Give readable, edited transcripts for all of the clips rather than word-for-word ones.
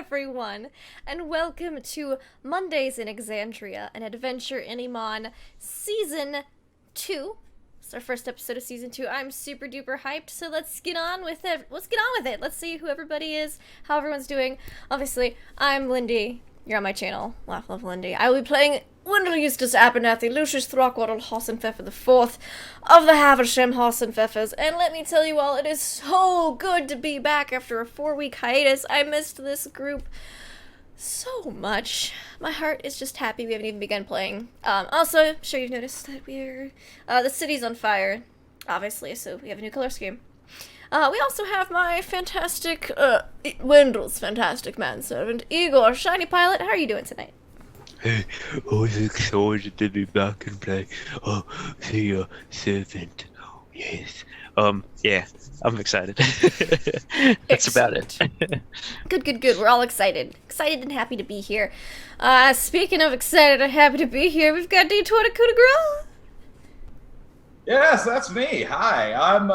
everyone, and welcome to Mondays in Exandria, an adventure in Iman, Season 2. It's our first episode of Season 2. I'm super duper hyped, so let's get on with it. Let's see who everybody is, how everyone's doing. Obviously, I'm Lindy. You're on my channel. Laugh, love, Lindy. I will be playing Wendell Eustace Abernathy, Lucius Throckwaddle Hassenpfeffer the Fourth of the Haversham Hassenpfeffers, and let me tell you all, it is so good to be back after a 4-week hiatus. I missed this group so much. My heart is just happy we haven't even begun playing. Also, I'm sure you've noticed that the city's on fire, obviously, so we have a new color scheme. We also have my fantastic, Wendell's fantastic manservant, Igor, Shiny Pilot. How are you doing tonight? Hey, always excited to be back and play. Oh, the servant. Oh, yes. Yeah, I'm excited. That's about it. Good. We're all excited. Excited and happy to be here. Speaking of excited and happy to be here, we've got D20 Coup de Grace. Yes, that's me. Hi, I'm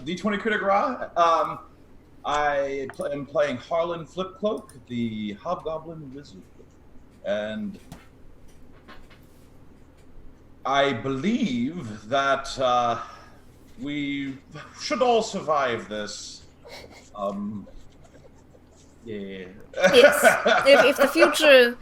D20 Coup de Grace. I am playing Harlan Flipcloak, the Hobgoblin Wizard. And I believe that we should all survive this. Yeah. Yes. If the future,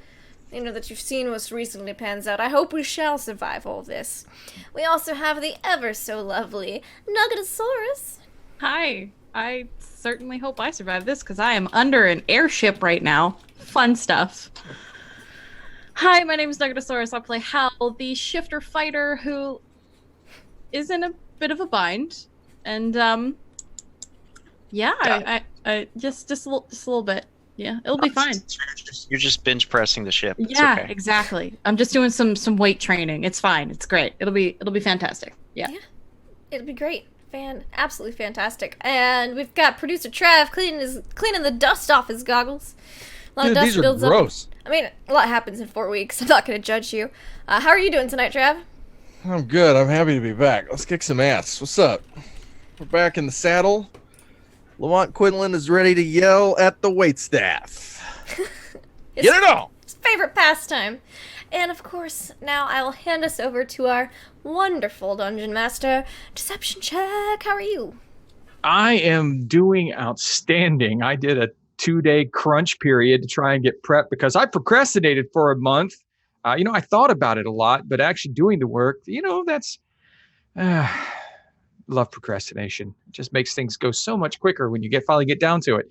that you've seen most recently pans out, I hope we shall survive all this. We also have the ever so lovely Nuggetosaurus. Hi. I certainly hope I survive this because I am under an airship right now. Fun stuff. Hi, my name is Nuggetosaurus. I play Howl, the shifter fighter who is in a bit of a bind. And, yeah, I just a little bit. Yeah, it'll be fine. You're just bench pressing the ship. It's yeah, okay. Exactly. I'm just doing some weight training. It's fine. It's great. It'll be fantastic. Yeah. It'll be great. Absolutely fantastic. And we've got producer Trav cleaning the dust off his goggles. A lot of dust these are builds gross. up. I mean, a lot happens in 4 weeks. I'm not going to judge you. How are you doing tonight, Trav? I'm good. I'm happy to be back. Let's kick some ass. What's up? We're back in the saddle. Lamont Quinlan is ready to yell at the waitstaff. Get it on! His favorite pastime. And of course, now I will hand us over to our wonderful Dungeon Master, Deception Check. How are you? I am doing outstanding. I did a 2-day crunch period to try and get prepped because I procrastinated for a month. I thought about it a lot, but actually doing the work, that's love procrastination. It just makes things go so much quicker when you finally get down to it.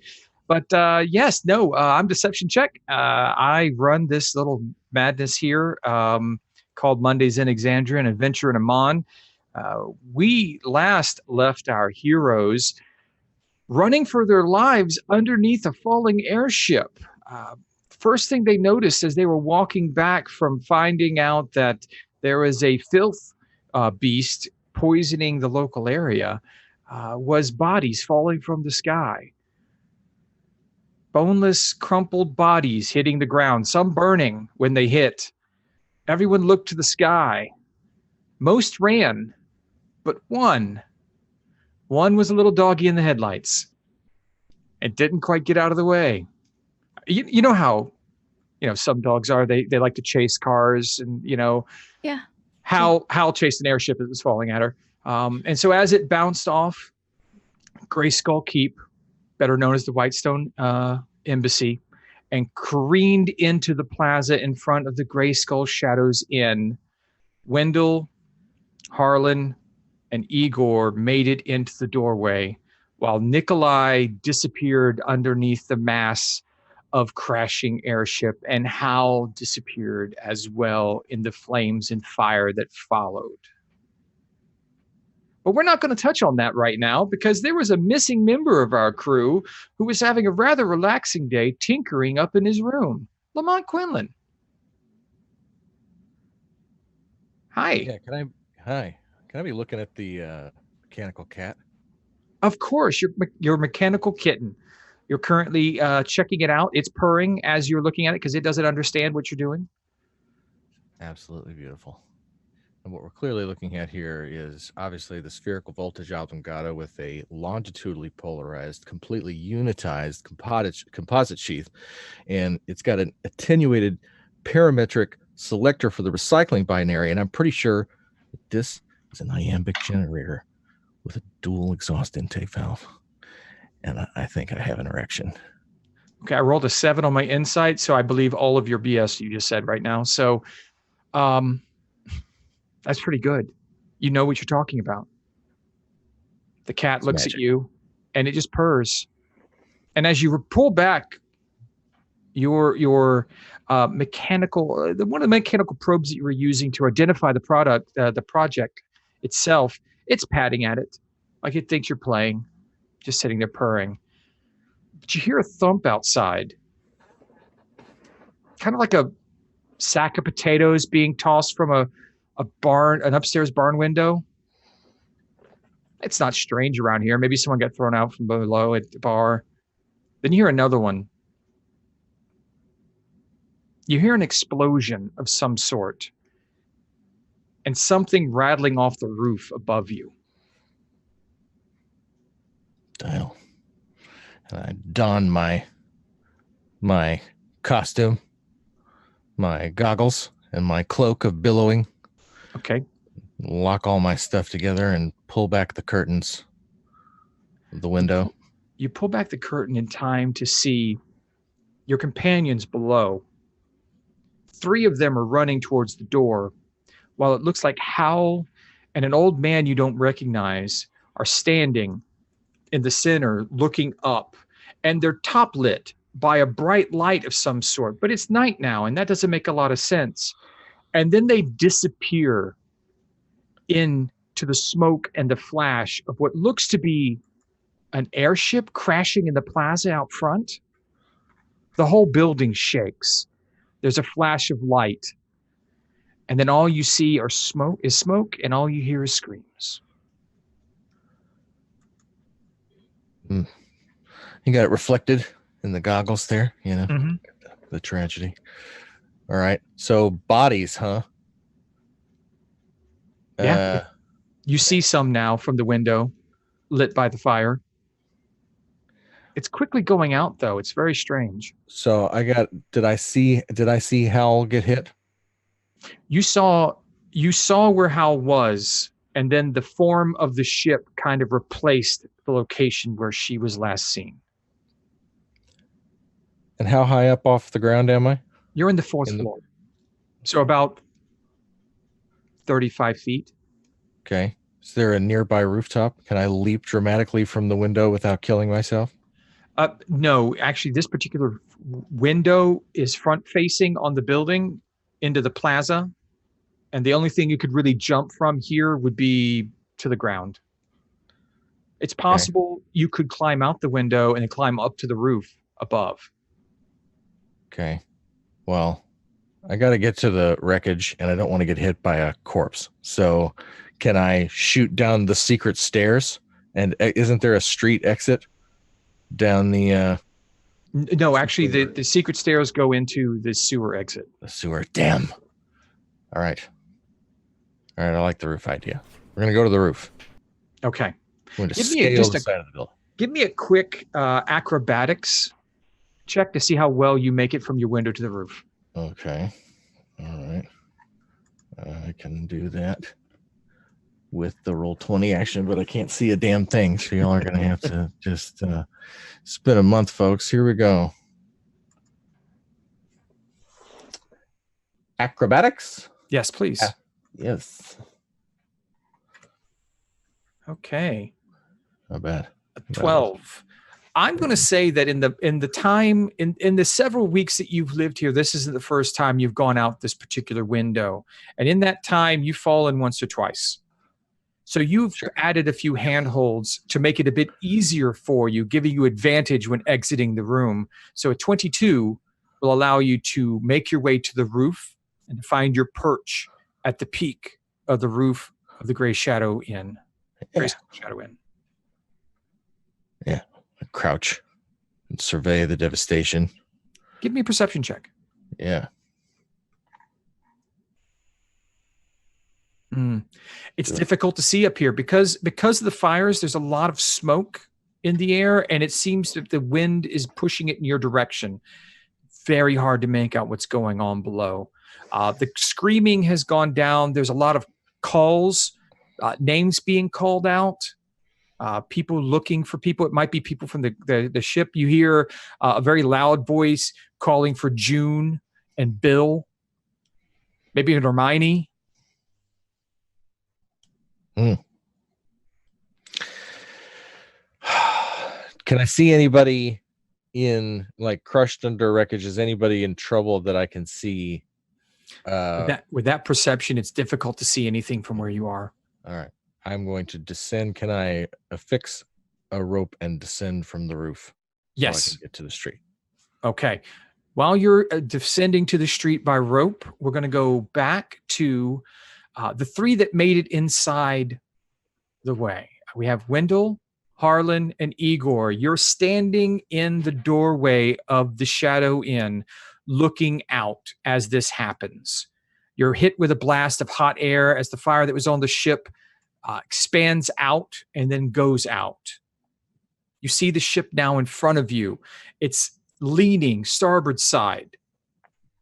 But I'm Deception Check. I run this little madness here called Mondays in Exandria, an adventure in Amman. We last left our heroes running for their lives underneath a falling airship. First thing they noticed as they were walking back from finding out that there was a filth beast poisoning the local area was bodies falling from the sky. Boneless, crumpled bodies hitting the ground, some burning when they hit. Everyone looked to the sky. Most ran, but one was a little doggy in the headlights and didn't quite get out of the way. You know how, some dogs are, they like to chase cars and, Yeah. Hal chased an airship that was falling at her. And so as it bounced off Grey Skull Keep, better known as the Whitestone Embassy, and careened into the plaza in front of the Grey Skull Shadows Inn, Wendell, Harlan, and Igor made it into the doorway, while Nikolai disappeared underneath the mass of crashing airship, and Howl disappeared as well in the flames and fire that followed. But we're not going to touch on that right now because there was a missing member of our crew who was having a rather relaxing day tinkering up in his room. Lamont Quinlan. Hi. Yeah, Hi. Can I be looking at the mechanical cat? Of course, your mechanical kitten. You're currently checking it out. It's purring as you're looking at it because it doesn't understand what you're doing. Absolutely beautiful. And what we're clearly looking at here is obviously the spherical voltage oblongata with a longitudinally polarized, completely unitized composite sheath. And it's got an attenuated parametric selector for the recycling binary. And I'm pretty sure that this is an iambic generator with a dual exhaust intake valve. And I think I have an erection. Okay, I rolled a 7 on my insight, so I believe all of your BS you just said right now. So that's pretty good. You know what you're talking about. The cat It's looks magic. at you, and it just purrs. And as you pull back your mechanical, one of the mechanical probes that you were using to identify the project itself, it's patting at it like it thinks you're playing, just sitting there purring. But you hear a thump outside, kind of like a sack of potatoes being tossed from an upstairs barn window. It's not strange around here. Maybe someone got thrown out from below at the bar. Then you hear another one. You hear an explosion of some sort and something rattling off the roof above you. Dial. And I don my costume, my goggles, and my cloak of billowing. Okay. Lock all my stuff together and pull back the curtains of the window. You pull back the curtain in time to see your companions below. 3 of them are running towards the door, while it looks like Howl and an old man you don't recognize are standing in the center looking up, and they're top lit by a bright light of some sort, but it's night now, and that doesn't make a lot of sense. And then they disappear into the smoke and the flash of what looks to be an airship crashing in the plaza out front. The whole building shakes. There's a flash of light, and then all you see are smoke, and all you hear is screams. You got it reflected in the goggles there, you know, Mhm. the tragedy. All right. So bodies, huh? Yeah. You see some now from the window, lit by the fire. It's quickly going out, though. It's very strange. So did I see Howl get hit? You saw where Hal was, and then the form of the ship kind of replaced the location where she was last seen. And how high up off the ground am I? You're in the 4th floor. So about 35 feet. Okay. Is there a nearby rooftop? Can I leap dramatically from the window without killing myself? No, actually, this particular window is front facing on the building into the plaza. And the only thing you could really jump from here would be to the ground. It's possible you could climb out the window and climb up to the roof above. Okay. Well, I got to get to the wreckage and I don't want to get hit by a corpse. So can I shoot down the secret stairs? And isn't there a street exit down the... No, actually, the secret stairs go into the sewer exit. The sewer. Damn. All right. I like the roof idea. We're going to go to the roof. Okay. We're going to Give me scale just the a- side of the building. Give me a quick acrobatics check to see how well you make it from your window to the roof. Okay. All right. I can do that with the roll 20 action, but I can't see a damn thing. So y'all are going to have to just spend a month, folks. Here we go. Acrobatics? Yes, please. Yes. Okay. Not bad. 12. I'm going to say that in the several weeks that you've lived here, this isn't the first time you've gone out this particular window. And in that time, you've fallen once or twice. So you've added a few handholds to make it a bit easier for you, giving you advantage when exiting the room. So a 22 will allow you to make your way to the roof and find your perch at the peak of the roof of the Gray Shadow Inn. Gray Shadow Inn. Yeah. Crouch and survey the devastation. Give me a perception check. Yeah. It's difficult to see up here because of the fires. There's a lot of smoke in the air, and it seems that the wind is pushing it in your direction. Very hard to make out what's going on below. The screaming has gone down. There's a lot of calls, names being called out, people looking for people. It might be people from the ship. You hear a very loud voice calling for June and Bill, maybe Hermione. Can I see anybody in like crushed under wreckage? Is anybody in trouble that I can see? With that perception, it's difficult to see anything from where you are. All right. I'm going to descend. Can I affix a rope and descend from the roof? Yes. So I can get to the street. Okay. While you're descending to the street by rope, we're going to go back to the three that made it inside the way. We have Wendell, Harlan, and Igor. You're standing in the doorway of the Shadow Inn, looking out as this happens. You're hit with a blast of hot air as the fire that was on the ship expands out and then goes out. You see the ship now in front of you. It's leaning starboard side,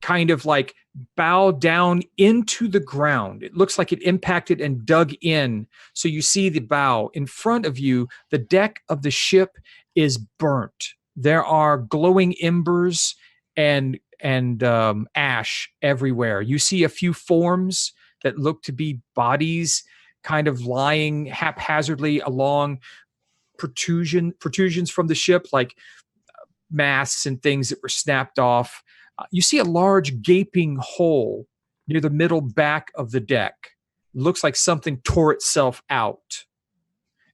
kind of like bow down into the ground. It looks like it impacted and dug in. So you see the bow in front of you. The deck of the ship is burnt. There are glowing embers and ash everywhere. You see a few forms that look to be bodies kind of lying haphazardly along protrusions from the ship, like masts and things that were snapped off. You see a large gaping hole near the middle back of the deck. Looks like something tore itself out.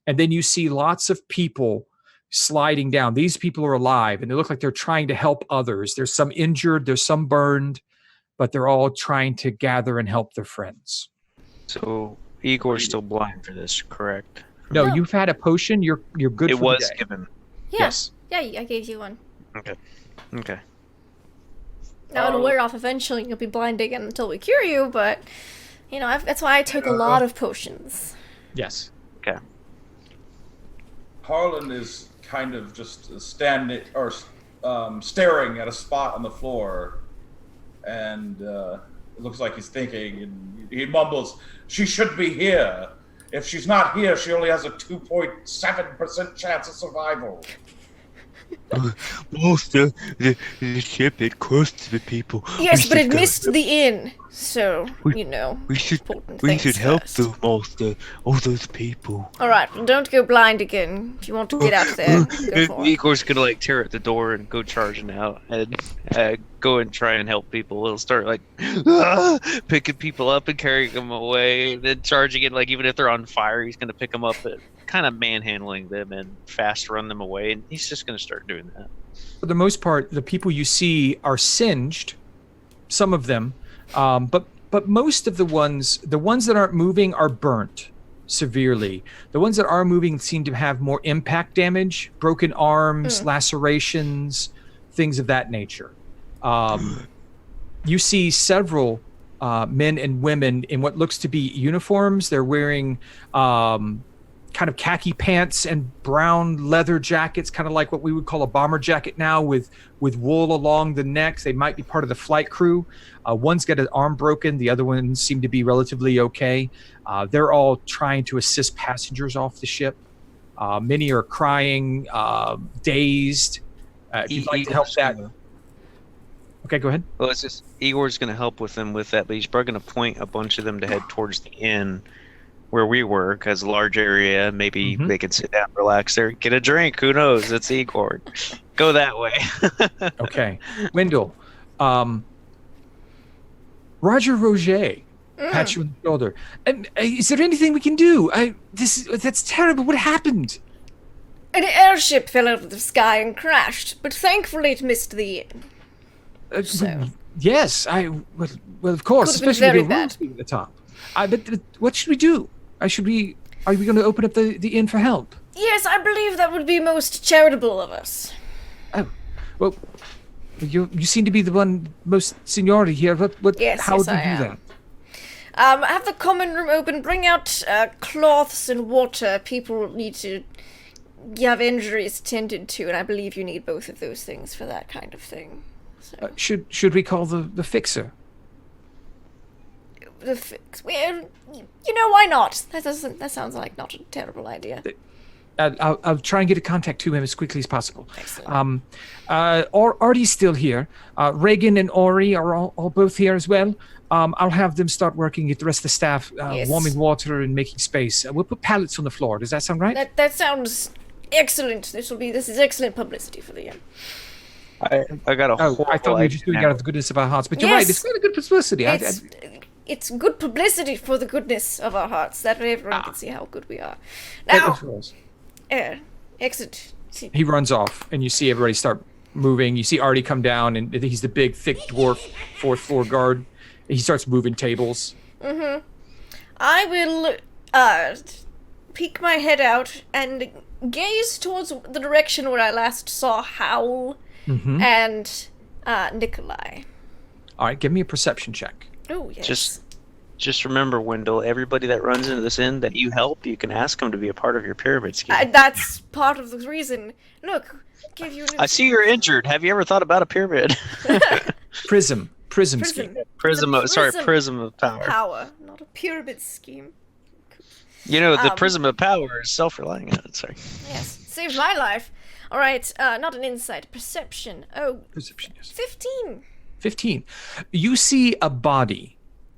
And then you see lots of people sliding down. These people are alive, and they look like they're trying to help others. There's some injured, there's some burned, but they're all trying to gather and help their friends. So Igor's still blind for this, correct? No, No. you've had a potion. You're good It for was the day. given. Yeah. Yes. Yeah, I gave you one. Okay. Now it'll wear off eventually, and you'll be blind again until we cure you, but, you know, that's why I took a lot of potions. Yes. Okay. Harlan is kind of just standing or staring at a spot on the floor, and it looks like he's thinking, and he mumbles, "She should be here. If she's not here, she only has a 2.7% chance of survival." Most of the ship, it crushed the people. Yes, but it missed the inn, so, We- you know, We should important we things should help first. all those people. Alright, well, don't go blind again. If you want to get out there, go for it. Igor's gonna like tear at the door and go charging out and go and try and help people. He'll start like picking people up and carrying them away, and then charging it. Like even if they're on fire, he's gonna pick them up and kind of manhandling them and fast run them away. And he's just gonna start doing that. For the most part, the people you see are singed, some of them, but most of the ones that aren't moving are burnt severely. The ones that are moving seem to have more impact damage, broken arms, lacerations, things of that nature. You see several men and women in what looks to be uniforms. They're wearing kind of khaki pants and brown leather jackets, kind of like what we would call a bomber jacket now, with wool along the necks. They might be part of the flight crew. One's got an arm broken. The other ones seem to be relatively okay. They're all trying to assist passengers off the ship. Many are crying, dazed. If you'd like to help that. Okay, go ahead. Well, it's just Igor's gonna help with them with that, but he's probably gonna point a bunch of them to head towards the inn where we were, because a large area, maybe they can sit down, relax there, get a drink. Who knows? It's Igor. Go that way. Okay. Wendell, Roger Roget pats you on the shoulder. Is there anything we can do? That's terrible. What happened? An airship fell out of the sky and crashed, but thankfully it missed the inn. So. Yes, well, of course, Could've been especially very with the rooms being at the top. But what should we do? Are we going to open up the inn for help? Yes, I believe that would be most charitable of us. Oh, well, you seem to be the one most seniority here. Yes, how yes, would we I do am. that? Have the common room open. Bring out cloths and water. People need to have injuries tended to, and I believe you need both of those things for that kind of thing. So. Should we call the fixer? The fix. Well, you know, why not? That sounds like not a terrible idea. I'll try and get a contact to him as quickly as possible. Excellent. Artie's still here. Reagan and Ori are all both here as well. I'll have them start working, get the rest of the staff Yes. warming water and making space. We'll put pallets on the floor. Does that sound right? That sounds excellent. This is excellent publicity for the I got a whole I thought we were just doing it out of the goodness of our hearts. But you're right, it's really good publicity. It's good publicity for the goodness of our hearts. That way everyone can see how good we are. Now, exit. He runs off, and you see everybody start moving. You see Artie come down, and he's the big, thick dwarf, 4th floor guard. He starts moving tables. Mm-hmm. I will peek my head out and gaze towards the direction where I last saw Howl and Nikolai. All right, give me a perception check. Oh, yes. Just remember, Wendell, everybody that runs into this inn that you help, you can ask them to be a part of your pyramid scheme. That's part of the reason. Look, give you. I see you're injured. Have you ever thought about a pyramid? Prism scheme. Prism of power. Power, not a pyramid scheme. You know, the prism of power is self-relying. Sorry. Yes, saved my life. All right, not an insight, perception. Oh, Perception, yes. 15. 15. You see a body.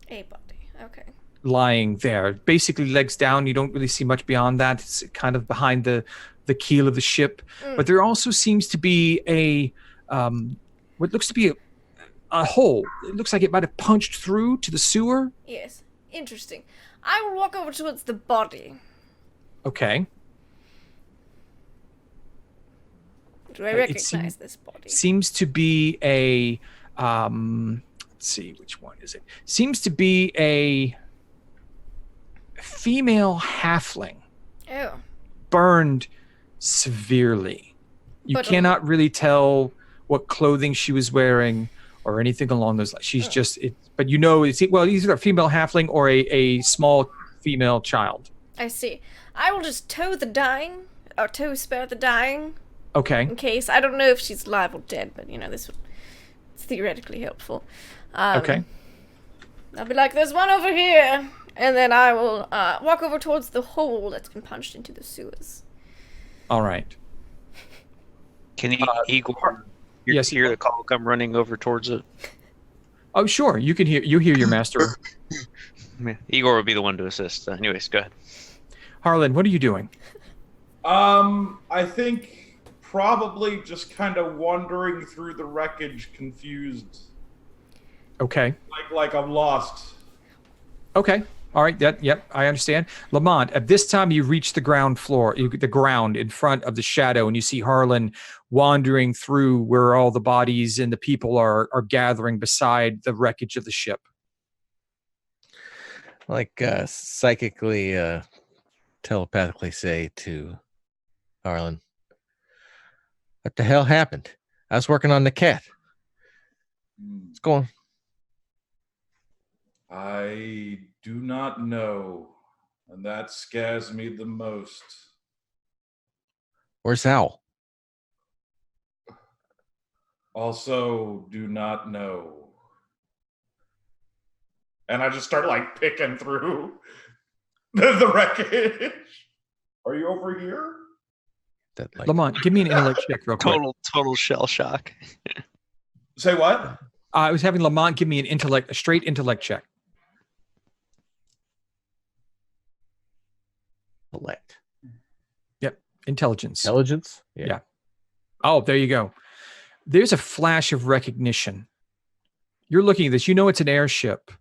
A body. Okay. Lying there, basically legs down. You don't really see much beyond that. It's kind of behind the keel of the ship. But there also seems to be a what looks to be a hole. It looks like it might have punched through to the sewer. Yes. Interesting. I will walk over towards the body. Okay. Do I recognize this body? Seems to be a let's see, which one is it? Seems to be a female halfling. Oh. Burned severely. You cannot really tell what clothing she was wearing or anything along those lines. She's just, but you know, it's either a female halfling or a small female child. I see. I will just tow spare the dying. Okay. In case. I don't know if she's alive or dead, but, you know, this is theoretically helpful. Okay. I'll be like, there's one over here. And then I will walk over towards the hole that's been punched into the sewers. All right. Can Igor hear the call come running over towards it? Oh, sure. You hear your master. Igor would be the one to assist. Anyways, go ahead. Harlan, what are you doing? I think probably just kind of wandering through the wreckage, confused. Okay. Like I'm lost. Okay. All right. Yep. I understand. Lamont, at this time you reach the ground floor, the ground in front of the shadow, and you see Harlan wandering through where all the bodies and the people are gathering beside the wreckage of the ship. Like psychically, telepathically say to Harlan, what the hell happened? I was working on the cat. What's going on? I do not know, and that scares me the most. Where's Howl? Also, do not know. And I just start like picking through the wreckage. Are you over here? Lamont, give me an intellect check real quick. Total shell shock. Say what? I was having Lamont give me a straight intellect check. Intellect. Yep. Intelligence. Intelligence? Yeah. Oh, there you go. There's a flash of recognition. You're looking at this. You know it's an airship,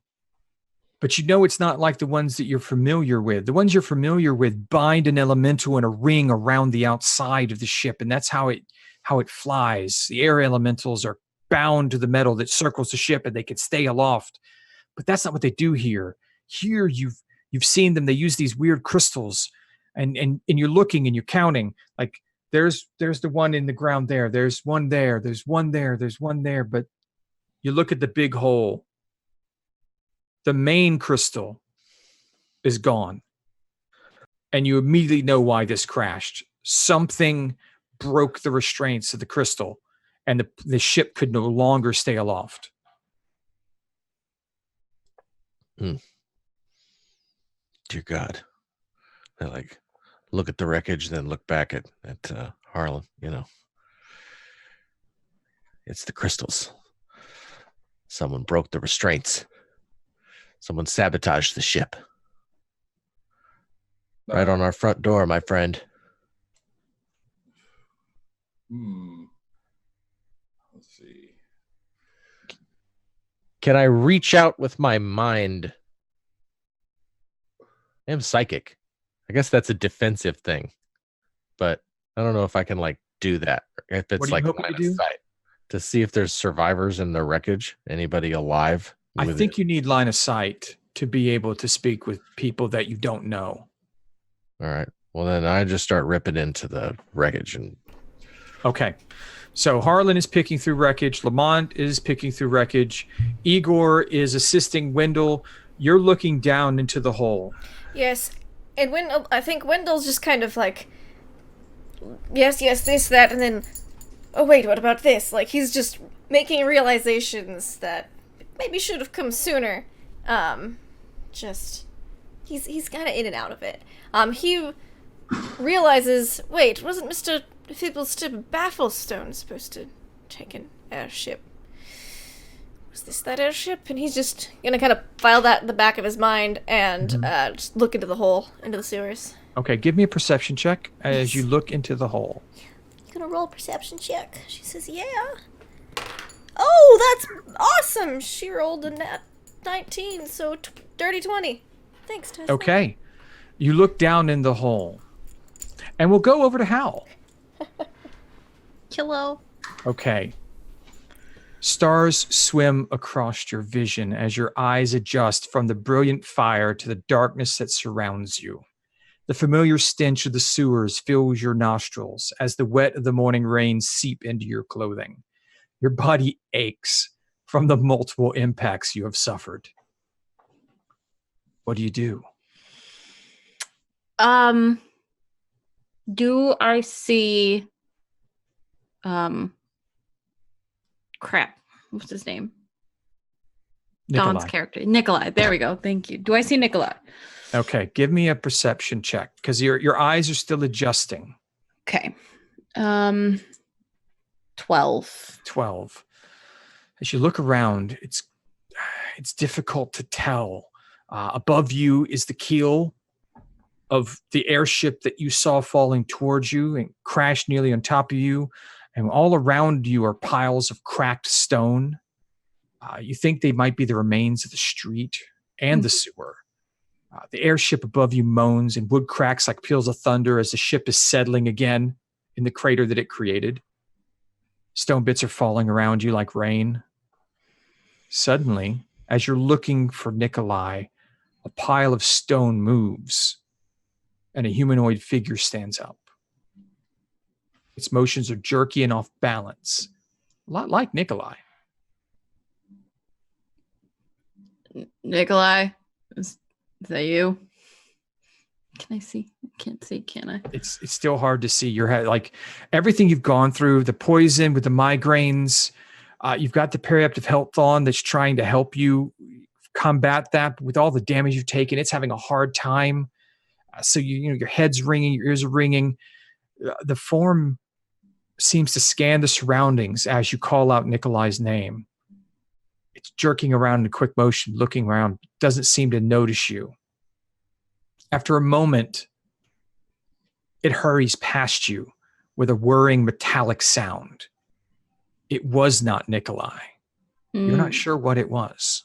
but you know it's not like the ones that you're familiar with. The ones you're familiar with bind an elemental in a ring around the outside of the ship, and that's how it flies. The air elementals are bound to the metal that circles the ship, and they can stay aloft. But that's not what they do here. Here, you've seen them. They use these weird crystals, and you're looking and you're counting. Like there's the one in the ground there. There's one there. There's one there. There's one there. But you look at the big hole. the main crystal is gone. And you immediately know why this crashed. Something broke the restraints of the crystal, and the ship could no longer stay aloft. Dear God. I like look at the wreckage, then look back at Harlan, you know. It's the crystals. Someone broke the restraints. Someone sabotaged the ship. Right on our front door, my friend. Let's see. Can I reach out with my mind? I am psychic. I guess that's a defensive thing. But I don't know if I can like do that. If it's What are you like hoping line to of do? sight. To see if there's survivors in the wreckage. Anybody alive? I with think it. you need line of sight to be able to speak with people that you don't know. All right. Well, then I just start ripping into the wreckage and Okay. So Harlan is picking through wreckage. Lamont is picking through wreckage. Igor is assisting Wendell. You're looking down into the hole. Yes, and I think Wendell's just kind of like, yes, this, that, and then, oh wait, what about this? Like, he's just making realizations that maybe should have come sooner. He's kind of in and out of it. He realizes, wait, wasn't Mr. Fibblestib Bafflestone supposed to take an airship? Was this that airship? And he's just gonna kind of file that in the back of his mind and just look into the hole, into the sewers. Okay, give me a perception check as you look into the hole. Gonna roll a perception check. She says, yeah. Oh, that's awesome! She rolled a nat 19, so dirty 20. Thanks, Tessa. Okay. You look down in the hole. And we'll go over to Howl. Hello. Okay. Stars swim across your vision as your eyes adjust from the brilliant fire to the darkness that surrounds you. The familiar stench of the sewers fills your nostrils as the wet of the morning rain seep into your clothing. Your body aches from the multiple impacts you have suffered. What do you do? Do I see crap. What's his name? Nikolai. Don's character. Nikolai. There we go. Thank you. Do I see Nikolai? Okay, give me a perception check because your eyes are still adjusting. Okay. 12. 12. As you look around, it's difficult to tell. Above you is the keel of the airship that you saw falling towards you and crashed nearly on top of you. And all around you are piles of cracked stone. You think they might be the remains of the street and the sewer. The airship above you moans and wood cracks like peals of thunder as the ship is settling again in the crater that it created. Stone bits are falling around you like rain. Suddenly, as you're looking for Nikolai, a pile of stone moves and a humanoid figure stands up. Its motions are jerky and off balance, a lot like Nikolai. Nikolai, is that you? Can I see? I can't see, can I? It's still hard to see your head. Like everything you've gone through, the poison with the migraines, you've got the periaptive health on that's trying to help you combat that. With all the damage you've taken, it's having a hard time. So your head's ringing, your ears are ringing. The form seems to scan the surroundings as you call out Nikolai's name. It's jerking around in quick motion, looking around, doesn't seem to notice you. After a moment, it hurries past you with a whirring metallic sound. It was not Nikolai. You're not sure what it was.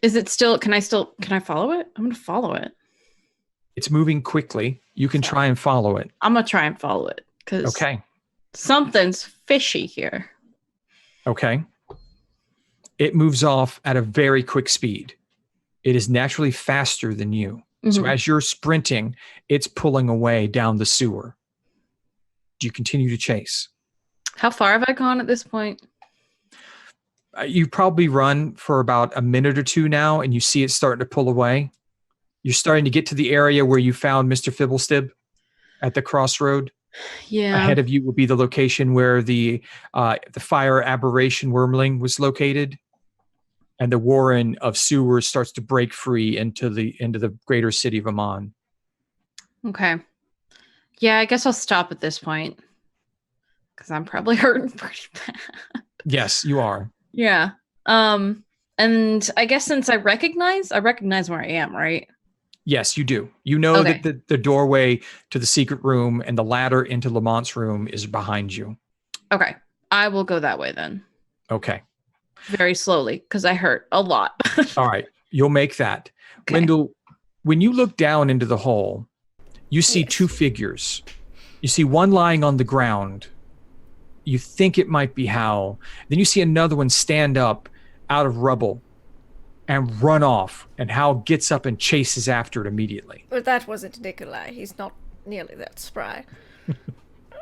Is it still, can I follow it? I'm going to follow it. It's moving quickly. You can try and follow it. I'm going to try and follow it because something's fishy here. Okay. It moves off at a very quick speed. It is naturally faster than you. Mm-hmm. So as you're sprinting, it's pulling away down the sewer. Do you continue to chase? How far have I gone at this point? You probably run for about a minute or two now, and you see it starting to pull away. You're starting to get to the area where you found Mr. Fibblestib at the crossroad. Yeah. Ahead of you will be the location where the fire aberration wormling was located, and the warren of sewers starts to break free into the greater city of Amman. Okay. Yeah, I guess I'll stop at this point because I'm probably hurting pretty bad. Yes, you are. Yeah. And I guess since I recognize where I am, right? Yes, you do. You know Okay. that the doorway to the secret room and the ladder into Lamont's room is behind you. Okay. I will go that way then. Okay. Very slowly because I hurt a lot. All right. You'll make that. Okay. Wendell, when you look down into the hole, you see Yes. two figures. You see one lying on the ground. You think it might be Howl. Then you see another one stand up out of rubble and run off. And Howl gets up and chases after it immediately. But that wasn't Nikolai. He's not nearly that spry.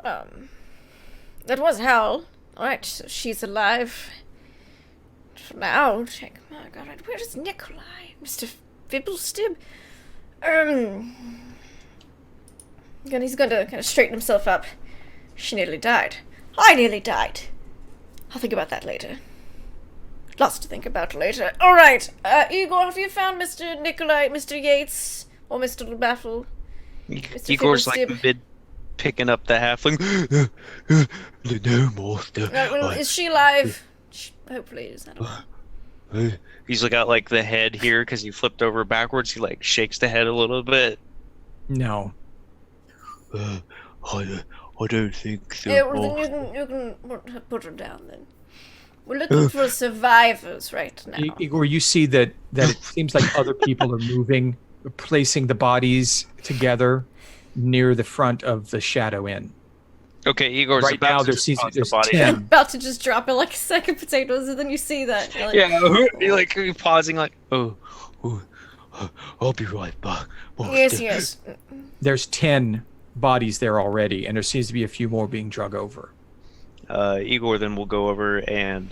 That was Howl. Alright, so she's alive. For now, check. My god, where is Nikolai? Mr. Fibblestib? And he's going to kind of straighten himself up. She nearly died. I nearly died. I'll think about that later. Lots to think about later. Alright, Igor, have you found Mr. Nikolai, Mr. Yates, or Mr. Baffle? Mr. Igor's like Fibblestib? mid picking up the halfling. No, master. Is she alive? Hopefully it is not. He's got like the head here because he flipped over backwards. He like shakes the head a little bit. No. I don't think so. Yeah, well, then you can put her down then. We're looking for survivors right now. Igor, you see that it seems like other people are moving, placing the bodies together near the front of the Shadow Inn. Okay, Igor's Right about now, to there's toss the 10. body I'm down. about to just drop it like a sack of potatoes, and then you see that. You're like, Yeah, he like pausing like, I'll be right back. Yes, yes. There's 10 bodies there already, and there seems to be a few more being drug over. Igor then will go over and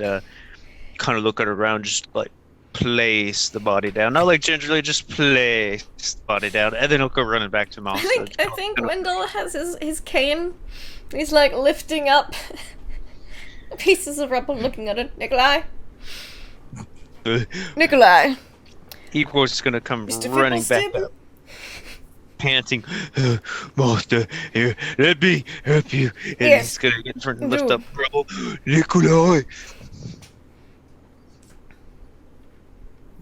kind of look at around, just like place the body down, not like gingerly, just place the body down, and then he'll go running back to Mouse. I think Wendell has his cane. He's like lifting up pieces of rubble, looking at it. Nikolai? Nikolai? Igor's just gonna come Mr. running back Fibblestib? up, panting. Master, here, let me help you. And Yes. he's gonna get in front and lift Do. up rubble. Nikolai!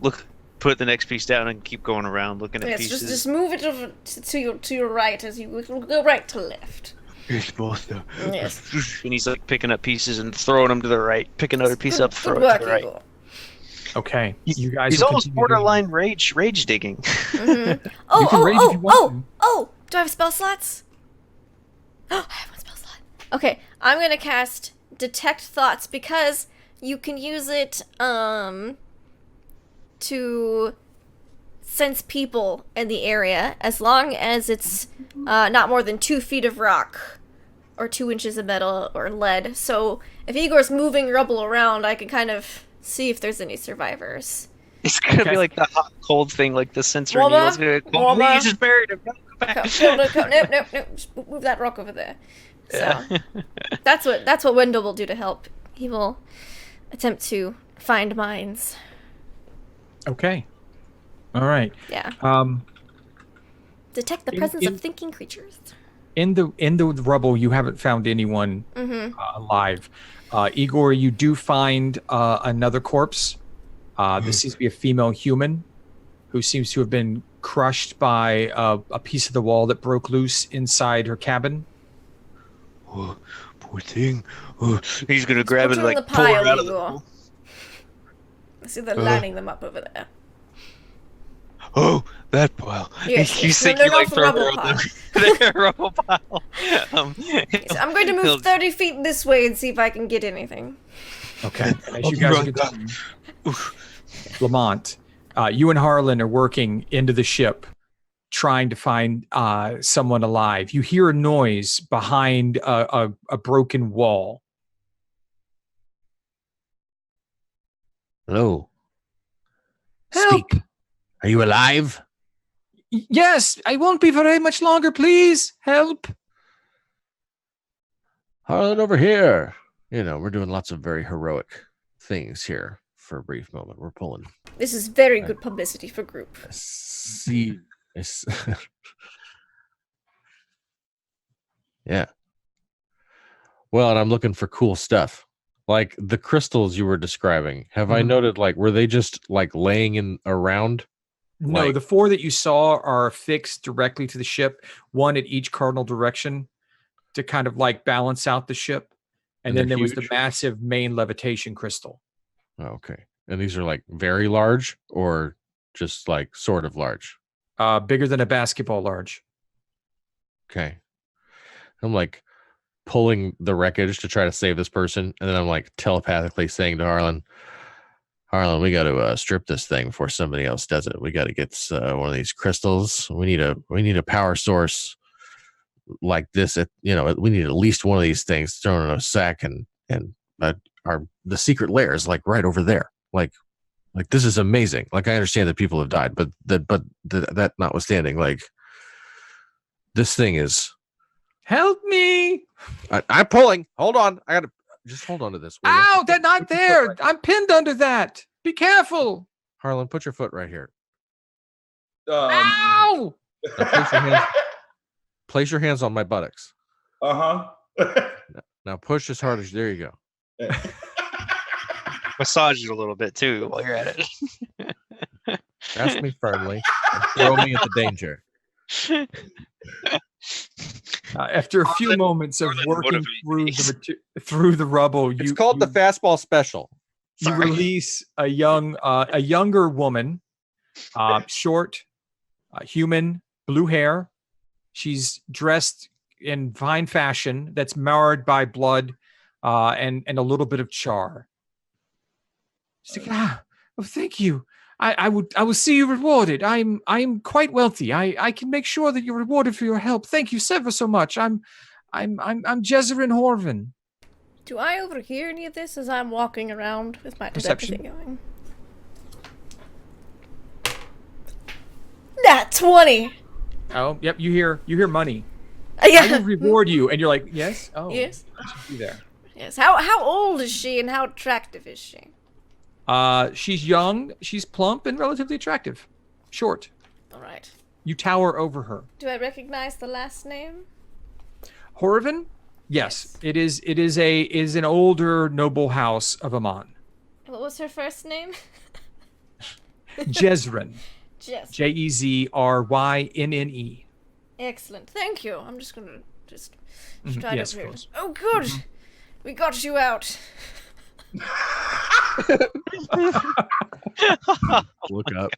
Look, put the next piece down and keep going around looking at Yes, pieces. just move it over to your right as you go right to left. Yes, master. Yes. And he's like picking up pieces and throwing them to the right, pick another piece up, throw Good it work, to the right. Igor. Okay, you guys. He's will almost continue doing- borderline rage digging. Mm-hmm. You can rage if you want. Do I have spell slots? Oh, I have one spell slot. Okay, I'm gonna cast Detect Thoughts because you can use it to sense people in the area as long as it's not more than 2 feet of rock or 2 inches of metal or lead. So if Igor's moving rubble around, I can kind of see if there's any survivors. It's gonna Okay. be like the hot cold thing, like the sensor Woman, needle's gonna woman. you just buried him. Come back. Nope. Just move that rock over there. So that's what Wendell will do to help. He will attempt to find mines. Okay. All right. Yeah. Detect the In- presence in- of thinking creatures. In the rubble, you haven't found anyone Mm-hmm. alive. Igor, you do find another corpse. This seems to be a female human who seems to have been crushed by a piece of the wall that broke loose inside her cabin. Oh, poor thing. Oh, he's gonna grab Put it her and in like the pull her pile, out of Igor. I see they're Uh. lining them up over there. Oh, that pile. Yes, You yes. think No, you not like the throw her rubble on the rubble pile? So I'm going to he'll- move 30 feet this way and see if I can get anything. Okay. As I'll you be guys right back. continue, Lamont, you and Harlan are working into the ship, trying to find someone alive. You hear a noise behind a broken wall. Hello. Help! Speak. Are you alive? Yes, I won't be very much longer, please. Help! Harlan, over here. You know, we're doing lots of very heroic things here for a brief moment. We're pulling. This is very good publicity for group. See. Yeah. Well, and I'm looking for cool stuff. Like the crystals you were describing. Have I noted, like, were they just like laying in around? No, Like- the 4 that you saw are affixed directly to the ship, one at each cardinal direction to kind of like balance out the ship. And then they're there was the huge? massive main levitation crystal. Oh, okay. And these are like very large or just like sort of large? Bigger than a basketball large. Okay. I'm like pulling the wreckage to try to save this person. And then I'm like telepathically saying to Harlan, we got to strip this thing before somebody else does it. We got to get one of these crystals. We need a power source like this. We need at least one of these things thrown in a sack, and the secret lair is like right over there. Like this is amazing. Like I understand that people have died, but that notwithstanding, like this thing is. Help me! I'm pulling. Hold on. I gotta just hold on to this. Ow, they're not there. I'm pinned under that. Be careful. Harlan, put your foot right here. Ow! Now place your hands on my buttocks. Uh-huh. Now push as hard as. There you go. Massage it a little bit too while you're at it. Grasp me firmly and throw me at the danger. After a few moments of working through the rubble, It's called the fastball special. You Sorry. release a younger woman, short, human, blue hair. She's dressed in fine fashion that's marred by blood and a little bit of char. She's like, oh, thank you. I will see you rewarded. I'm quite wealthy. I can make sure that you're rewarded for your help. Thank you ever so much. I'm Jezerin Horvin. Do I overhear any of this as I'm walking around with my Perception. thing going? Nat 20! Oh, yep. You hear money. Yeah. I will reward you, and you're like, yes. Oh, Yes. I should be there. Yes. How old is she and how attractive is she? She's young, she's plump, and relatively attractive. Short. Alright. You tower over her. Do I recognize the last name? Horvin? Yes. It is an older noble house of Aman. What was her first name? Jezrin. Jess. Jezrynne. Excellent. Thank you. I'm just gonna Mhm, stride yes, over of here. course. Oh, good. We got you out. Look up.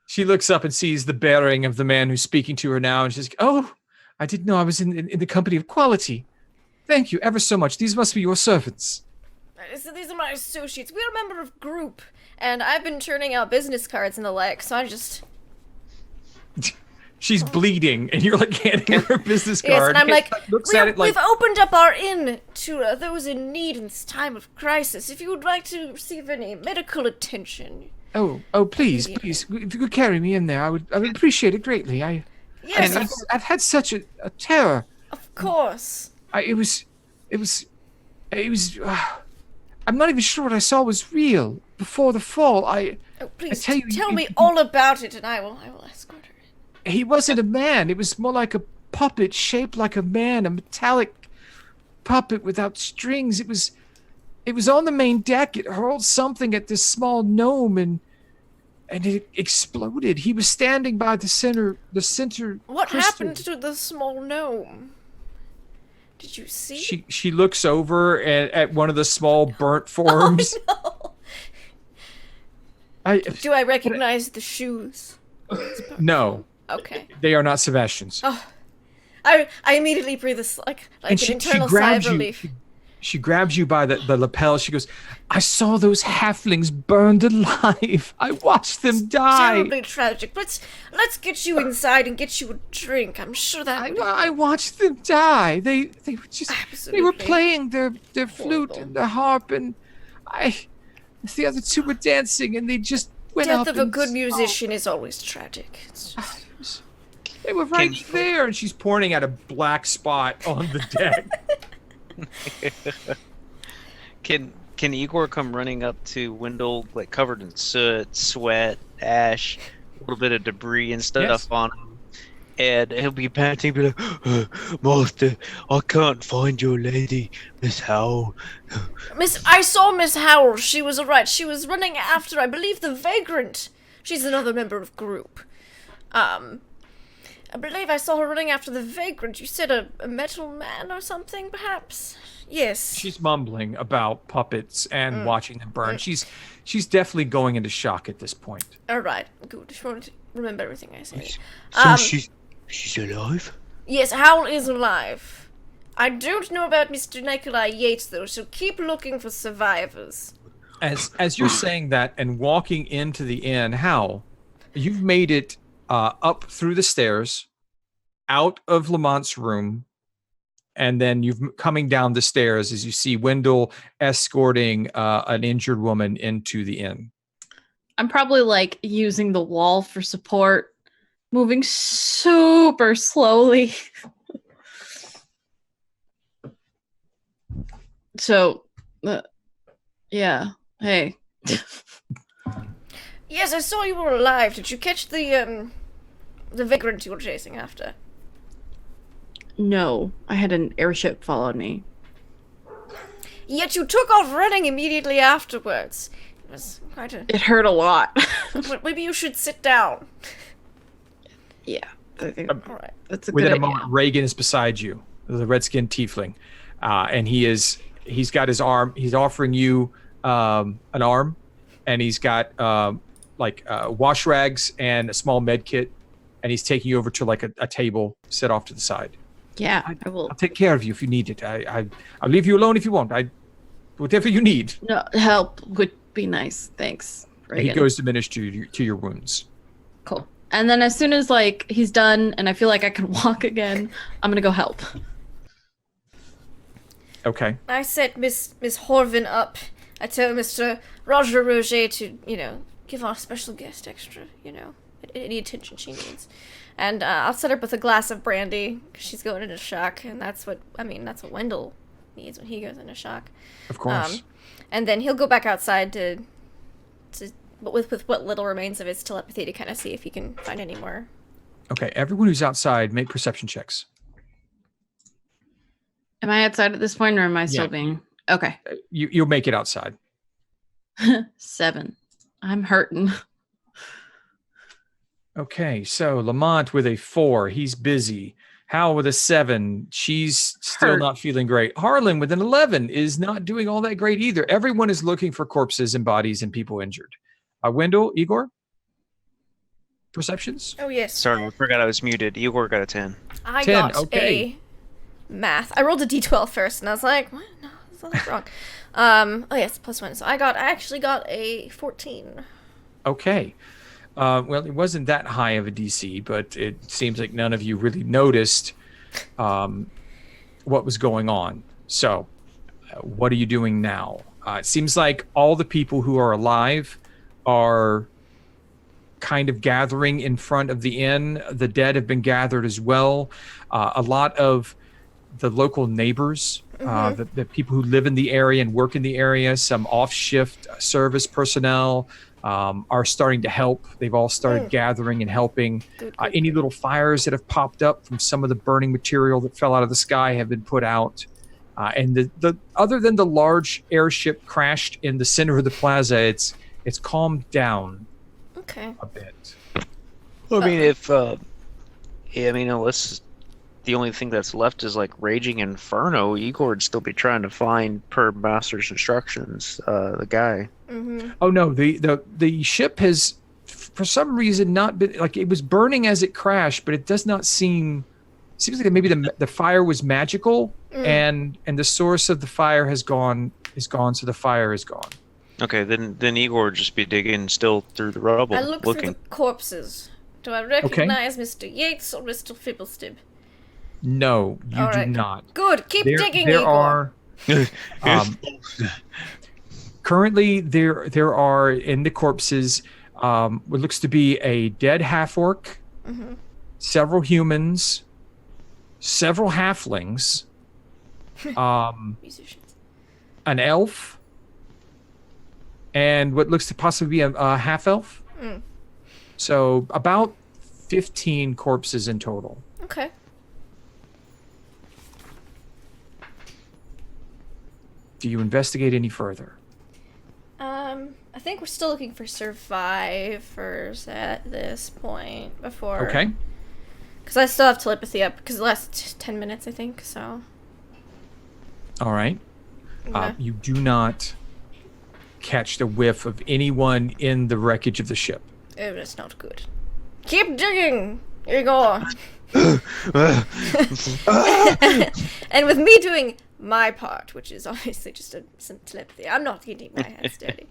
She looks up and sees the bearing of the man who's speaking to her now, and she's like, oh, I didn't know I was in the company of quality. Thank you ever so much. These must be your servants. So these are my associates. We're a member of G.R.O.U.P, and I've been turning out business cards and the like, so I just... She's bleeding, and you're like handing her a business card. Yes, and I'm like, looks at it like, we've opened up our inn to those in need in this time of crisis. If you would like to receive any medical attention... oh, please, if you could carry me in there, I would appreciate it greatly. Yes, I've had such a terror. of course. It was. I'm not even sure what I saw was real before the fall. Oh, please, tell you, tell me all about it, and I will escort her in. He wasn't a man. It was more like a puppet shaped like a man, a metallic puppet without strings. It was on the main deck. It hurled something at this small gnome, and it exploded. He was standing by the center. What crystal. happened to the small gnome? Did you see? She looks over at one of the small burnt forms. Oh, no. Do I recognize the shoes? No, Okay. they are not Sebastian's. Oh, I immediately breathe like And an internal sigh of relief. She grabs you by the lapel. She goes, I saw those halflings burned alive. I watched them die. Terribly tragic. Let's get you inside and get you a drink. I'm sure that would I watched them die. They were just they were Absolutely playing their flute horrible. and their harp, and The other two were dancing, and they just went Death up of a and good musician is always tragic. It's just... They were right there, and she's pointing at a black spot on the deck. Can Igor come running up to Wendell, like covered in soot, sweat, ash, a little bit of debris and stuff Yes. on him, and he'll be panting, be like, "Master, I can't find your lady, Miss Howl." I saw Miss Howl. She was alright. She was running after, I believe, the Vagrant. She's another member of G.R.O.U.P. I believe I saw her running after the Vagrant. You said a metal man or something, perhaps? Yes. She's mumbling about puppets and watching them burn. She's definitely going into shock at this point. Alright, good. Just wanted to remember everything I said. So she's alive? Yes, Howl is alive. I don't know about Mr. Nikolai Yates, though, so keep looking for survivors. As you're saying that and walking into the inn, Howl, you've made it up through the stairs, out of Lamont's room, and then you've coming down the stairs as you see Wendell escorting an injured woman into the inn. I'm probably like using the wall for support, moving super slowly. So, yeah. Hey. Yes, I saw you were alive. Did you catch the Vagrant you were chasing after? No, I had an airship follow me. Yet you took off running immediately afterwards. It was quite a... It hurt a lot. Maybe you should sit down. Yeah, I think Alright. that's a Within good a moment, idea. Reagan is beside you, the red-skinned tiefling, and he's got his arm. He's offering you an arm, and he's got wash rags and a small med kit, and he's taking you over to like a table set off to the side. Yeah, I will. I'll take care of you if you need it. I'll leave you alone if you want. Whatever you need. No, help would be nice. Thanks, And he Reagan. goes to minister to your wounds. Cool. And then as soon as like he's done and I feel like I can walk again, I'm gonna go help. Okay. I set Miss Horvin up. I tell Mr. Roger Roger to, give our special guest extra, any attention she needs. And I'll set her up with a glass of brandy, 'cause she's going into shock, and that's what Wendell needs when he goes into shock. Of course. And then he'll go back outside with what little remains of his telepathy to kind of see if he can find any more. Okay. Everyone who's outside, make perception checks. Am I outside at this point or am I still Yeah. being okay? You'll make it outside. 7. I'm hurting. Okay, so Lamont with a 4, he's busy. Hal with a 7, she's still Hurt. not feeling great. Harlan with an 11 is not doing all that great either. Everyone is looking for corpses and bodies and people injured. Wendell, Igor? Perceptions? Oh, yes. Sorry, I forgot I was muted. Igor got a 10. I 10, got okay. a math. I rolled a d12 first, and I was like, what? No, something's wrong. Oh, yes, +1. So I actually got a 14. Okay. Well, it wasn't that high of a DC, but it seems like none of you really noticed what was going on. So, what are you doing now? It seems like all the people who are alive are kind of gathering in front of the inn. The dead have been gathered as well. A lot of the local neighbors, the people who live in the area and work in the area, some off-shift service personnel, are starting to help. They've all started gathering and helping. Good. Any little fires that have popped up from some of the burning material that fell out of the sky have been put out. And the other than the large airship crashed in the center of the plaza, it's calmed down Okay. a bit. Well, I mean, unless the only thing that's left is like Raging Inferno, Igor would still be trying to find, per Master's instructions, the guy. Mm-hmm. Oh no, the ship has, for some reason, not been like it was burning as it crashed, but it does not seems like maybe the fire was magical, and the source of the fire is gone, so the fire is gone. Okay, then Igor would just be digging still through the rubble, I look looking. through the corpses. Do I recognize Mr. Yates or Mr. Fibblestib? No, you All do right. not. Good. Keep digging, There Igor. are currently there are in the corpses what looks to be a dead half-orc, several humans, several halflings, Musicians. an elf, and what looks to possibly be a half-elf. So about 15 corpses in total. Okay. Do you investigate any further? I think we're still looking for survivors at this point before. Okay. Because I still have telepathy up because the last 10 minutes, I think, so. All right. Yeah. You do not catch the whiff of anyone in the wreckage of the ship. Oh, that's not good. Keep digging! Here you go. And with me doing my part, which is obviously just some telepathy, I'm not getting my hands dirty.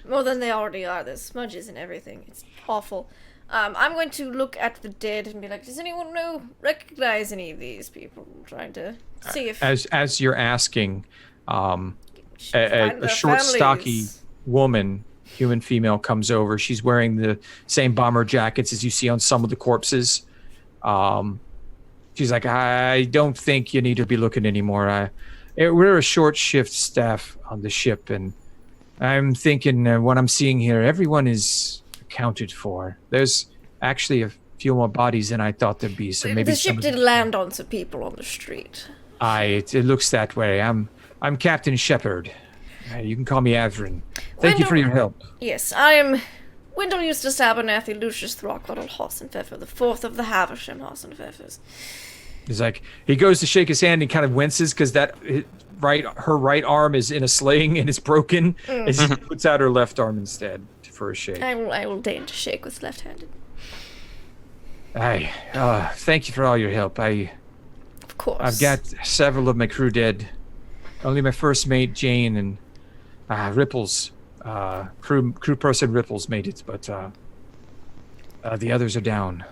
More than they already are. There's smudges and everything. It's awful. I'm going to look at the dead and be like, does anyone recognize any of these people? Trying to see if... As you're asking, find a their short, families. stocky woman, human female, comes over. She's wearing the same bomber jackets as you see on some of the corpses. She's like, I don't think you need to be looking anymore. We're a short shift staff on the ship, and I'm thinking what I'm seeing here, everyone is accounted for. There's actually a few more bodies than I thought there'd be, so maybe the ship did land on some people on the street. It looks that way. I'm Captain Shepard. You can call me Avrin. Thank you for your help. Yes, I am Wendell Eustace Abernathy Lucius Throckwaddle Hossenpfeffer, the fourth of the Havisham Hossenpfeffers. He's like, he goes to shake his hand and kind of winces because her right arm is in a sling and it's broken. And she puts out her left arm instead for a shake. I will deign to shake with left-handed. Thank you for all your help. Of course. I've got several of my crew dead. Only my first mate, Jane, and Ripples, crew person Ripples made it, but the others are down.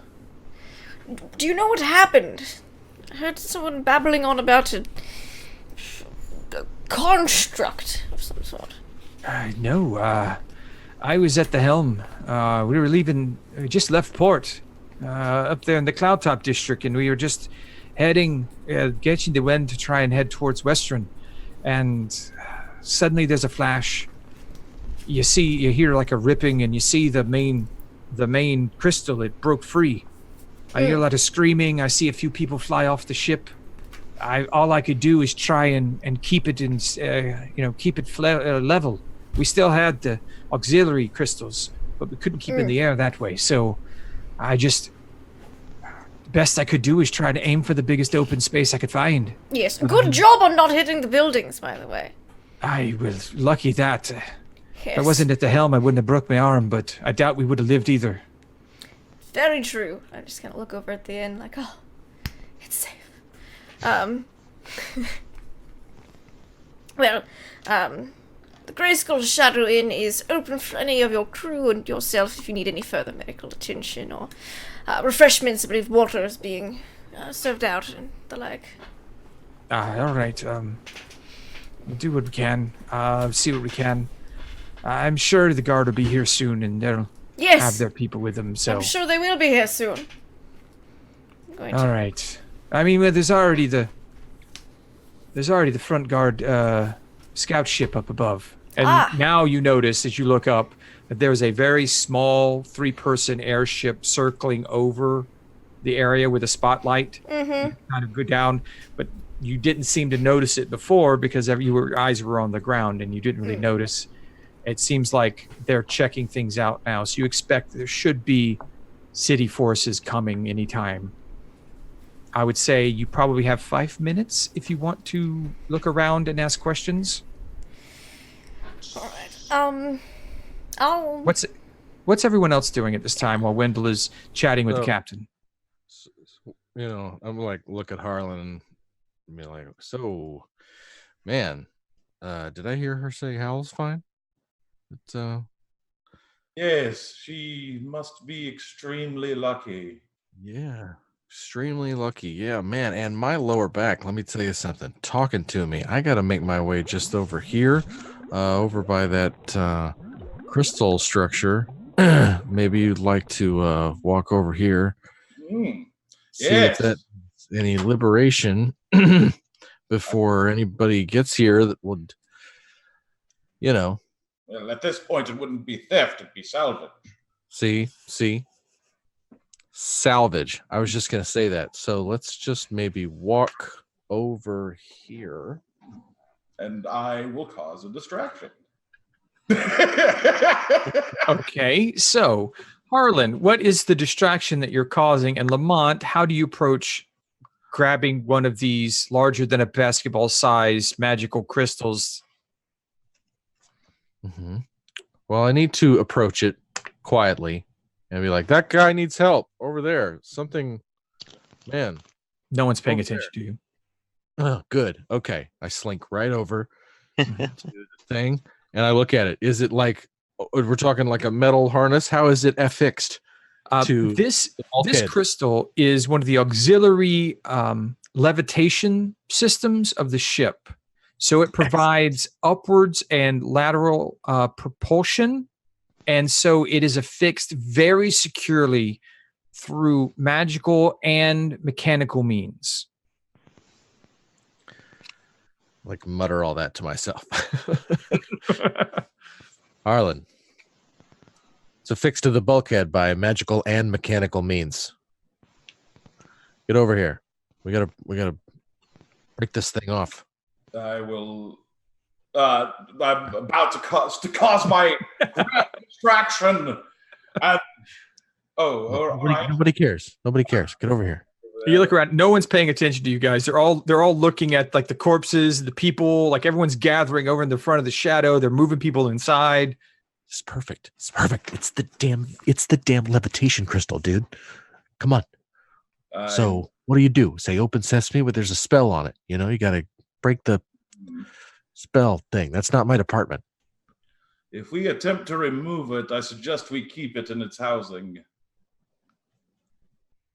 Do you know what happened? I heard someone babbling on about a construct of some sort. No, I was at the helm. We were leaving, we just left port, up there in the Cloudtop district, and we were just heading, getting the wind to try and head towards Western. And suddenly there's a flash. You hear like a ripping, and you see the main crystal, it broke free. I hear a lot of screaming. I see a few people fly off the ship. All I could do is try and keep it level. We still had the auxiliary crystals, but we couldn't keep in the air that way. So the best I could do is try to aim for the biggest open space I could find. Yes, good job on not hitting the buildings, by the way. I was lucky that. Yes. If I wasn't at the helm, I wouldn't have broke my arm, but I doubt we would have lived either. Very true. I just kind of look over at the end like, oh, it's safe. Well, the Grayskull Shadow Inn is open for any of your crew and yourself if you need any further medical attention or refreshments. I believe water is being served out and the like. All right. We'll do what we can. See what we can. I'm sure the guard will be here soon, and they'll have their people with them. So I'm sure they will be here soon. All right. I mean, there's already the front guard scout ship up above, and now you notice as you look up that there's a very small 3-person airship circling over the area with a spotlight. You kind of go down, but you didn't seem to notice it before because your eyes were on the ground and you didn't really notice. It seems like they're checking things out now, so you expect there should be city forces coming anytime. I would say you probably have 5 minutes if you want to look around and ask questions. Alright. What's everyone else doing at this time while Wendell is chatting with the captain? I'm like, look at Harlan and be like, so, man, did I hear her say Howl's fine? Yes, she must be extremely lucky. Yeah, extremely lucky. Yeah, man. And my lower back, let me tell you something. Talking to me, I got to make my way just over here over by that crystal structure. Maybe you'd like to walk over here, Mm. see if Yes. that's any liberation before anybody gets here that would, Well, at this point, it wouldn't be theft; it'd be salvage. see, salvage. I was just going to say that. So let's just maybe walk over here. And I will cause a distraction. Okay, so Harlan, what is the distraction that you're causing? And Lamont, how do you approach grabbing one of these larger than a basketball size magical crystals? Mm-hmm. Well, I need to approach it quietly and be like, that guy needs help over there. Something, man. No one's paying Over attention to you. Oh, good. Okay. I slink right over to the thing and I look at it. Is it like, we're talking like a metal harness? How is it affixed to This bulkhead? crystal is one of the auxiliary levitation systems of the ship. So it provides upwards and lateral propulsion. And so it is affixed very securely through magical and mechanical means. Like mutter all that to myself. Harlan. It's affixed to the bulkhead by magical and mechanical means. Get over here. We gotta break this thing off. I will. I'm about to cause my distraction. And, all right. Nobody cares. Nobody cares. Get over here. You look around, no one's paying attention to you guys. They're all looking at like the corpses, the people, like everyone's gathering over in the front of the shadow. They're moving people inside. It's perfect. It's perfect. It's the damn levitation crystal, dude. Come on. So what do? Say open sesame, but there's a spell on it. You got to break the spell thing. That's not my department. If we attempt to remove it, I suggest we keep it in its housing.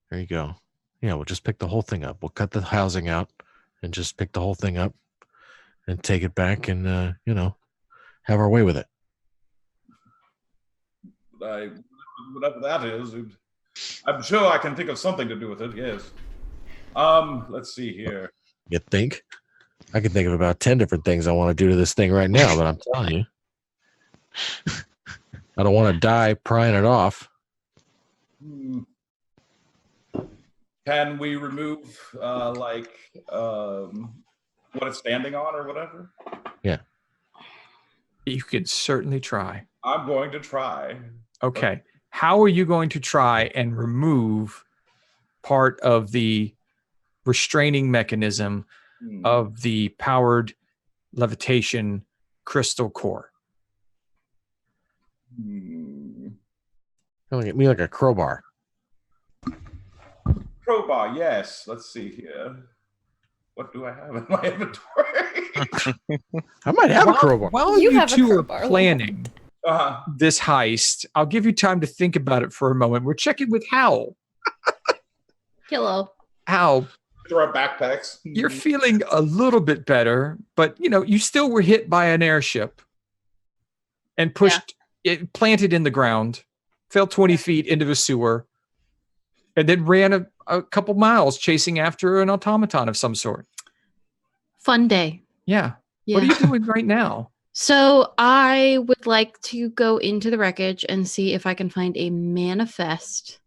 There you go. Yeah, we'll just pick the whole thing up. We'll cut the housing out and just pick the whole thing up and take it back and, have our way with it. Whatever that is, I'm sure I can think of something to do with it, yes. Let's see here. You think? I can think of about 10 different things I want to do to this thing right now, but I'm telling you. I don't want to die prying it off. Can we remove, what it's standing on or whatever? Yeah. You could certainly try. I'm going to try. Okay. How are you going to try and remove part of the restraining mechanism of the powered levitation crystal core? Coming at me like a crowbar. Crowbar, yes. Let's see here. What do I have in my inventory? I might have a crowbar. While You you have a two are crowbar. planning this heist, I'll give you time to think about it for a moment. We're checking with Howl. Hello. Howl, Throw our backpacks. you're feeling a little bit better, but you still were hit by an airship and pushed, it planted in the ground, fell 20 feet into the sewer, and then ran a couple miles chasing after an automaton of some sort. Fun day. Yeah. Yeah. What are you doing right now? So I would like to go into the wreckage and see if I can find a manifest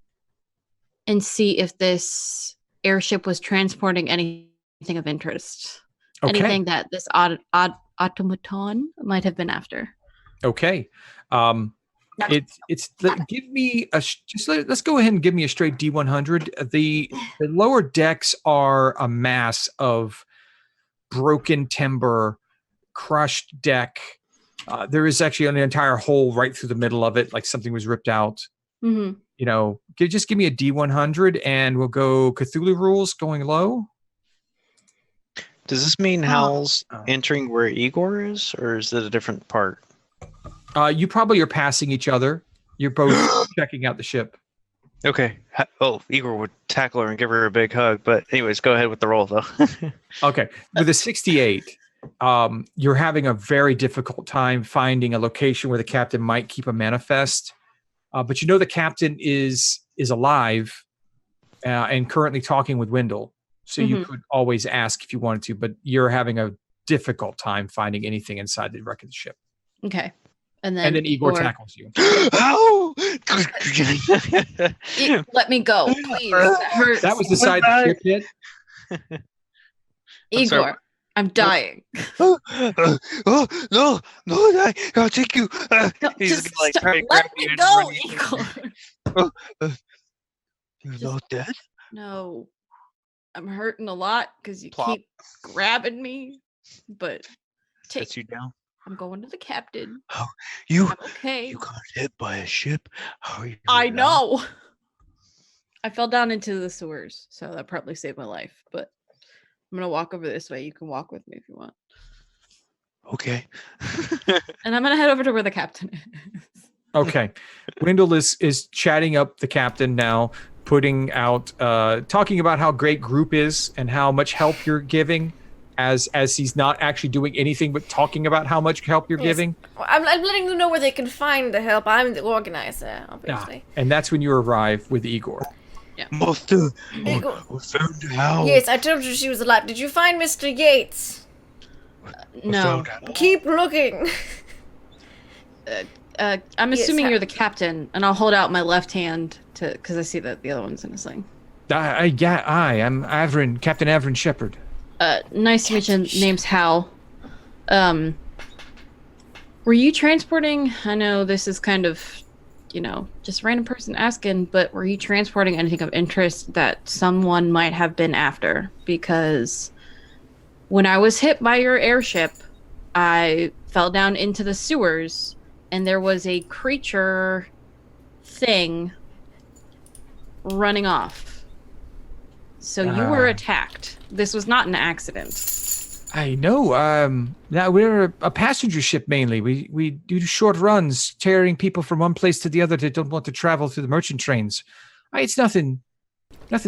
and see if this airship was transporting anything of interest. Okay. Anything that this automaton might have been after. Okay. Give me let's go ahead and give me a straight D100. The lower decks are a mass of broken timber, crushed deck. There is actually an entire hole right through the middle of it, like something was ripped out. Mm-hmm. Just give me a D100 and we'll go Cthulhu rules going low. Does this mean Howl's entering where Igor is, or is it a different part? You probably are passing each other. You're both checking out the ship. Okay. Igor would tackle her and give her a big hug. But anyways, go ahead with the roll, though. Okay. With a 68, you're having a very difficult time finding a location where the captain might keep a manifest. But you know the captain is alive and currently talking with Wendell. So you could always ask if you wanted to, but you're having a difficult time finding anything inside the wreck of the ship. Okay. And then Igor tackles you. Ow! Let me go, please. That hurts. That was the side the ship hit. Igor, I'm dying. No, I'll take you. No, He's just gonna, like, try to let grab me you and go, run you. Igor. You're not dead? No, I'm hurting a lot because you Plop. keep grabbing me. But Sets you down. I'm going to the captain. Oh, you I'm okay. you got hit by a ship. How are you? I alive? know. I fell down into the sewers, so that probably saved my life. But I'm gonna walk over this way. You can walk with me if you want. Okay. And I'm gonna head over to where the captain is. Okay. Wendell is chatting up the captain now, putting out, talking about how great G.R.O.U.P is and how much help you're giving, as he's not actually doing anything but talking about how much help you're giving. Well, I'm letting them know where they can find the help. I'm the organizer, obviously. And that's when you arrive with Igor. Master, Igor. we found Howl. Yes, I told you she was alive. Did you find Mr. Yates? We No. found Howl. Keep looking. I'm assuming Yes, you're the captain, and I'll hold out my left hand because I see that the other one's in a sling. I'm Averin, Captain Averin Shepard. Nice to meet you. Name's Howl. Were you transporting? I know this is kind of, just a random person asking, but were you transporting anything of interest that someone might have been after? Because when I was hit by your airship, I fell down into the sewers, and there was a creature thing running off. So you were attacked. This was not an accident. I know. Now we're a passenger ship mainly. We do short runs, carrying people from one place to the other that don't want to travel through the merchant trains. It's nothing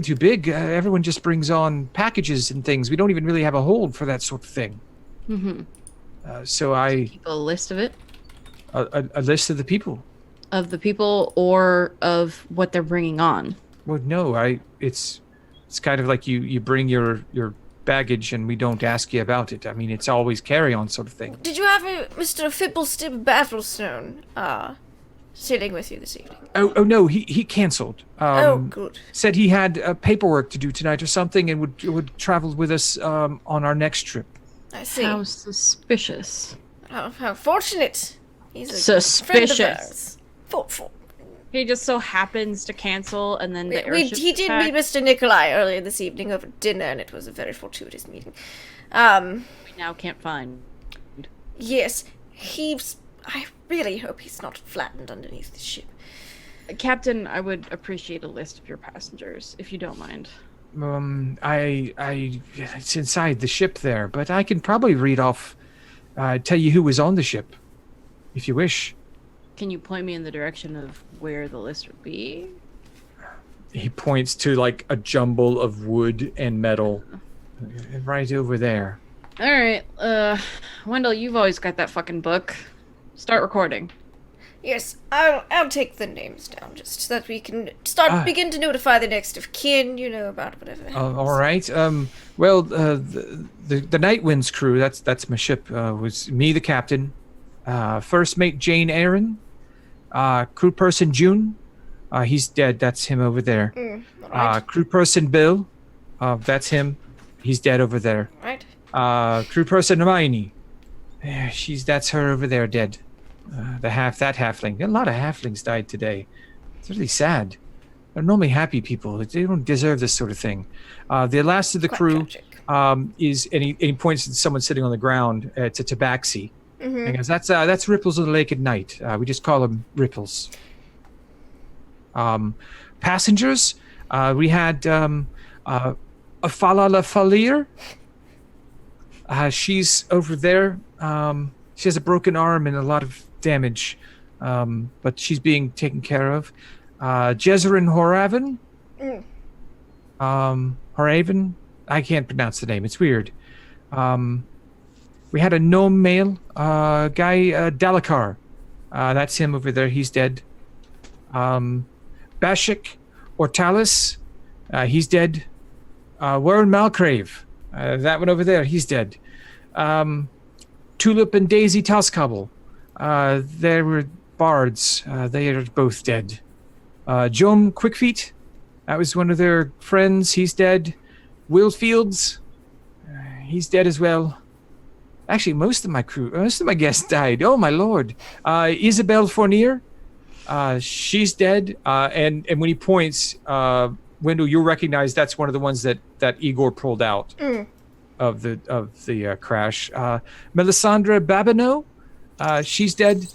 too big. Everyone just brings on packages and things. We don't even really have a hold for that sort of thing. Mm-hmm. So I Keep a list of it. A list of the people. Of the people or of what they're bringing on. Well, no. It's kind of like you bring your baggage and we don't ask you about it. I mean, it's always carry on sort of thing. Did you have Mr. Fibblestib Battlestone sitting with you this evening? Oh no, he canceled. Oh, good. Said he had paperwork to do tonight or something and would travel with us on our next trip. I see. How suspicious. How fortunate. He's a Suspicious. friend of ours. Thoughtful. He just so happens to cancel, and then the airship He did attack. meet Mr. Nikolai earlier this evening over dinner, and it was a very fortuitous meeting. We now can't find. Yes, I really hope he's not flattened underneath the ship. Captain, I would appreciate a list of your passengers, if you don't mind. It's inside the ship there, but I can probably read off, tell you who was on the ship, if you wish. Can you point me in the direction of where the list would be? He points to like a jumble of wood and metal, right over there. All right, Wendell, you've always got that fucking book. Start recording. Yes, I'll take the names down just so that we can begin to notify the next of kin, about whatever happens. All right. Well, the Night Wind's crew. That's my ship. Was me, the captain. First mate Jane Aaron. Crew person June. He's dead. That's him over there. All right. Crew person Bill. That's him. He's dead over there. Right. Crew person Hermione. That's her over there, dead. That halfling. A lot of halflings died today. It's really sad. They're normally happy people. They don't deserve this sort of thing. The last of the Quite crew tragic. is, and he points at someone sitting on the ground. It's a tabaxi. Mm-hmm. He goes, that's Ripples of the Lake at night. We just call them Ripples. Passengers, we had Afala La Falir. She's over there. She has a broken arm and a lot of damage, but she's being taken care of. Jezerin Horaven. Horaven. I can't pronounce the name. It's weird. We had a gnome male, guy, Dalakar. That's him over there. He's dead. Bashik or Talus, he's dead. Warren Malcrave, that one over there, he's dead. Tulip and Daisy Talskabel, they were bards. They are both dead. Joan Quickfeet, that was one of their friends. He's dead. Will Fields, he's dead as well. Actually, most of my guests died. Oh my lord. Isabel Fournier, she's dead. And when he points, Wendell, you'll recognize that's one of the ones that Igor pulled out of the crash. Melisandre Babineau, she's dead.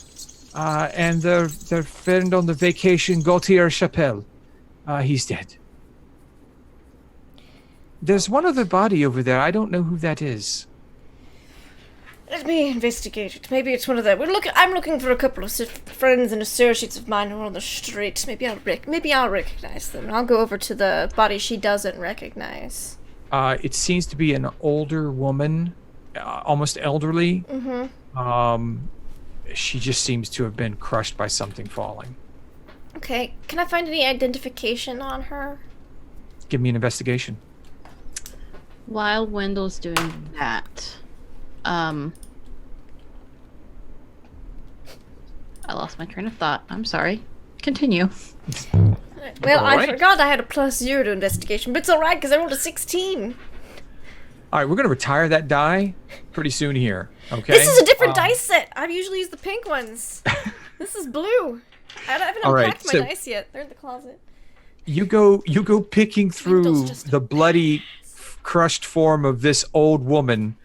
And their friend on the vacation, Gaultier Chapelle, he's dead. There's one other body over there. I don't know who that is. Let me investigate it. Maybe it's one of them. I'm looking for a couple of friends and associates of mine who are on the street. Maybe I'll recognize them. I'll go over to the body she doesn't recognize. It seems to be an older woman, almost elderly. Mm-hmm. She just seems to have been crushed by something falling. Okay. Can I find any identification on her? Give me an investigation. While Wendell's doing that, I lost my train of thought. I'm sorry. Continue. Well, All right. I forgot I had a +0 to investigation, but it's alright because I rolled a 16. All right, we're going to retire that die pretty soon here, okay? This is a different dice set. I usually use the pink ones. This is blue. I haven't All right, unpacked my so- dice yet. They're in the closet. You go picking through Wendell's just the bloody, crushed form of this old woman,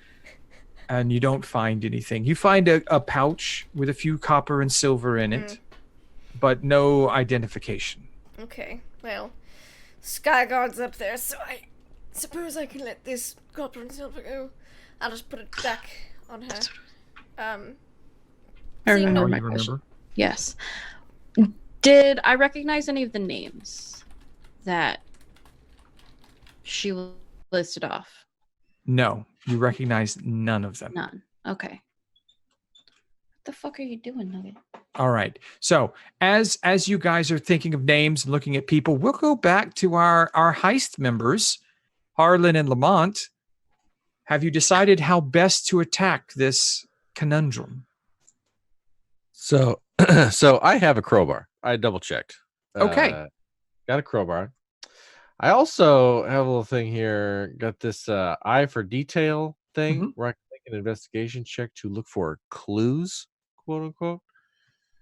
and you don't find anything. You find a pouch with a few copper and silver in it, but no identification. Okay, well, Skyguard's up there, so I suppose I can let this copper and silver go. I'll just put it back on her. I seeing remember no- my You question. remember? Yes. Did I recognize any of the names that she listed off? No, you recognize none of them. None. Okay. What the fuck are you doing, Nugget? All right. So as you guys are thinking of names and looking at people, we'll go back to our heist members, Harlan and Lamont. Have you decided how best to attack this conundrum? So, I have a crowbar. I double checked. Okay. Got a crowbar. I also have a little thing here. Got this eye for detail thing where I can make an investigation check to look for clues, quote unquote.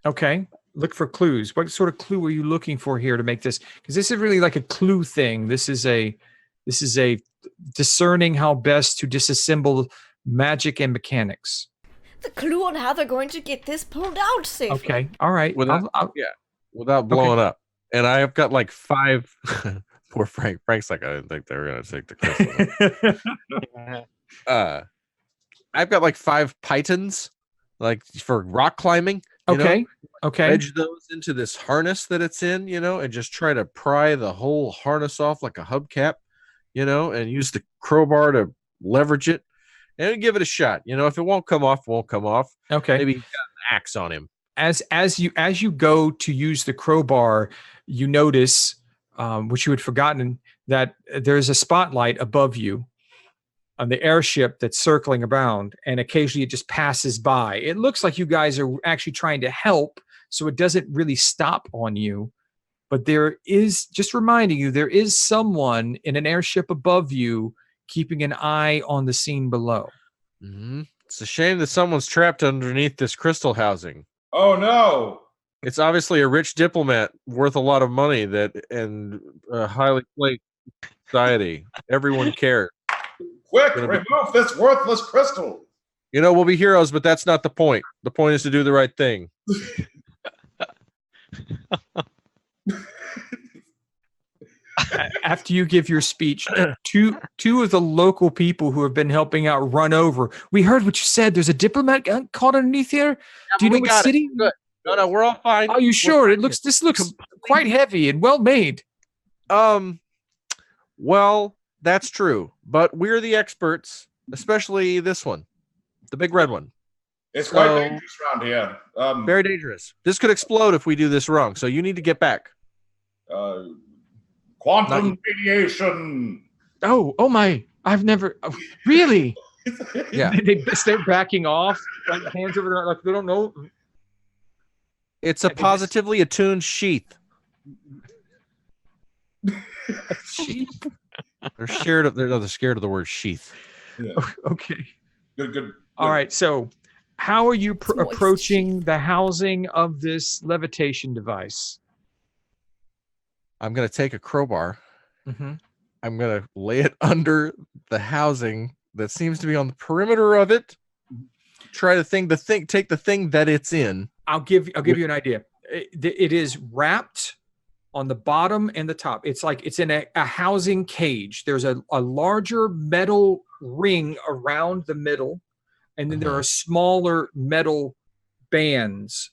Okay. Look for clues. What sort of clue are you looking for here to make this? Because this is really like a clue thing. This is a discerning how best to disassemble magic and mechanics. The clue on how they're going to get this pulled out safely. Okay. All right. Without blowing up. And I've got like 5. Poor Frank. Frank's like, I didn't think they were gonna take the crystal. I've got like 5 pythons, like for rock climbing. you know? Okay. Okay. Wedge those into this harness that it's in, and just try to pry the whole harness off like a hubcap, and use the crowbar to leverage it and give it a shot. If it won't come off, it won't come off. Okay. Maybe he's got an axe on him. As you go to use the crowbar, you notice, which you had forgotten, that there's a spotlight above you on the airship that's circling around, and occasionally it just passes by. It looks like you guys are actually trying to help, so it doesn't really stop on you. But there is, just reminding you, there is someone in an airship above you keeping an eye on the scene below. Mm-hmm. It's a shame that someone's trapped underneath this crystal housing. Oh no! It's obviously a rich diplomat worth a lot of money and a highly placed society. Everyone cares. Quick, remove this worthless crystal. We'll be heroes, but that's not the point. The point is to do the right thing. After you give your speech, two of the local people who have been helping out run over. We heard what you said. There's a diplomat caught underneath here. Do you know what city? Good. No, we're all fine. Are you sure? This looks quite heavy and well made. Well, that's true, but we're the experts, especially this one. The big red one. It's So- quite dangerous around here. Very dangerous. This could explode if we do this wrong. So you need to get back. Quantum radiation. Oh my! I've never really. Yeah. They're backing off, like hands over their, like they don't know. It's a positively attuned sheath. Sheath. They're scared of. They're scared of the word sheath. Yeah. Okay. Good. All right. So, how are you It's moist approaching the housing of this levitation device? I'm gonna take a crowbar. Mm-hmm. I'm gonna lay it under the housing that seems to be on the perimeter of it. Try to take the thing that it's in. I'll give you an idea. It is wrapped on the bottom and the top. It's like it's in a housing cage. There's a larger metal ring around the middle, and then there are smaller metal bands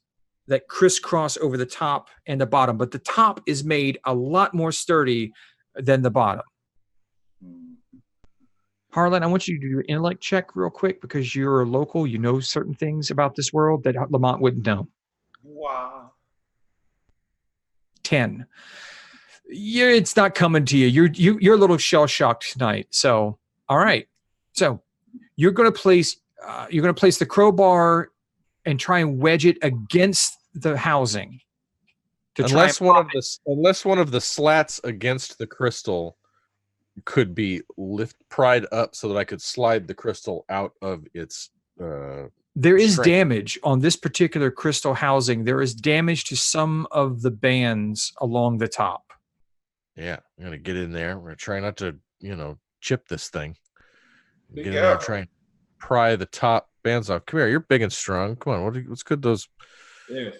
that crisscross over the top and the bottom. But the top is made a lot more sturdy than the bottom. Harlan, I want you to do your intellect check real quick because you're a local. You know certain things about this world that Lamont wouldn't know. Wow. 10. It's not coming to you. You're a little shell shocked tonight. So, all right. So, you're going to place the crowbar and try and wedge it against the housing. Unless one of the slats against the crystal could be pried up so that I could slide the crystal out of its there is strength. damage on this particular crystal housing. There is damage to some of the bands along the top. Yeah, I'm gonna get in there. We're gonna try not to, chip this thing. Be Get in there and careful. try and pry the top bands off. Come here, you're big and strong. Come on, what's good? Those. Yes.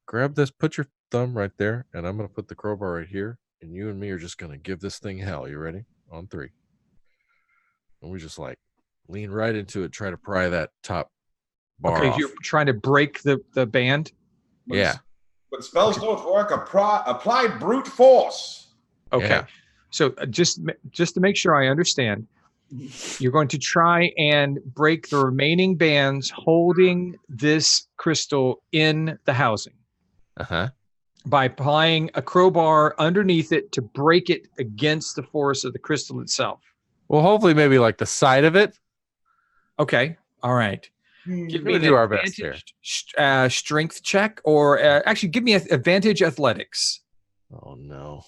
Grab this. Put your thumb right there, and I'm gonna put the crowbar right here. And you and me are just gonna give this thing hell. You ready? On 3. And we just lean right into it. Try to pry that top bar Okay, off. you're trying to break the band. Yeah. But spells don't work. Apply brute force. Okay. Yeah. So just to make sure I understand, you're going to try and break the remaining bands holding this crystal in the housing by applying a crowbar underneath it to break it against the force of the crystal itself. Well, hopefully, maybe the side of it. Okay. All right. Give me We'll an do our best here. advantage, strength check, or actually give me an advantage athletics. Oh no.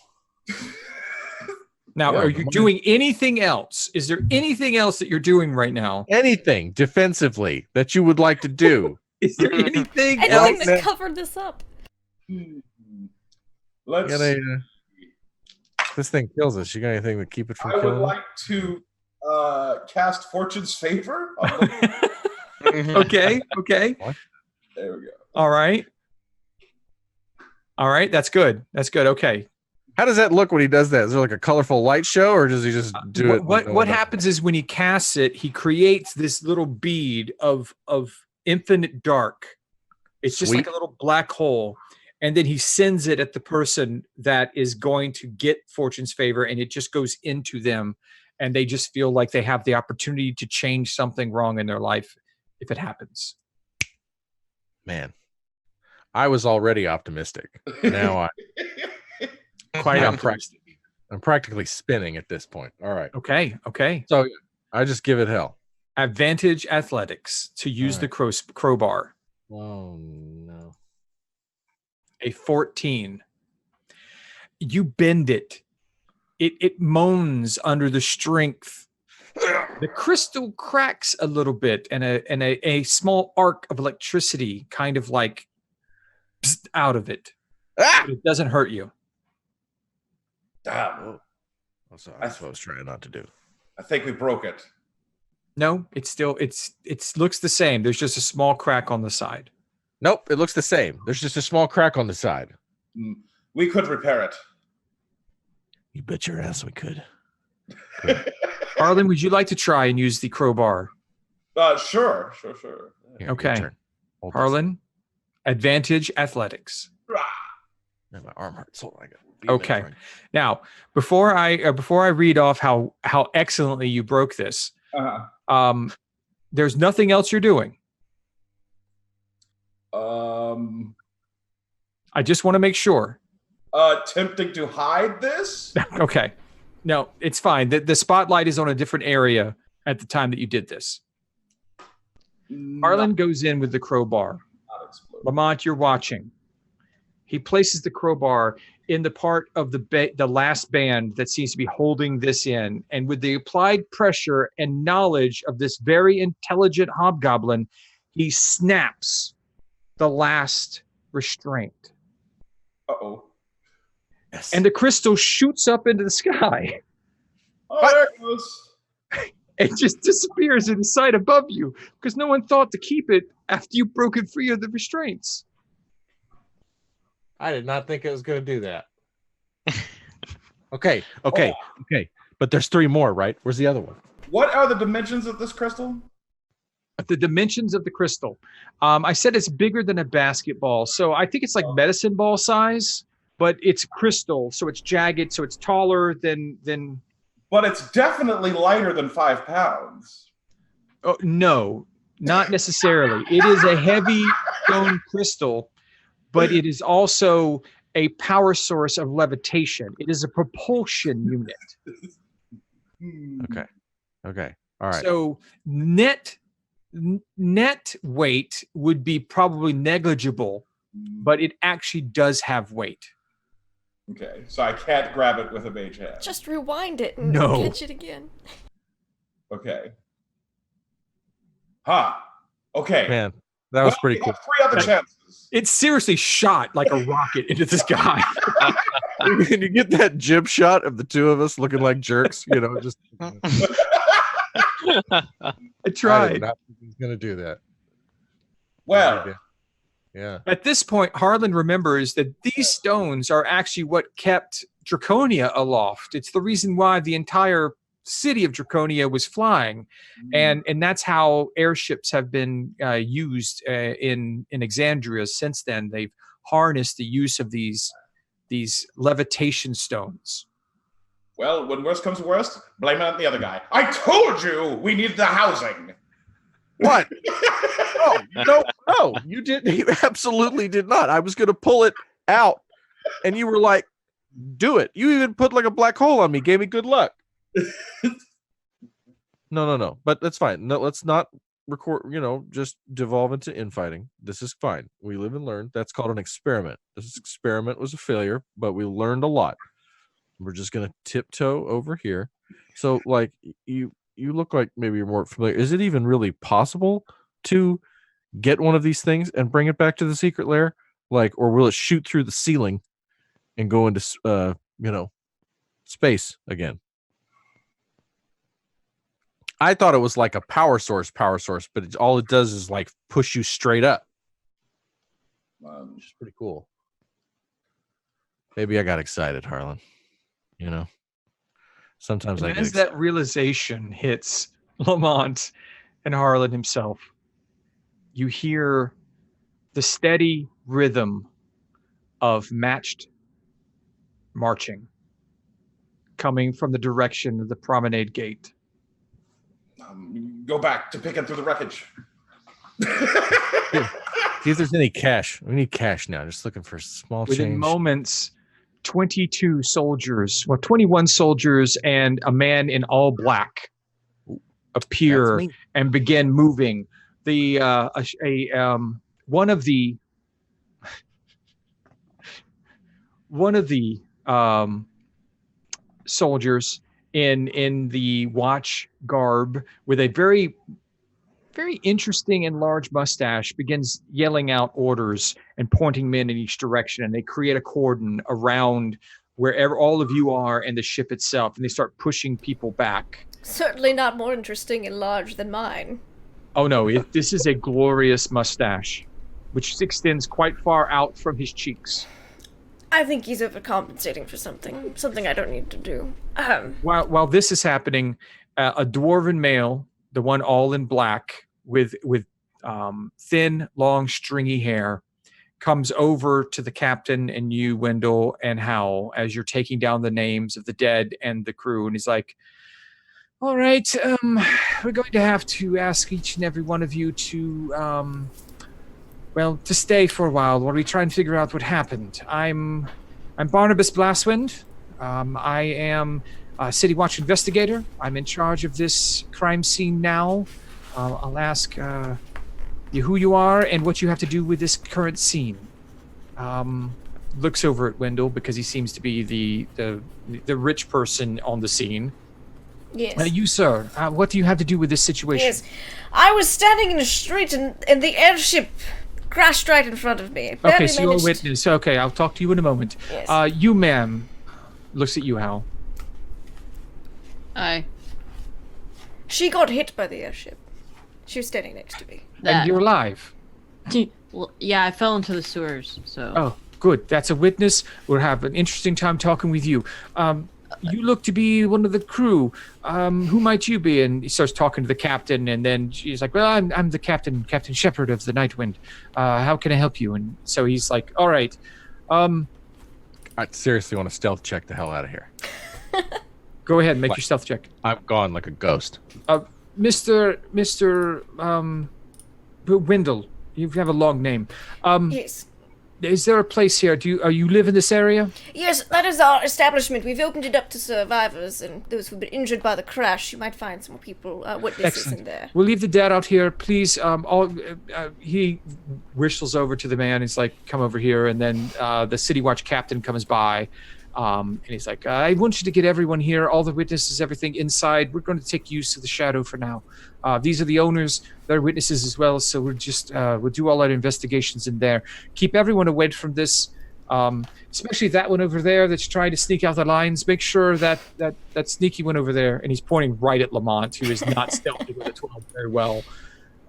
Now, Yeah, are you doing anything else? Is there anything else that you're doing right now? Anything defensively that you would like to do? Is there anything Anything else? that covered this up. Let's. This thing kills us. You got anything to keep it from I would killing? like to cast Fortune's Favor. On the... Okay. There we go. All right. That's good. Okay. How does that look when he does that? Is there a colorful light show, or does he just do it? What happens is when he casts it, he creates this little bead of infinite dark. It's just like Sweet. a little black hole. And then he sends it at the person that is going to get Fortune's Favor, and it just goes into them. And they just feel like they have the opportunity to change something wrong in their life if it happens. Man, I was already optimistic. Now Quite I'm optimistic. I'm practically spinning at this point. All right. Okay. So I just give it hell. Advantage athletics to use All the right. crowbar. Oh no. A 14. You bend it. It moans under the strength. The crystal cracks a little bit, and a small arc of electricity kind of psst, out of it. Ah! But it doesn't hurt you. Damn. That's what I was trying not to do. I think we broke it. No, it looks the same. There's just a small crack on the side. Nope, it looks the same. There's just a small crack on the side. We could repair it. You bet your ass we could. Arlen, would you like to try and use the crowbar? Sure. Here, your Okay. turn. Hold this. Harlan, advantage athletics. Man, my arm hurts. Hold on, I got Okay. Now, before I read off how excellently you broke this, Uh-huh. There's nothing else you're doing. I just want to make sure. Attempting to hide this? Okay. No, it's fine. The spotlight is on a different area at the time that you did this. Harlan goes in with the crowbar. Lamont, you're watching. He places the crowbar in the part of the last band that seems to be holding this in. And with the applied pressure and knowledge of this very intelligent hobgoblin, he snaps the last restraint. Uh-oh. Yes. And the crystal shoots up into the sky. Oh, there it goes. It just disappears in the sight above you because no one thought to keep it after you broke it free of the restraints. I did not think it was going to do that. Okay. But there's 3 more, right? Where's the other one? What are the dimensions of this crystal? The dimensions of the crystal. I said it's bigger than a basketball. So I think it's like medicine ball size, but it's crystal. So it's jagged. So it's taller than. But it's definitely lighter than 5 pounds. Oh, no, not necessarily. It is a heavy stone crystal, but it is also a power source of levitation. It is a propulsion unit. Okay. All right. So net weight would be probably negligible, but it actually does have weight. Okay, so I can't grab it with a mage hand. Just rewind it and No. catch it again. Okay. Okay. Man, that was pretty we cool. have 3 other chances. It seriously shot like a rocket into the sky. Can you get that jib shot of the 2 of us looking like jerks? Just. I I tried. did not think he was going to do that. Well, Yeah. At this point, Harlan remembers that these stones are actually what kept Draconia aloft. It's the reason why the entire city of Draconia was flying, and that's how airships have been used in Exandria since then. They've harnessed the use of these levitation stones. well, when worst comes to worst, blame it on the other guy. I told you we need the housing. What? No, you didn't. You absolutely did not. I was going to pull it out, and you were like, do it. You even put like a black hole on me, gave me good luck. No. But that's fine. No, let's not record, just devolve into infighting. This is fine. We live and learn. That's called an experiment. This experiment was a failure, but we learned a lot. We're just going to tiptoe over here. So, like, you look like maybe you're more familiar. Is it even really possible to get one of these things and bring it back to the secret lair? Like, or will it shoot through the ceiling and go into, space again? I thought it was like a power source, but all it does is like push you straight up. Which is pretty cool. Maybe I got excited, Harlan. Sometimes And I get as excited. that realization hits Lamont and Harlan himself, you hear the steady rhythm of matched marching coming from the direction of the promenade gate. Go back to picking through the wreckage. See if there's any cash. We need cash now. Just looking for small Within change. moments, 21 soldiers and a man in all black appear That's me. and begin moving. One of the soldiers in the watch garb with a very, very interesting and large mustache begins yelling out orders and pointing men in each direction, and they create a cordon around wherever all of you are and the ship itself, and they start pushing people back. Certainly not more interesting and large than mine. Oh no, this is a glorious mustache, which extends quite far out from his cheeks. I think he's overcompensating for something I don't need to do. While this is happening, a dwarven male, the one all in black with thin, long, stringy hair, comes over to the captain and you, Wendell and Howl, as you're taking down the names of the dead and the crew, and he's like, All right. We're going to have to ask each and every one of you to, to stay for a while while we try and figure out what happened. I'm Barnabas Blastwind. I am a City Watch investigator. I'm in charge of this crime scene now. I'll ask you who you are and what you have to do with this current scene. Looks over at Wendell because he seems to be the rich person on the scene. Yes. You, sir, what do you have to do with this situation? Yes. I was standing in the street and the airship crashed right in front of me. Okay, so you're a witness. Okay, I'll talk to you in a moment. Yes. You, ma'am, looks at you, Howl. Aye. She got hit by the airship. She was standing next to me. And you're alive. Well, yeah, I fell into the sewers, so... Oh, good. That's a witness. We'll have an interesting time talking with you. You look to be one of the crew. Who might you be? And he starts talking to the captain, and then she's like, well, I'm the captain, Captain Shepard of the Nightwind. How can I help you? And so he's like, all right. I seriously want to stealth check the hell out of here. Go ahead and make your stealth check. I'm gone like a ghost. Mr. Wendell, you have a long name. Yes. Is there a place here? You live in this area? Yes, that is our establishment. We've opened it up to survivors and those who've been injured by the crash. You might find some people, witnesses Excellent. in there. We'll leave the dead out here, please. He whistles over to the man. He's like, come over here. And then the City Watch captain comes by. And he's like, I want you to get everyone here, all the witnesses, everything inside. We're going to take use of the shadow for now. These are the owners. They're witnesses as well. So we'll just, we'll do all our investigations in there. Keep everyone away from this, especially that one over there that's trying to sneak out the lines. Make sure that sneaky one over there, and he's pointing right at Lamont, who is not stealthy with a 12 very well.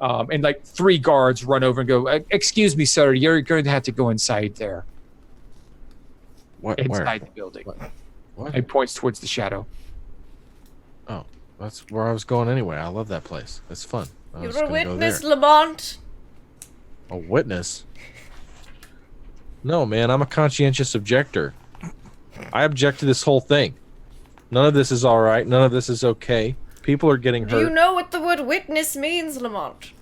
And like 3 guards run over and go, excuse me, sir, you're going to have to go inside there. Inside the building. What? He points towards the shadow. Oh, that's where I was going anyway. I love that place. It's fun. You're a witness, Lamont. A witness? No, man, I'm a conscientious objector. I object to this whole thing. None of this is all right. None of this is okay. People are getting hurt. Do you know what the word witness means, Lamont?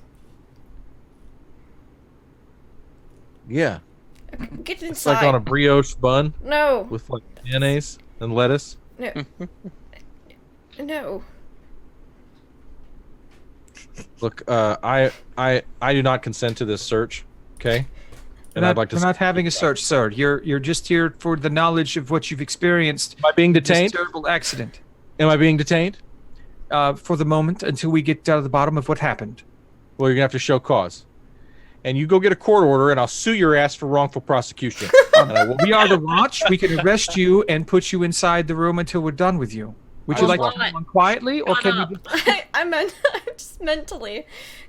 Yeah. Get inside. It's like on a brioche bun No. with like mayonnaise and lettuce. No. No. Look, I do not consent to this search. Okay. And I'd like to. We're not having a search, sir. You're just here for the knowledge of what you've experienced. Am I being This detained? terrible accident. Am I being detained? For the moment, until we get to the bottom of what happened. Well, you're gonna have to show cause. And you go get a court order, and I'll sue your ass for wrongful prosecution. And I will We are the watch. We can arrest you and put you inside the room until we're done with you. Would you like to come on quietly, or can we? I'm just mentally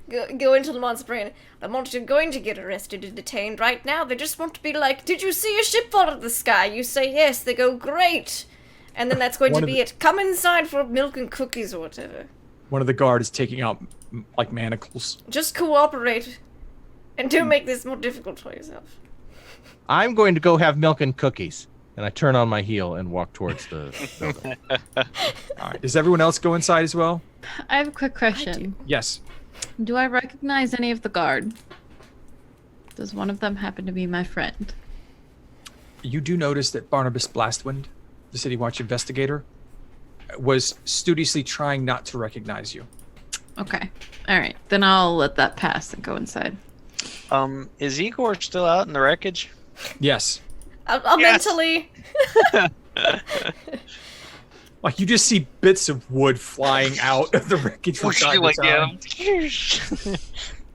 go into Lamont's brain. Lamont, you're going to get arrested and detained right now. They just want to be like, did you see a ship fall out of the sky? You say yes. They go, great. And then that's going to be it. Come inside for milk and cookies or whatever. One of the guard is taking out like manacles. Just cooperate. And don't make this more difficult for yourself. I'm going to go have milk and cookies. And I turn on my heel and walk towards the building. All right. Does everyone else go inside as well? I have a quick question. Yes. Do I recognize any of the guard? Does one of them happen to be my friend? You do notice that Barnabas Blastwind, the City Watch investigator, was studiously trying not to recognize you. Okay. All right. Then I'll let that pass and go inside. Is Igor still out in the wreckage? Yes. I'll Yes. mentally... Like you just see bits of wood flying out of the wreckage from time to time.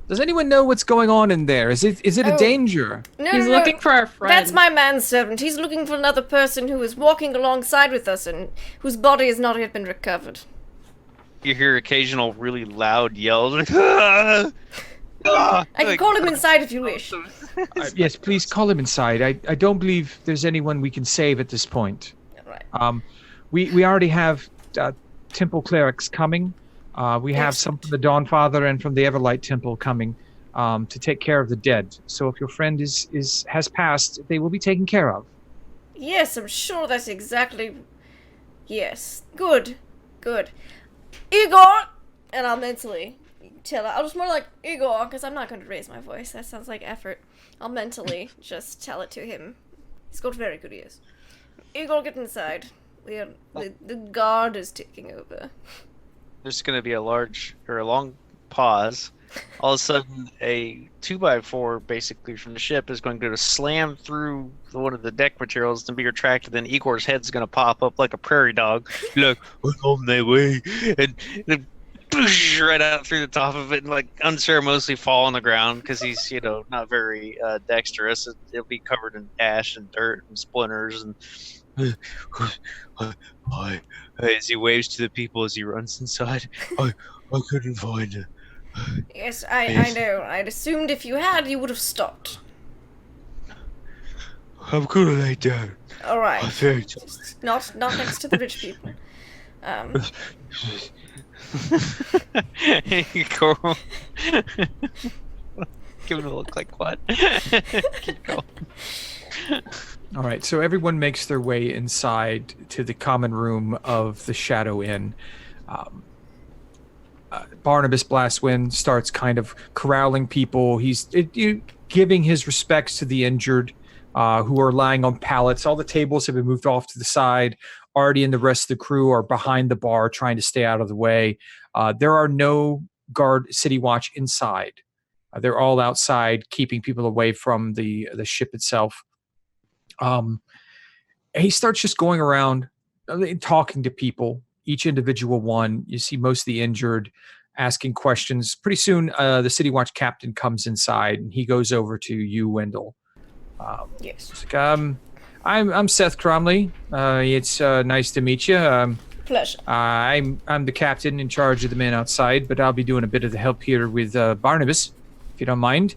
Does anyone know what's going on in there? Is it a Oh. danger? No, He's no, no. looking for our friend. That's my manservant. He's looking for another person who is walking alongside with us and whose body has not yet been recovered. You hear occasional really loud yells. Like, "Ah! Ah!" I can Like, call him inside if you wish. Yes, please call him inside. I don't believe there's anyone we can save at this point. Right. We already have temple clerics coming. We have Yes. some from the Dawnfather and from the Everlight Temple coming to take care of the dead. So if your friend has passed, they will be taken care of. Yes, I'm sure that's exactly... Yes. Good. Good. Igor! And I'll mentally tell her. I'll just more like, Igor, because I'm not going to raise my voice. That sounds like effort. I'll mentally just tell it to him. He's got very good ears. Igor, get inside. The guard is taking over. There's going to be a long pause. All of a sudden, a 2x4, basically from the ship, is going to slam through one of the deck materials to be retracted. Then Igor's head's going to pop up like a prairie dog. Like, I'm on my way. And boosh, right out through the top of it and like unceremoniously fall on the ground because he's, not very dexterous. It'll be covered in ash and dirt and splinters. And as he waves to the people as he runs inside, I couldn't find it. Yes, I know. I'd assumed if you had, you would have stopped. I'm gonna lay down. All right. I'm very tired. Not next to the rich people. Coral. Give him a look like what? Keep going. All right, so everyone makes their way inside to the common room of the Shadow Inn. Barnabas Blastwind starts kind of corralling people. He's giving his respects to the injured who are lying on pallets. All the tables have been moved off to the side. Artie and the rest of the crew are behind the bar trying to stay out of the way. There are no guard city watch inside. They're all outside, keeping people away from the ship itself. He starts just going around talking to people, each individual one. You see most of the injured, asking questions. Pretty soon, the City Watch captain comes inside, and he goes over to you, Wendell. Yes. Like, I'm Seth Cromley. It's nice to meet you. Pleasure. I'm the captain in charge of the men outside, but I'll be doing a bit of the help here with Barnabas, if you don't mind.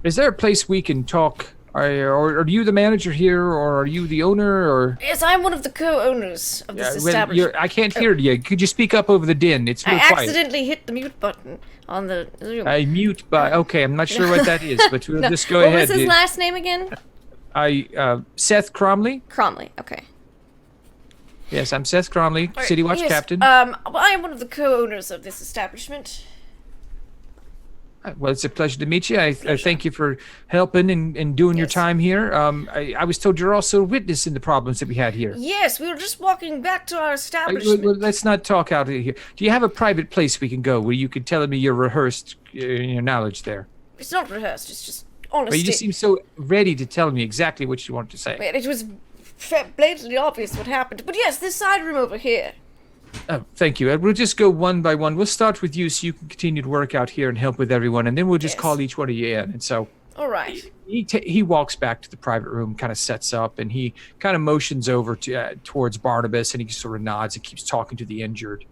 Is there a place we can talk? Or are you the manager here, or are you the owner? Or Yes, I'm one of the co-owners of this establishment. I can't hear you. Could you speak up over the din? It's real I quiet. accidentally hit the mute button on the Zoom. Mute, but okay, I'm not sure what that is, but we'll just go what ahead. What was his last name again? Seth Cromley. Cromley. Okay. Yes, I'm Seth Cromley, Right, City Watch yes, captain. Well, I am one of the co-owners of this establishment. Well, it's a pleasure to meet you. I thank you for helping and doing your Yes. time here. I was told you're also a witness in the problems that we had here. Yes, we were just walking back to our Well, establishment. let's not talk out of here. Do you have a private place we can go where you can tell me your rehearsed your knowledge there? It's not rehearsed, it's just honesty. But you just seem so ready to tell me exactly what you want to say. It was blatantly obvious what happened. But yes, this side room over here. Oh, thank you. We'll just go one by one. We'll start with you so you can continue to work out here and help with everyone, and then we'll just Yes. call each one of you in. And so All right. he walks back to the private room, kind of sets up, and he kind of motions over to towards Barnabas, and he sort of nods and keeps talking to the injured.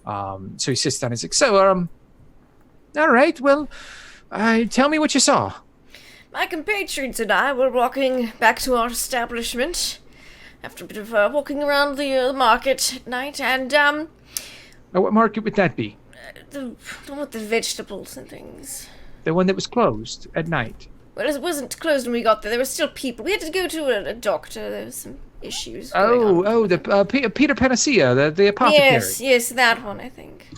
So he sits down and he's like, "So, all right, well, tell me what you saw." My compatriots and I were walking back to our establishment after a bit of walking around the market at night, and What market would that be? the one with the vegetables and things. The one that was closed at night. Well, it wasn't closed when we got there. There were still people. We had to go to a doctor. There was some issues going on. The Peter Panacea, the apothecary. Yes, that one, I think.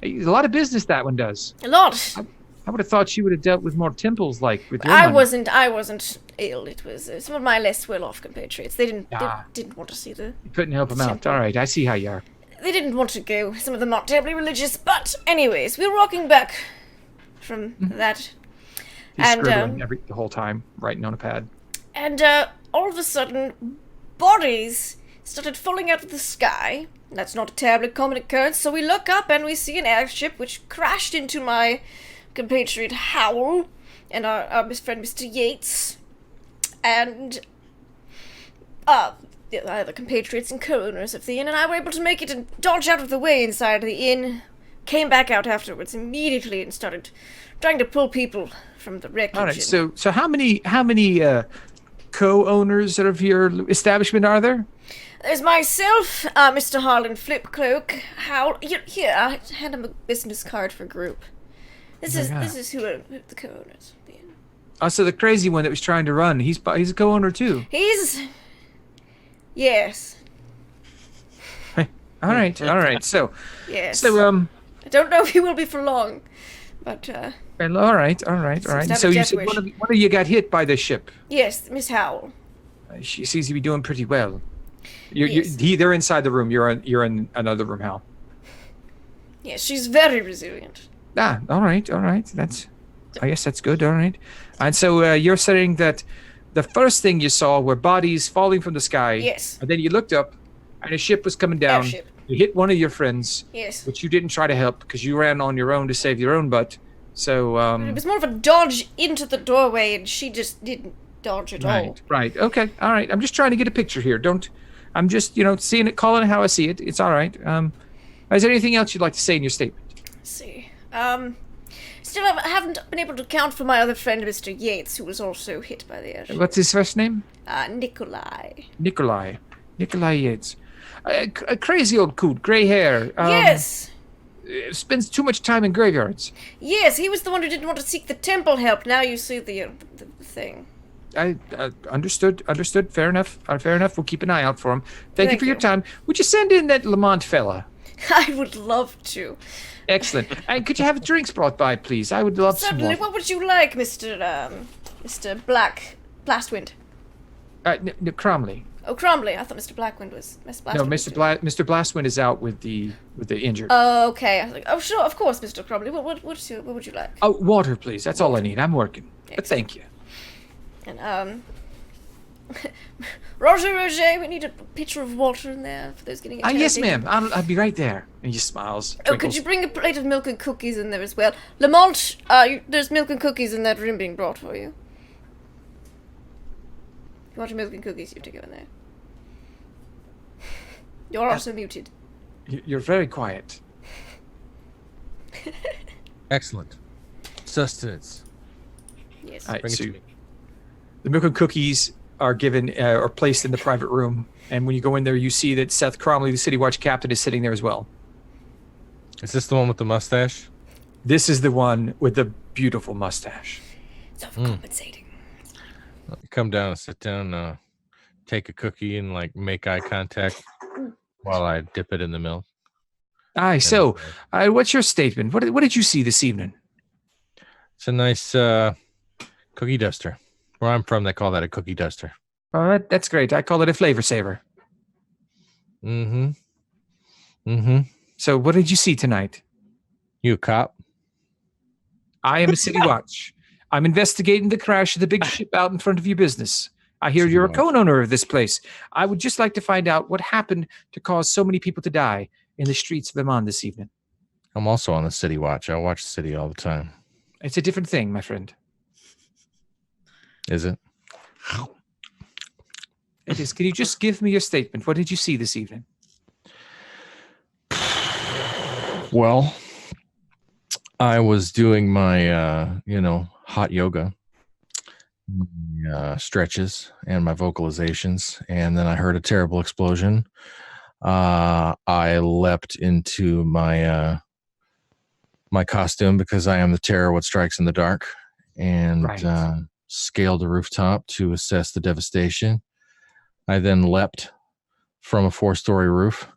A lot of business that one does. A lot. I would have thought you would have dealt with more temples, like with your I money. wasn't ill. It was some of my less well-off compatriots. They didn't want to see the. You couldn't help him out. Simple. All right, I see how you are. They didn't want to go. Some of them not terribly religious, but anyways, we were walking back from that, He's and scribbling the whole time, writing on a pad. and all of a sudden, bodies started falling out of the sky. That's not a terribly common occurrence. So we look up and we see an airship which crashed into my compatriot Howl and our best friend Mr. Yates, and the other compatriots and co-owners of the inn, and I were able to make it and dodge out of the way inside the inn. Came back out afterwards immediately and started trying to pull people from the wreckage. All right, so how many co-owners of your establishment are there? There's myself, Mr. Harlan Flipcloak, Howl. Here, I hand him a business card for group. This is who are the co-owners of the inn. Oh, so the crazy one that was trying to run, he's a co-owner too. Yes. All right, all right. So, Yes. I I don't know if he will be for long, but well, all right, all right, all Seems right. to have So a you death said wish. one of you got hit by the ship. yes, Miss Howl. She seems to be doing pretty well. Yes. They're inside the room. You're in another room, Hal. Yes, she's very resilient. Ah, all right, all right. I guess that's good. All right. And so you're saying that the first thing you saw were bodies falling from the sky. Yes. And then you looked up, and a ship was coming down. Airship. You hit one of your friends, Yes. but you didn't try to help because you ran on your own to save your own butt. So It was more of a dodge into the doorway, and she just didn't dodge at all. Right. Okay. All right. I'm just trying to get a picture here. I'm just, seeing it, calling it how I see it. It's all right. Is there anything else you'd like to say in your statement? Let's see. Still haven't been able to account for my other friend, Mr. Yates, who was also hit by the airship. What's his first name? Nikolai. Nikolai Yates. A crazy old coot, gray hair. Yes! Spends too much time in graveyards. Yes, he was the one who didn't want to seek the temple help. Now you see the thing. I understood. Fair enough. We'll keep an eye out for him. Thank you Thank for your you. time. Would you send in that Lamont fella? I would love to. Excellent. And could you have drinks brought by, please? I would love Certainly. some more. What would you like, Mr. Blastwind? Cromley. Oh, Cromley. I thought Mr. Blackwind was Miss Blastwind. No, Mr. Blastwind is out with the injured. Oh, okay. I was like, oh, sure, of course, Mr. Cromley. What would you like? Oh, water, please. That's all I need. I'm working. But thank you. And Roger, we need a pitcher of water in there for those getting Yes, interrogated. ma'am. I'll be right there. And he smiles. Oh, could you bring a plate of milk and cookies in there as well? Lamont, there's milk and cookies in that room being brought for you. If you want your milk and cookies, you have to go in there. You're also muted. You're very quiet. Excellent. Sustenance. Yes. All right, Bring it so to me. the milk and cookies are given or placed in the private room, and when you go in there, you see that Seth Cromley, the City Watch captain, is sitting there as well. Is this the one with the mustache? This is the one with the beautiful mustache. It's overcompensating. Come down and sit down, take a cookie and make eye contact while I dip it in the milk. Aye, so what's your statement? What did you see this evening? It's a nice cookie duster. Where I'm from, they call that a cookie duster. Oh, that's great. I call it a flavor saver. Mm-hmm. So what did you see tonight? You a cop? I am a City Watch. I'm investigating the crash of the big ship out in front of your business. I hear you're a co-owner of this place. I would just like to find out what happened to cause so many people to die in the streets of Le Mans this evening. I'm also on the City Watch. I watch the city all the time. It's a different thing, my friend. Is it? It is. Can you just give me your statement? What did you see this evening? Well, I was doing my, hot yoga, stretches, and my vocalizations, and then I heard a terrible explosion. I leapt into my my costume because I am the terror what strikes in the dark, and Right. Scaled the rooftop to assess the devastation. I then leapt from a 4-story roof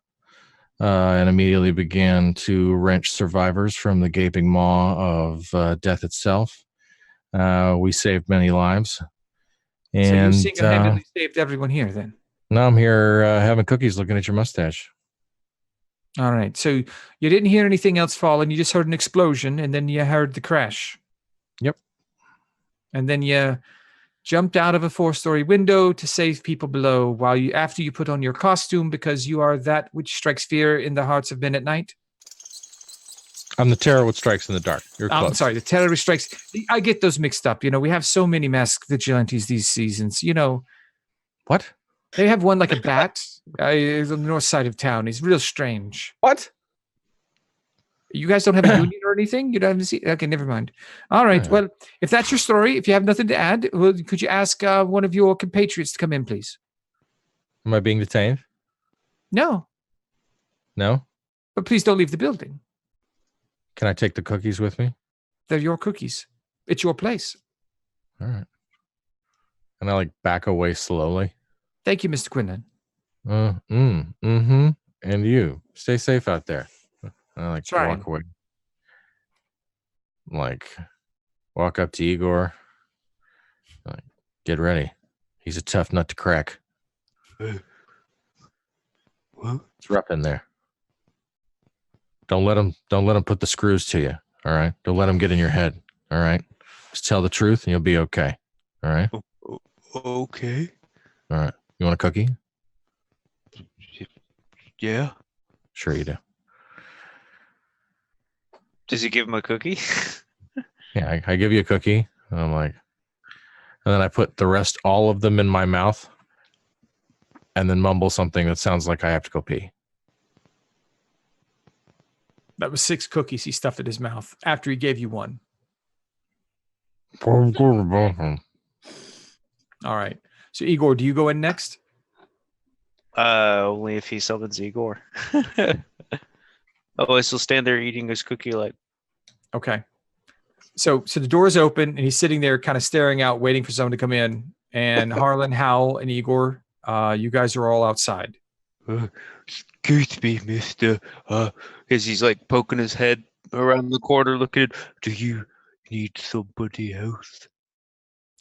and immediately began to wrench survivors from the gaping maw of death itself. We saved many lives. So you And single-handedly saved everyone here then? now I'm here having cookies looking at your mustache. All right. So you didn't hear anything else fall, and you just heard an explosion, and then you heard the crash. Yep. And then you jumped out of a 4-story window to save people below after you put on your costume because you are that which strikes fear in the hearts of men at night. I'm the terror what strikes in the dark. You're close. I'm sorry, the terrorist strikes. I get those mixed up. We have so many masked vigilantes these seasons. What? They have one like a bat on the north side of town. He's real strange. What? You guys don't have a union or anything? You don't have to see? Okay, never mind. All right. Well, if that's your story, if you have nothing to add, could you ask one of your compatriots to come in, please? Am I being detained? No, No? but please don't leave the building. Can I take the cookies with me? They're your cookies. It's your place. All right. And I back away slowly. Thank you, Mr. Quinlan. And you. Stay safe out there. I like to Trying. walk away. Like, walk up to Igor. Like, get ready. He's a tough nut to crack. It's rough in there. Don't let him put the screws to you. All right. Don't let him get in your head. All right. Just tell the truth and you'll be okay. All right. Okay. All right. You want a cookie? Yeah. Sure you do. Does he give him a cookie? Yeah, I give you a cookie. And I'm like, and then I put the rest, all of them in my mouth, and then mumble something that sounds like I have to go pee. That was 6 cookies he stuffed in his mouth after he gave you one. All All right. So Igor, do you go in next? Only if he summons Igor. Otherwise, he'll stand there eating his cookie like. Okay. So the door's open and he's sitting there kind of staring out, waiting for someone to come in. And Harlan, Howl, and Igor, you guys are all outside. Excuse me, mister. Because he's like poking his head around the corner looking. Do you need somebody else?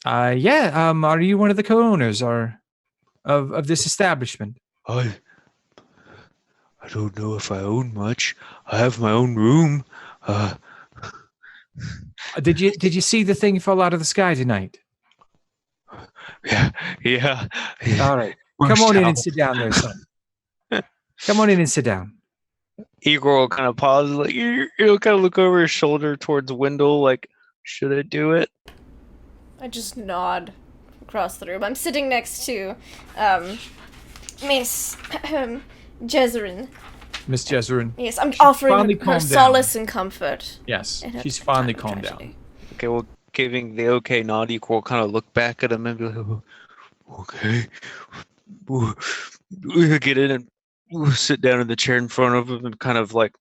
Yeah. Are you one of the co-owners or of this establishment? I don't know if I own much. I have my own room. Did you see the thing fall out of the sky tonight? Yeah. All right. Come on in and sit down there, son. Come on in and sit down. Igor will kind of pause, like he'll kind of look over his shoulder towards the window, like, should I do it? I just nod across the room. I'm sitting next to, Miss Jezerin. Miss Jezerin. Yes, I'm offering finally her calmed solace and comfort. Yes, in her she's time finally of calmed tragedy. down. Okay, well, giving the okay nod, Igor will kind of look back at him and be like, okay. We'll get in and we'll sit down in the chair in front of him and kind of like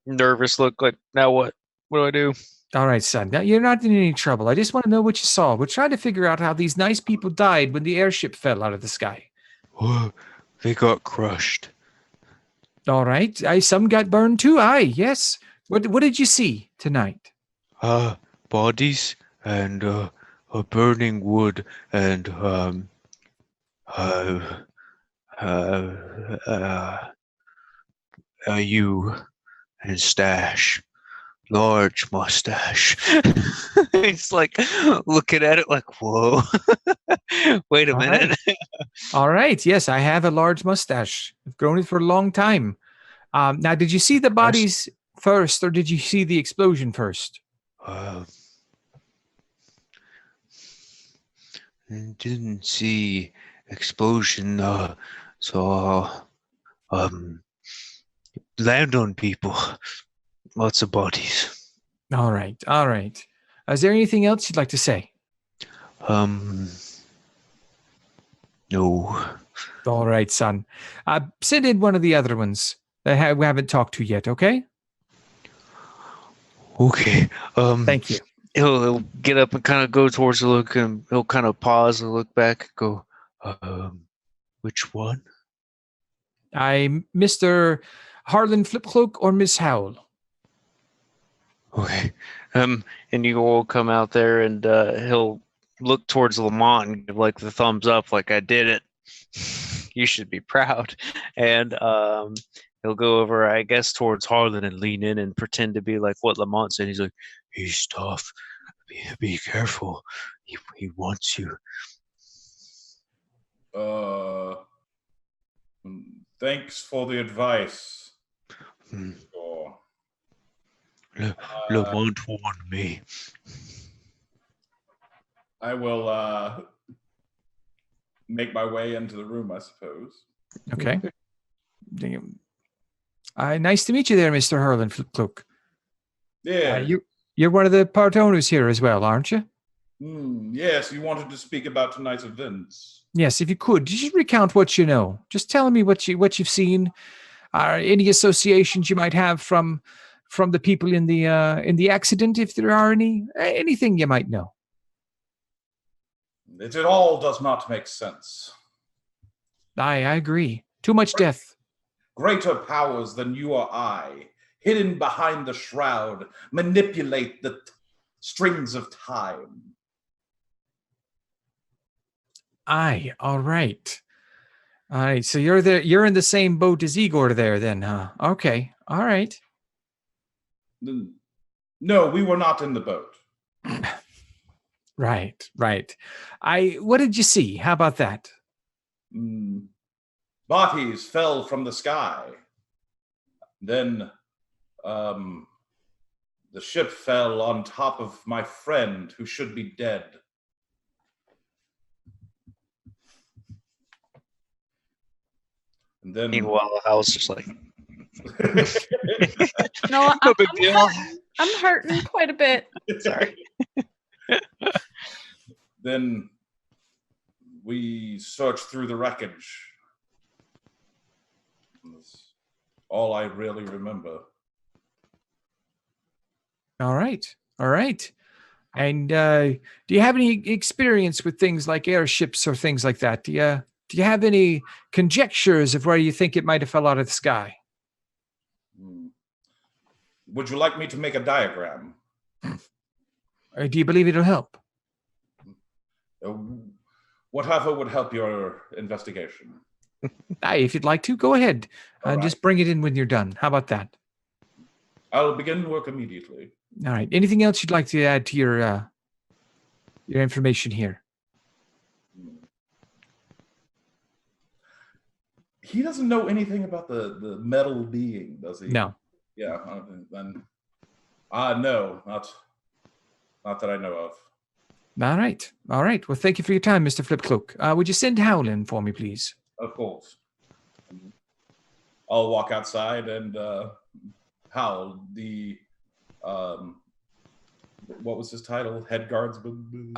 nervous look, like, now what? What do I do? All right, son. Now you're not in any trouble. I just want to know what you saw. We're trying to figure out how these nice people died when the airship fell out of the sky. Oh, they got crushed. All right. Some got burned too. Aye, yes. What did you see tonight? Bodies and a burning wood and you and Stash. Large mustache. He's like looking at it like, whoa. Wait a All minute. All right. Yes, I have a large mustache. I've grown it for a long time. Now, did you see the bodies first or did you see the explosion first? Didn't see explosion, saw land on people. Lots of bodies. All right. All right. Is there anything else you'd like to say? No. All right, son. Send in one of the other ones that we haven't talked to yet, okay? Okay. Thank you. He'll get up and kind of go towards the look, and he'll kind of pause and look back and go, which one? I'm Mr. Harlan Flipcloak or Miss Howl. Okay. And you will come out there and he'll look towards Lamont and give like the thumbs up, like, I did it. You should be proud. And he'll go over, I guess, towards Harlan and lean in and pretend to be like what Lamont said. He's like, he's tough. Be careful. He wants you. Thanks for the advice. Lamont warned me. I will make my way into the room, I suppose. Okay. Nice to meet you there, Mr. Harlan Flipcloak. Yeah. You're one of the part owners here as well, aren't you? Yes, you wanted to speak about tonight's events. Yes, if you could, just recount what you know. Just tell me what you've seen. Any associations you might have from the people in the accident, if there are anything you might know. It all does not make sense. I agree. Too much death. greater powers than you or I, hidden behind the shroud, manipulate the strings of time. Aye, all right. All right, so you're in the same boat as Igor there then, huh? Okay, all right. No, we were not in the boat. Right. What did you see? How about that? Bodies fell from the sky. Then the ship fell on top of my friend who should be dead. And then Meanwhile, the house just like No, no big deal. I'm hurting quite a bit. Sorry. Then we searched through the wreckage. That's all I really remember. All right. And do you have any experience with things like airships or things like that? Do you have any conjectures of where you think it might have fell out of the sky? Would you like me to make a diagram? Or do you believe it'll help? Whatever would help your investigation. Aye, if you'd like to, go ahead. All right. Just bring it in when you're done. How about that? I'll begin work immediately. All right. Anything else you'd like to add to your information here? He doesn't know anything about the metal being, does he? No. Yeah. Then, no, not that I know of. All right. Well, thank you for your time, Mr. Flipcloak. Would you send Howl in for me, please? Of course. I'll walk outside and Howl, the what was his title? Head guardsman?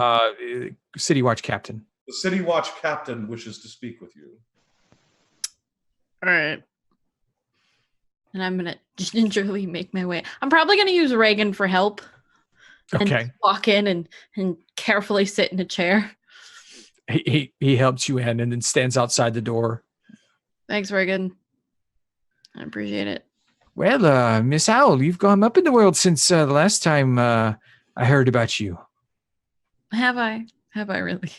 City Watch Captain. The City Watch Captain wishes to speak with you. All right. And I'm going to gingerly make my way. I'm probably going to use Reagan for help. And Okay. just walk in and carefully sit in a chair. He helps you in and then stands outside the door. Thanks, Reagan. I appreciate it. Well, Miss Howl, you've gone up in the world since the last time I heard about you. Have I? Have I really?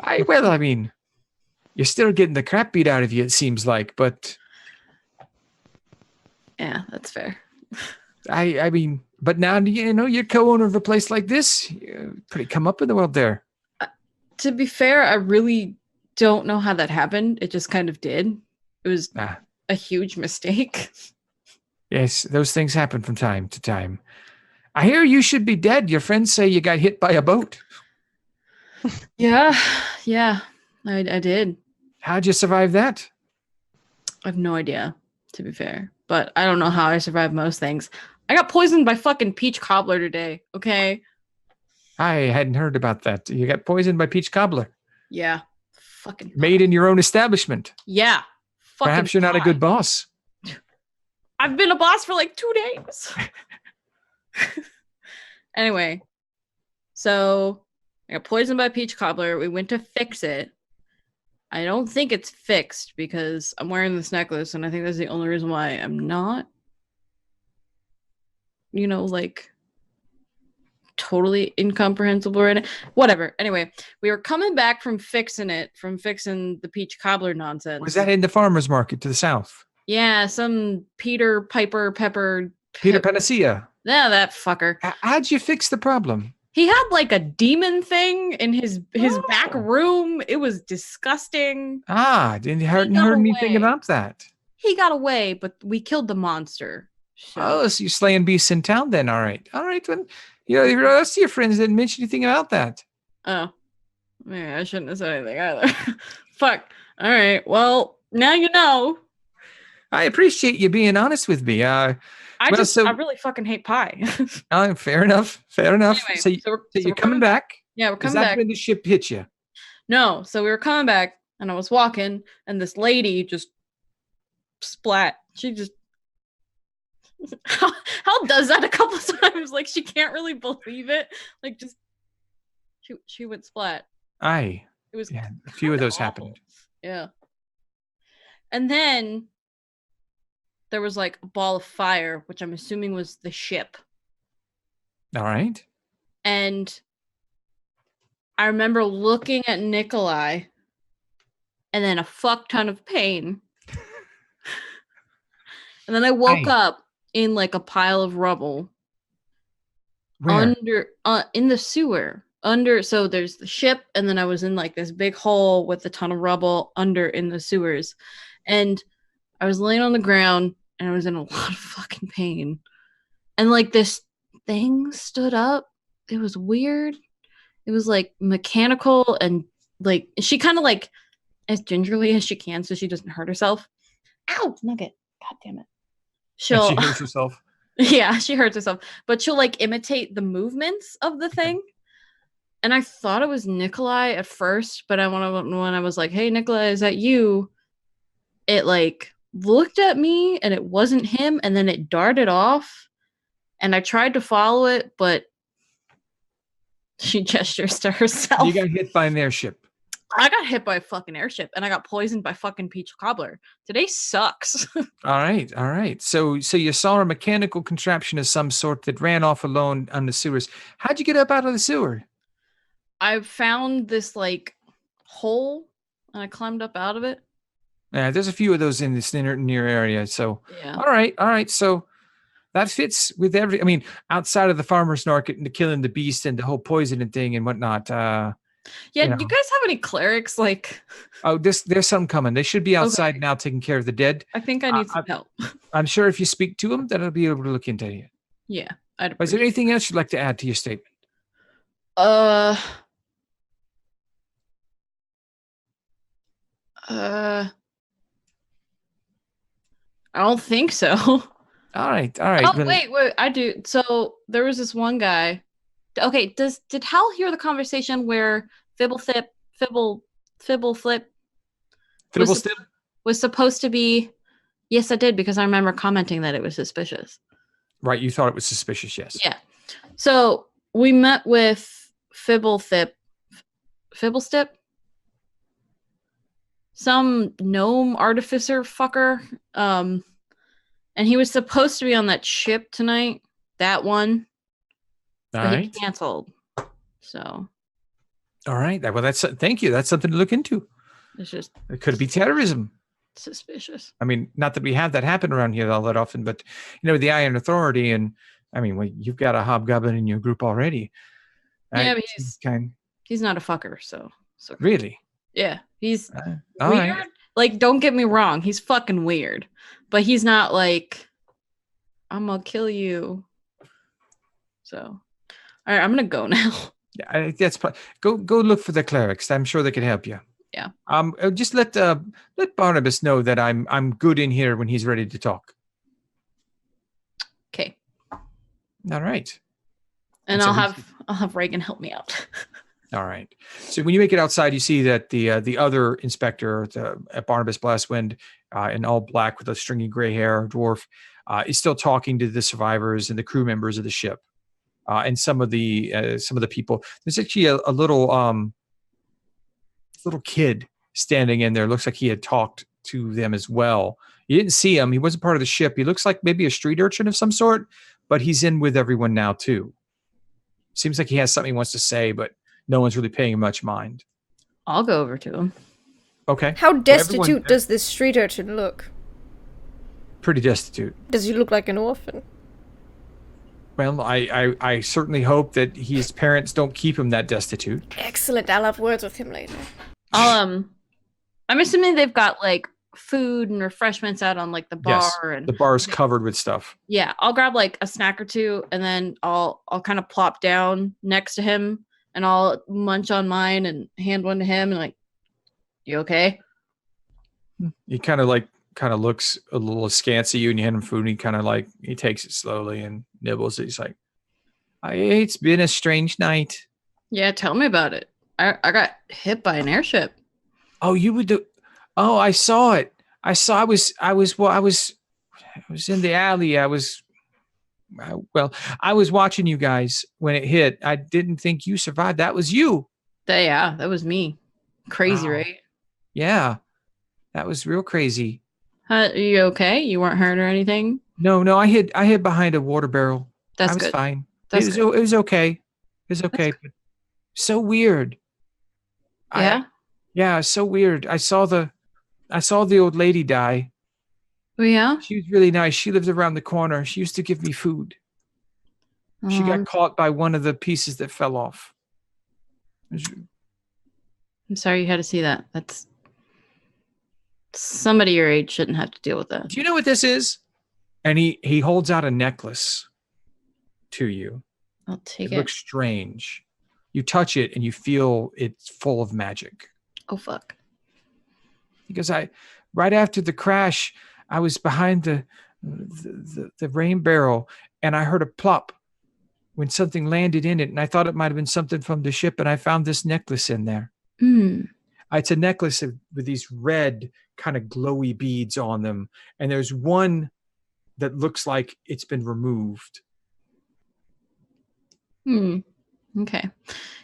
I mean, you're still getting the crap beat out of you, it seems like, but Yeah, that's fair. I mean, but now, you're co-owner of a place like this. You're pretty come up in the world there. To be fair, I really don't know how that happened. It just kind of did. It was a huge mistake. Yes, those things happen from time to time. I hear you should be dead. Your friends say you got hit by a boat. Yeah, I did. How'd you survive that? I have no idea, to be fair. But I don't know how I survived most things. I got poisoned by fucking peach cobbler today, okay? I hadn't heard about that. You got poisoned by peach cobbler. Yeah. Fucking Made in your own establishment. Yeah. Fucking Perhaps you're not a pie. good boss. I've been a boss for like 2 days. Anyway, so I got poisoned by peach cobbler. We went to fix it. I don't think it's fixed because I'm wearing this necklace, and I think that's the only reason why I'm not, like totally incomprehensible right now. Whatever. Anyway, we were coming back from fixing the peach cobbler nonsense. Was that in the farmer's market to the south? Yeah, some Peter Piper Pepper. Peter Panacea. Yeah, that fucker. How'd you fix the problem? He had like a demon thing in his back room. It was disgusting. Didn't heard anything away. about that. He got away, but we killed the monster. So you're slaying beasts in town then. All right. When the rest of your friends didn't mention anything about that. Oh. Man, I shouldn't have said anything either. Fuck. All right. Well, now you know. I appreciate you being honest with me. I really fucking hate pie. Fair enough. Anyway, so you're coming back? Yeah, we're coming back. Is that back. when the ship hit you? No, so we were coming back, and I was walking, and this lady just splat. She just how does that a couple of times? Like she can't really believe it. Like just she went splat. Aye. It was a few of those awful. happened. Yeah. And then there was like a ball of fire, which I'm assuming was the ship. All right. And I remember looking at Nikolai and then a fuck ton of pain. And then I woke up in like a pile of rubble. Where? In the sewer. So there's the ship, and then I was in like this big hole with a ton of rubble under in the sewers. And I was laying on the ground and I was in a lot of fucking pain. And like this thing stood up. It was weird. It was like mechanical, and like she kind of like as gingerly as she can so she doesn't hurt herself. Ow, Nugget. God damn it. She hurts herself. Yeah, she hurts herself. But she'll like imitate the movements of the thing. And I thought it was Nikolai at first, but when I was like, "Hey, Nikolai, is that you?" It like looked at me and it wasn't him, and then it darted off. And I tried to follow it, but she gestures to herself. You got hit by an airship. I got hit by a fucking airship, and I got poisoned by fucking Peach Cobbler. Today sucks. All right. So you saw a mechanical contraption of some sort that ran off alone on the sewers. How'd you get up out of the sewer? I found this like hole, and I climbed up out of it. Yeah, there's a few of those in this near area. So Yeah. All right. So that fits with I mean, outside of the farmer's market and the killing the beast and the whole poisoning thing and whatnot. Yeah, do you guys have any clerics? Like, there's some coming. They should be outside now taking care of the dead. I think I need some help. I'm sure if you speak to them, that'll be able to look into you. Yeah. Is there anything else you'd like to add to your statement? I don't think so. All right. Oh, wait, I do. So there was this one guy. Okay, did Hal hear the conversation where Fibblethip was supposed to be? Yes, I did, because I remember commenting that it was suspicious. Right, you thought it was suspicious, yes. Yeah. So we met with Fibblestip, some gnome artificer fucker. And he was supposed to be on that ship tonight, that one. But he canceled. So. All right. Well, thank you. That's something to look into. It's just. It could be terrorism. Suspicious. I mean, not that we have that happen around here all that often, but the Iron Authority, and I mean, well, you've got a hobgoblin in your group already. Yeah, but he's not a fucker, so. Really? Yeah, he's all weird. right. Like, don't get me wrong, he's fucking weird, but he's not like, I'm gonna kill you. So, all right, I'm gonna go now. Yeah, go look for the clerics. I'm sure they can help you. Yeah. Just let Barnabas know that I'm good in here when he's ready to talk. Okay. All right. And I'll have Reagan help me out. All right. So when you make it outside, you see that the other inspector, Barnabas Blastwind, in all black with a stringy gray hair, dwarf, is still talking to the survivors and the crew members of the ship, and some of the people. There's actually a little kid standing in there. Looks like he had talked to them as well. You didn't see him. He wasn't part of the ship. He looks like maybe a street urchin of some sort, but he's in with everyone now too. Seems like he has something he wants to say, but no one's really paying him much mind. I'll go over to him. Okay. How destitute does this street urchin look? Pretty destitute. Does he look like an orphan? Well, I certainly hope that his parents don't keep him that destitute. Excellent. I'll have words with him later. I'm assuming they've got like food and refreshments out on like the bar. Yes, and the bar's covered with stuff. Yeah, I'll grab like a snack or two, and then I'll kind of plop down next to him, and I'll munch on mine and hand one to him, and like, you okay? He kind of looks a little askance at you, and you hand him food, and he takes it slowly and nibbles it. He's like, it's been a strange night. Yeah, tell me about it. I got hit by an airship. Oh, you would do? Oh, I saw it. I was in the alley. I was watching you guys when it hit. I didn't think you survived. That was you. That was me. Crazy, wow. Right? Yeah, that was real crazy. Are you okay? You weren't hurt or anything? No, I hid behind a water barrel. That's I was good. fine. That's It good. was okay. It was okay. That's But so weird. Yeah? Yeah, so weird. I saw the old lady die. Oh, yeah? She was really nice. She lived around the corner. She used to give me food. She got I'm caught by one of the pieces that fell off. sorry you had to see that. That's somebody your age shouldn't have to deal with that. Do you know what this is? And he holds out a necklace to you. I'll take It it. looks strange. You touch it and you feel it's full of magic. Oh, fuck. Because right after the crash, I was behind the rain barrel and I heard a plop when something landed in it, and I thought it might have been something from the ship, and I found this necklace in there. It's a necklace with these red kind of glowy beads on them, and there's one that looks like it's been removed. Okay.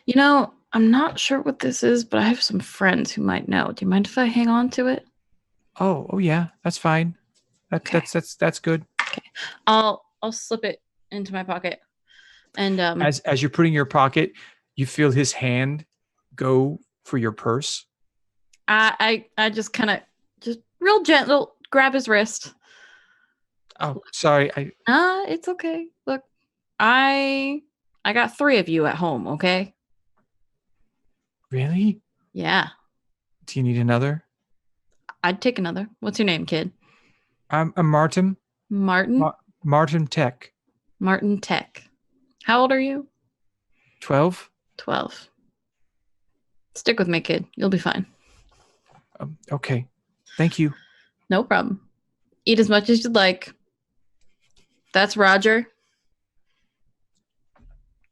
You know, I'm not sure what this is, but I have some friends who might know. Do you mind if I hang on to it? Oh yeah, that's fine. Okay. That's good. Okay. I'll slip it into my pocket. And As you're putting your pocket, you feel his hand go for your purse. I just kind of just real gentle grab his wrist. Oh, sorry. It's okay. Look, I got 3 of you at home, okay? Really? Yeah. Do you need another? I'd take another. What's your name, kid? I'm Martin. Martin? Martin Tech. Martin Tech. How old are you? 12. 12. Stick with me, kid. You'll be fine. Okay. Thank you. No problem. Eat as much as you'd like. That's Roger.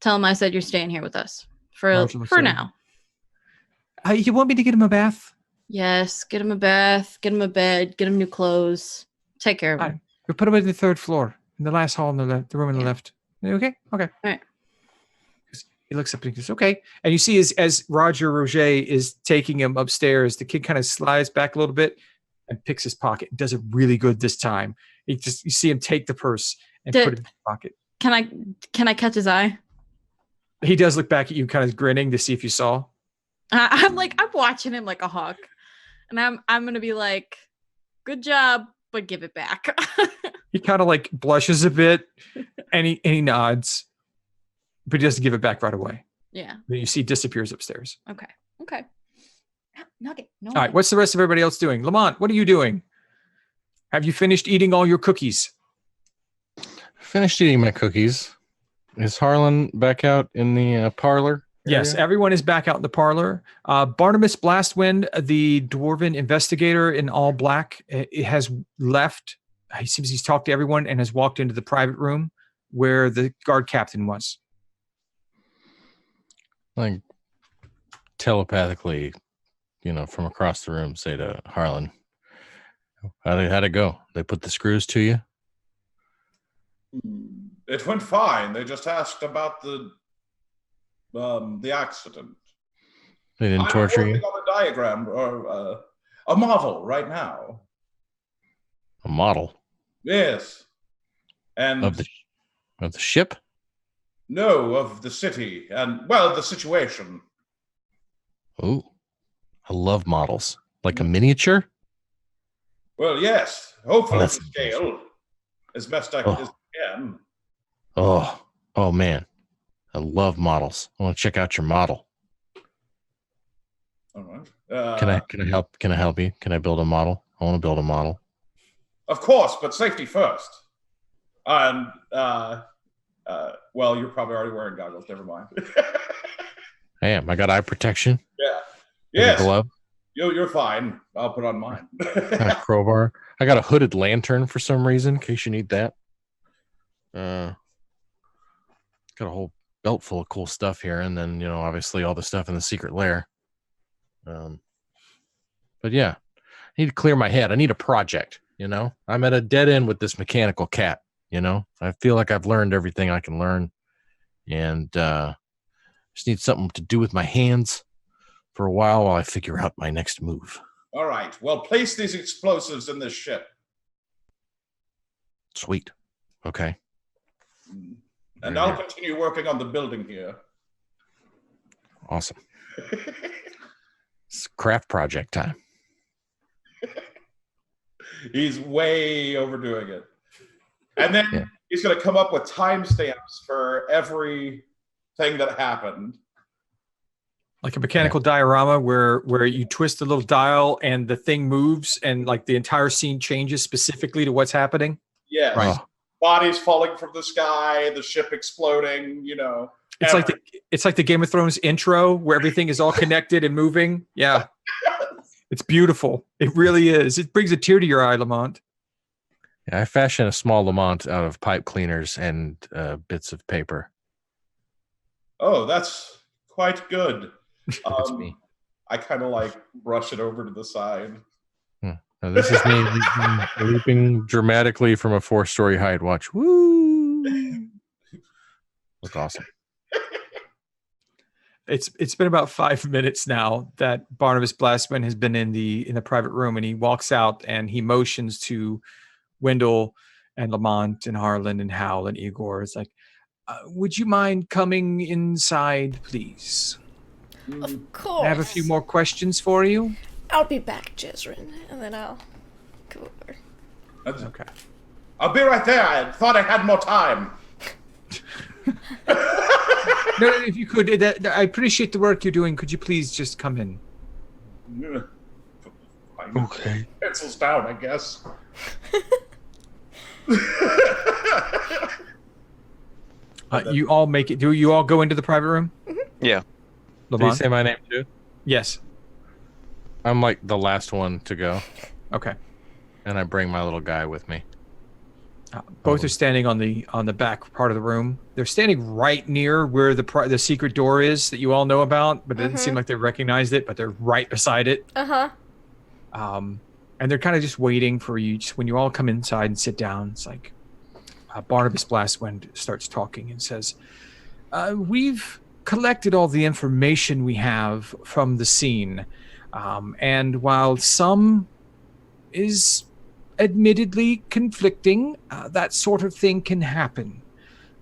Tell him I said you're staying here with us for now. You want me to get him a bath? Yes. Get him a bath. Get him a bed. Get him new clothes. Take care of him. We'll put him in the 3rd floor, in the last hall on the room on the left. Okay? Okay. All right. He looks up and he goes, okay. And you see as Roger Roger is taking him upstairs, the kid kind of slides back a little bit and picks his pocket. Does it really good this time. You see him take the purse and put it in his pocket. Can I catch his eye? He does look back at you, kind of grinning to see if you saw. I'm watching him like a hawk. And I'm gonna be like, good job, but give it back. He kind of like blushes a bit and he nods, but he doesn't give it back right away. Yeah. Then you see it disappears upstairs. Okay. Nugget. No. All right. What's the rest of everybody else doing? Lamont, what are you doing? Have you finished eating all your cookies? Finished eating my cookies. Is Harlan back out in the parlor? Yes, area? everyone is back out in the parlor. Barnabas Blastwind, the dwarven investigator in all black, has left. He seems he's talked to everyone and has walked into the private room where the guard captain was. Like telepathically, from across the room, say to Harlan, how'd it go? They put the screws to you? It went fine. They just asked about the accident. They didn't torture you? I'm working on a diagram or a model right now. A model? Yes. And of the ship? No, of the city and the situation. Oh, I love models. Like a miniature? Well, yes. Hopefully that's to scale as best I can. Oh man. I love models. I want to check out your model. All right. Can I help? Can I help you? Can I build a model? I want to build a model. Of course, but safety first. And you're probably already wearing goggles. Never mind. I am. I got eye protection. Yeah. Yes. Glove. You're fine. I'll put on mine. Got a crowbar. I got a hooded lantern for some reason, in case you need that. Got a whole belt full of cool stuff here, and then obviously all the stuff in the secret lair. But yeah, I need to clear my head. I need a project. I'm at a dead end with this mechanical cat. I feel like I've learned everything I can learn, and just need something to do with my hands for a while I figure out my next move. All right. Well, place these explosives in this ship. Sweet. Okay. And I'll continue working on the building here. Awesome. It's craft project time. He's way overdoing it. And then he's going to come up with timestamps for everything that happened. Like a mechanical diorama where you twist a little dial and the thing moves and like the entire scene changes specifically to what's happening. Yes. Right. Bodies falling from the sky, the ship exploding, you know. It's like the Game of Thrones intro where everything is all connected and moving. Yeah. It's beautiful. It really is. It brings a tear to your eye, Lamont. Yeah, I fashion a small Lamont out of pipe cleaners and bits of paper. Oh, that's quite good. That's me. I kind of like brush it over to the side. Now, this is me leaping dramatically from a 4-story height. Watch. Woo! Look awesome. It's been about 5 minutes now that Barnabas Blastman has been in the private room, and he walks out and he motions to Wendell and Lamont and Harlan and Howl and Igor. It's like, would you mind coming inside, please? Of course. I have a few more questions for you. I'll be back, Jezrin, and then I'll go over. Okay. I'll be right there. I thought I had more time. No, if you could, I appreciate the work you're doing. Could you please just come in? Okay. Pencils down, I guess. You all make it. Do you all go into the private room? Yeah. Did you Lamont? say my name too? Yes. I'm like the last one to go, Okay. and I bring my little guy with me. Both are standing on the back part of the room. They're standing right near where the secret door is that you all know about, but it didn't seem like they recognized it. But they're right beside it. Uh-huh. And they're kind of just waiting for you. Just when you all come inside and sit down, it's like Barnabas Blastwind starts talking and says, "We've collected all the information we have from the scene, and while some is admittedly conflicting, that sort of thing can happen.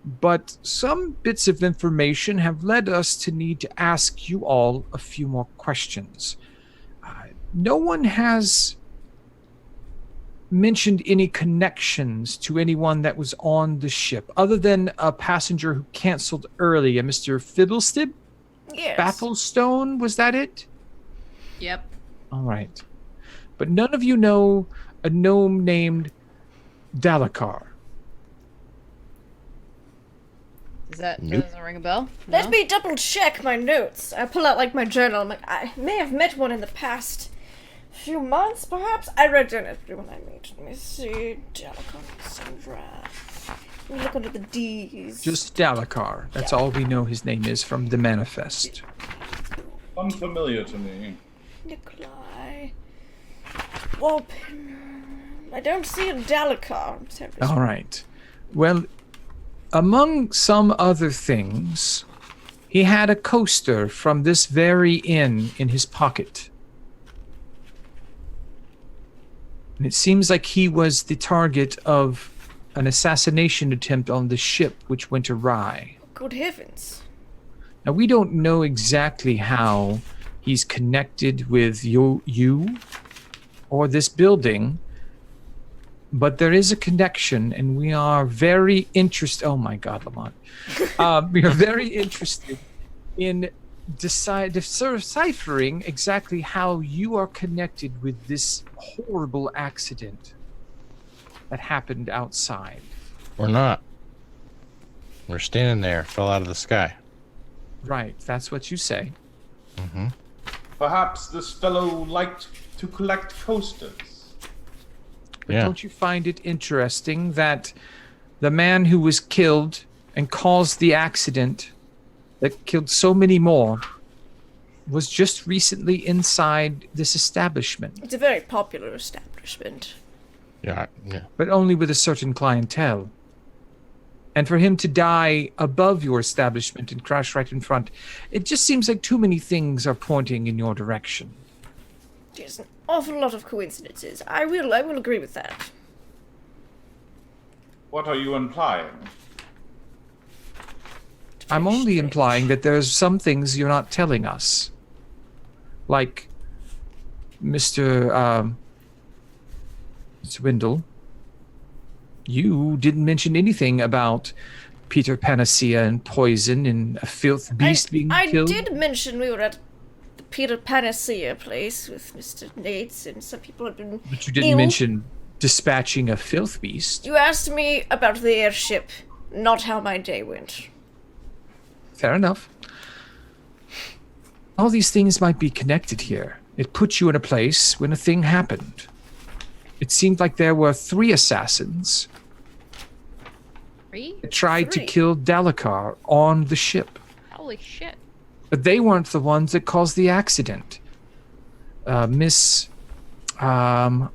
But some bits of information have led us to need to ask you all a few more questions. No one has mentioned any connections to anyone that was on the ship, other than a passenger who canceled early, a Mr. Fibblestib? Yes. Bafflestone, was that it? Yep. All right. But none of you know a gnome named Dalakar. Doesn't ring a bell? Let me double check my notes. I pull out like my journal. I'm like, I may have met one in the past few months, perhaps. I wrote down everyone I meet. Let me see. Dalakar, Sandra. Let me look under the D's. Just Dalakar. That's all we know his name is from the manifest. Unfamiliar to me. Nikolai. Walpin. I don't see a Dalakar. All right. Well, among some other things, he had a coaster from this very inn in his pocket. And it seems like he was the target of an assassination attempt on the ship which went awry. Good heavens. Now, we don't know exactly how he's connected with you or this building, but there is a connection, and we are very interested. Oh my God, Lamont. We are very interested in deciphering exactly how you are connected with this horrible accident that happened outside. We're not. We're standing there, fell out of the sky. Right, that's what you say. Mm-hmm. Perhaps this fellow liked to collect coasters. But don't you find it interesting that the man who was killed and caused the accident that killed so many more was just recently inside this establishment? It's a very popular establishment. Yeah. But only with a certain clientele. And for him to die above your establishment and crash right in front, it just seems like too many things are pointing in your direction. There's an awful lot of coincidences. I will agree with that. What are you implying? I'm only implying that there's some things you're not telling us. Like, Mr. Swindle, you didn't mention anything about Peter Panacea and poison and a filth beast being killed. I did mention we were at the Peter Panacea place with Mr. Nates, and some people had been But you didn't ill. mention dispatching a filth beast. You asked me about the airship, not how my day went. Fair enough. All these things might be connected here. It put you in a place when a thing happened. It seemed like there were 3 assassins Three? that tried to Three? kill Dalekar on the ship. Holy shit. But they weren't the ones that caused the accident. Miss Oh,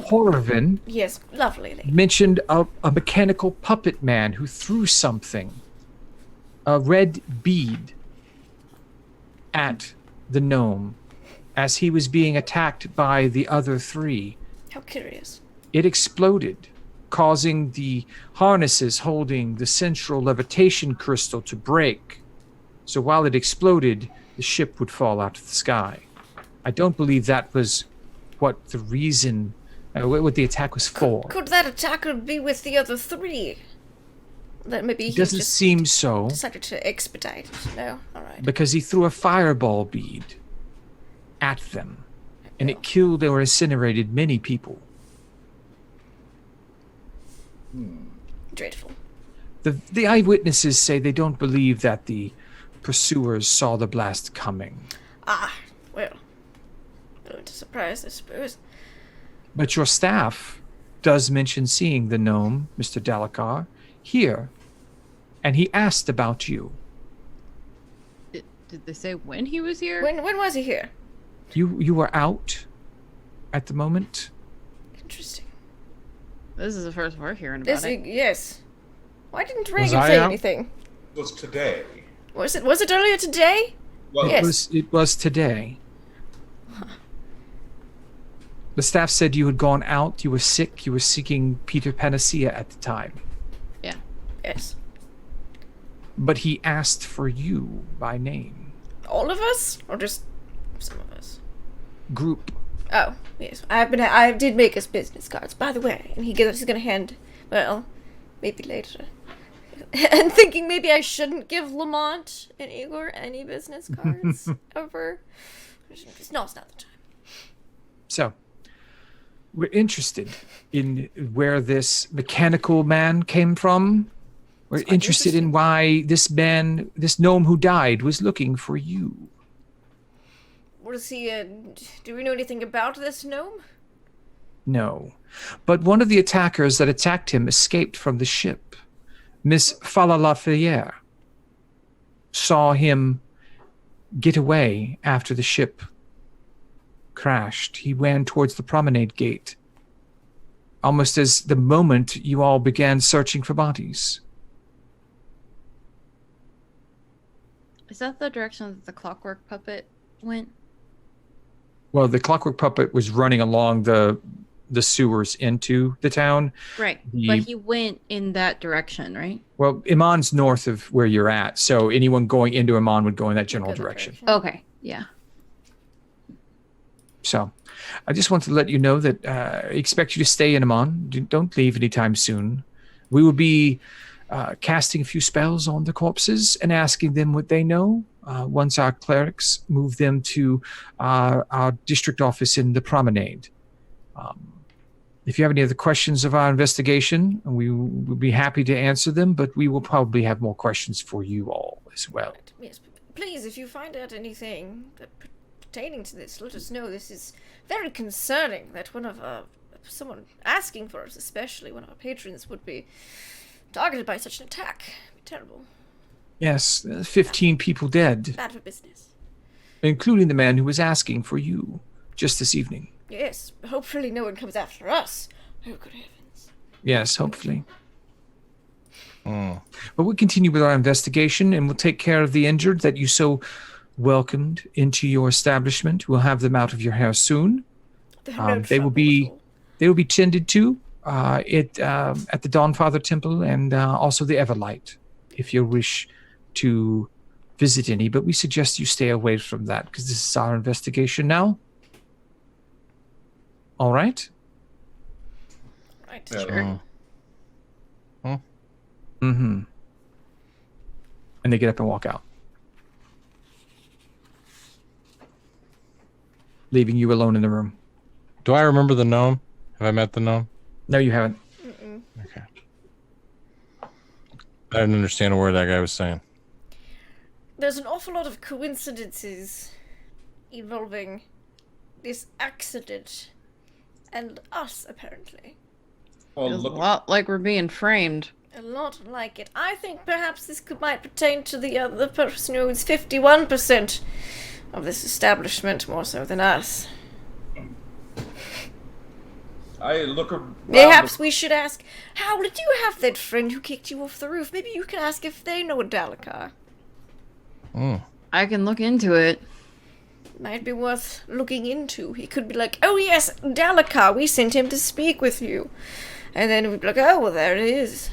Horvin yes, lovely lady. mentioned a mechanical puppet man who threw something, a red bead, at the gnome as he was being attacked by the other 3. How curious. It exploded, causing the harnesses holding the central levitation crystal to break. So while it exploded, the ship would fall out of the sky. I don't believe that was what the reason, what the attack was for. Could that attacker be with the other 3? That maybe It he doesn't just seem so, decided to expedite it. No? Alright. because he threw a fireball bead at them, and it killed or incinerated many people. Dreadful. The eyewitnesses say they don't believe that the pursuers saw the blast coming. Ah, well. A little surprised, I suppose. But your staff does mention seeing the gnome, Mr. Dalekar, here, and he asked about you. Did they say when he was here? When was he here? You were out at the moment. Interesting. This is the first we're hearing about it. Yes. Why didn't Was Reagan I say out? anything? It was today. Was it earlier today? Well, Yes. It was today. The staff said you had gone out, you were sick, you were seeking Peter Panacea at the time. Yes. But he asked for you by name. All of us? Or just some of us? Group. Oh, yes. I did make us business cards, by the way. And he's gonna hand, well, maybe later. And thinking maybe I shouldn't give Lamont and Igor any business cards ever. No, it's not the time. So, we're interested in where this mechanical man came from. We're It's quite interested in why this gnome who died, was looking for you. Was he, do we know anything about this gnome? No. But one of the attackers that attacked him escaped from the ship. Miss Falalafayette saw him get away after the ship crashed. He ran towards the promenade gate, almost as the moment you all began searching for bodies. Is that the direction that the clockwork puppet went? Well, the clockwork puppet was running along the sewers into the town. Right. The- But he went in that direction, right? Well, Iman's north of where you're at, so anyone going into Iman would go in that general Good direction. Okay. Yeah. So, I just want to let you know that I expect you to stay in Amon. Don't leave anytime soon. We will be casting a few spells on the corpses and asking them what they know. Once our clerics move them to our district office in the promenade. If you have any other questions of our investigation, we will be happy to answer them, but we will probably have more questions for you all as well. Yes, please, if you find out anything pertaining to this, let us know. This is very concerning that someone asking for us, especially one of our patrons, would be targeted by such an attack. It'd be terrible. Yes, 15 people dead, Bad for business. including the man who was asking for you just this evening. Yes, hopefully no one comes after us. Oh, good heavens. Yes, hopefully. Mm. But we'll continue with our investigation, and we'll take care of the injured that you so welcomed into your establishment. We'll have them out of your hair soon. They're no They will trouble be at all. they will be tended to at the Dawnfather Temple and also the Everlight, if you wish to visit any. But we suggest you stay away from that because this is our investigation now. All right? Right. Yeah. Sure. Mm-hmm. And they get up and walk out, leaving you alone in the room. Do I remember the gnome? Have I met the gnome? No, you haven't. Mm-mm. Okay. I didn't understand a word that guy was saying. There's an awful lot of coincidences involving this accident and us, apparently. Well, Feels a look, lot like we're being framed. A lot like it. I think perhaps this might pertain to the other person who is 51% of this establishment more so than us. I look around. Perhaps we should ask, how did you have that friend who kicked you off the roof? Maybe you can ask if they know Dalekar. I can look into it. Might be worth looking into. He could be like, oh yes, Dalekar, we sent him to speak with you. And then we'd be like, oh, well, there it is.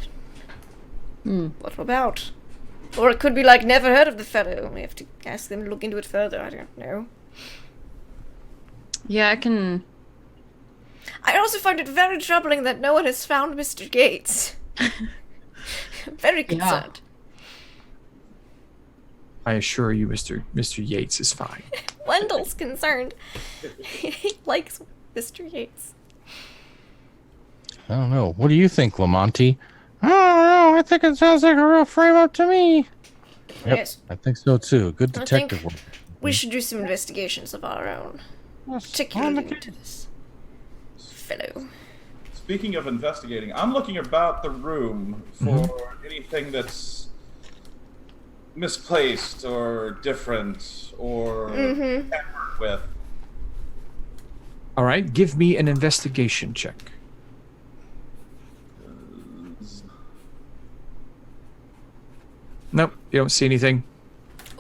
What about? Or it could be like, never heard of the fellow. We have to ask them to look into it further. I don't know. Yeah, I can. I also find it very troubling that no one has found Mr. Gates. I'm very concerned. I assure you, Mr. Yates is fine. Wendell's concerned. He likes Mr. Yates. I don't know. What do you think, Lamonti? I don't know. I think it sounds like a real frame up to me. Yep, Yes. I think so too. Good I detective think work. we should do some investigations of our own. Particularly into this fellow. Speaking of investigating, I'm looking about the room for anything that's misplaced or different or tampered with. All right, give me an investigation check. Nope, you don't see anything.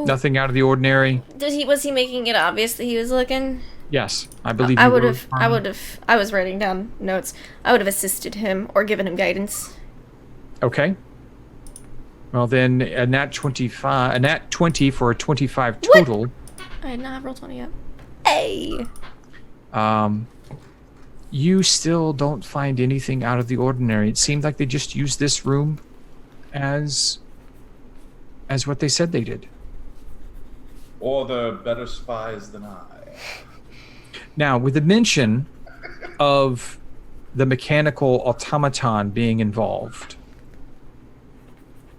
Ooh. Nothing out of the ordinary. Was he making it obvious that he was looking? Yes, I believe I you would were. have. I was writing down notes. I would have assisted him or given him guidance. Okay. Well then, a nat 20 for a 25 total. I had not have rolled 20 yet. Hey. You still don't find anything out of the ordinary. It seemed like they just used this room as what they said they did. Or they're better spies than I. Now, with the mention of the mechanical automaton being involved,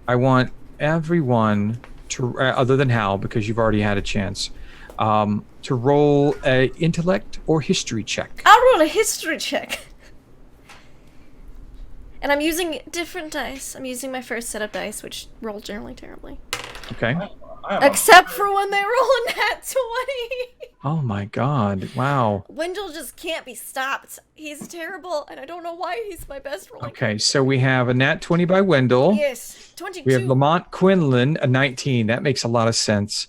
I want everyone to, other than Howl, because you've already had a chance, to roll a intellect or history check. I'll roll a history check. And I'm using different dice. I'm using my first set of dice, which roll generally terribly. Okay. Except for when they roll a nat 20. Oh my God! Wow. Wendell just can't be stopped. He's terrible, and I don't know why he's my best roller. Okay, so we have a nat 20 by Wendell. Yes, 22. We have Lamont Quinlan, a 19. That makes a lot of sense.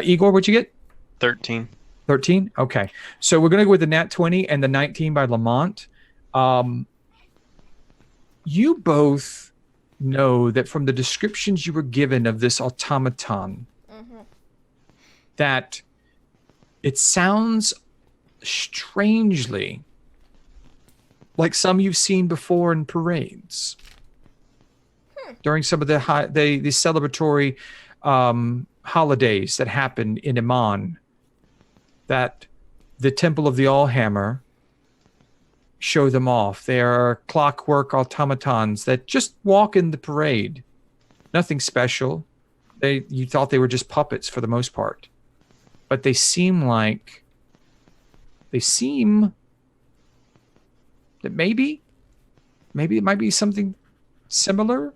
Igor, what'd you get? 13. 13? Okay. So we're going to go with the nat 20 and the 19 by Lamont. You both know that from the descriptions you were given of this automaton, that it sounds strangely like some you've seen before in parades. During some of the celebratory holidays that happen in Iman, that the Temple of the Allhammer show them off. They are clockwork automatons that just walk in the parade. Nothing special. You thought they were just puppets for the most part. But they seem that maybe it might be something similar.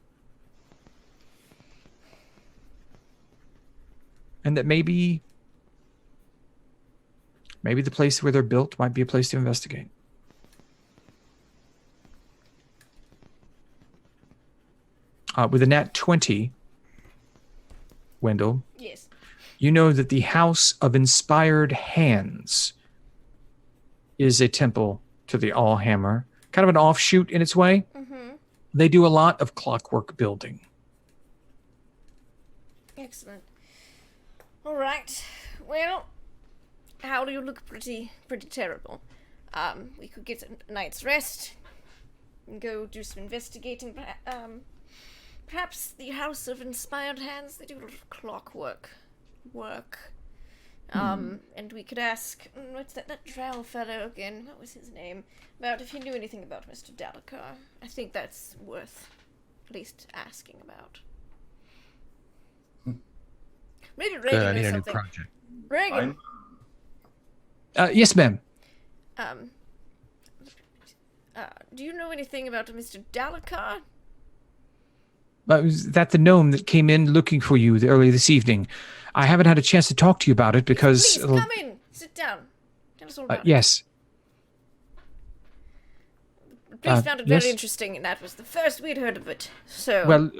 And that maybe the place where they're built might be a place to investigate. With a nat 20, Wendell, Yes. you know that the House of Inspired Hands is a temple to the Allhammer kind of an offshoot in its way. Mm-hmm. They do a lot of clockwork building. Excellent. All right. Well, how do you look? Pretty terrible. We could get a night's rest and go do some investigating. Perhaps the House of Inspired Hands. They do a lot of clockwork work. And we could ask, what's that drow fellow again? What was his name? About if he knew anything about Mr. Dalakar. I think that's worth at least asking about. Maybe Reagan I knows need a new something. project. Reagan. Yes, ma'am. Do you know anything about Mr. Dalakar? Was that the gnome that came in looking for you earlier this evening? I haven't had a chance to talk to you about it because... Please, come in. Sit down. Tell us all about it. Yes. Please found it very yes. interesting, and that was the first we'd heard of it. So... Well,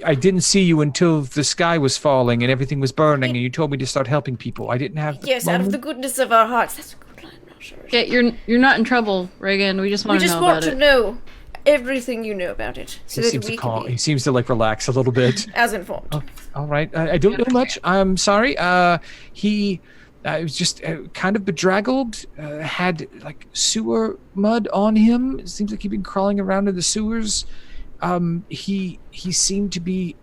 I didn't see you until the sky was falling and everything was burning, and you told me to start helping people. I didn't have the yes, out of moment. the goodness of our hearts. That's a good line, not sure. Yeah, you're not in trouble, Reagan. We just want to know about it. know everything you know about it, so He that seems we to calm. can He be seems to relax a little bit. as informed. All right. I don't know much. I'm sorry. He was just kind of bedraggled. Had like sewer mud on him. It seems like he'd been crawling around in the sewers. He seemed to be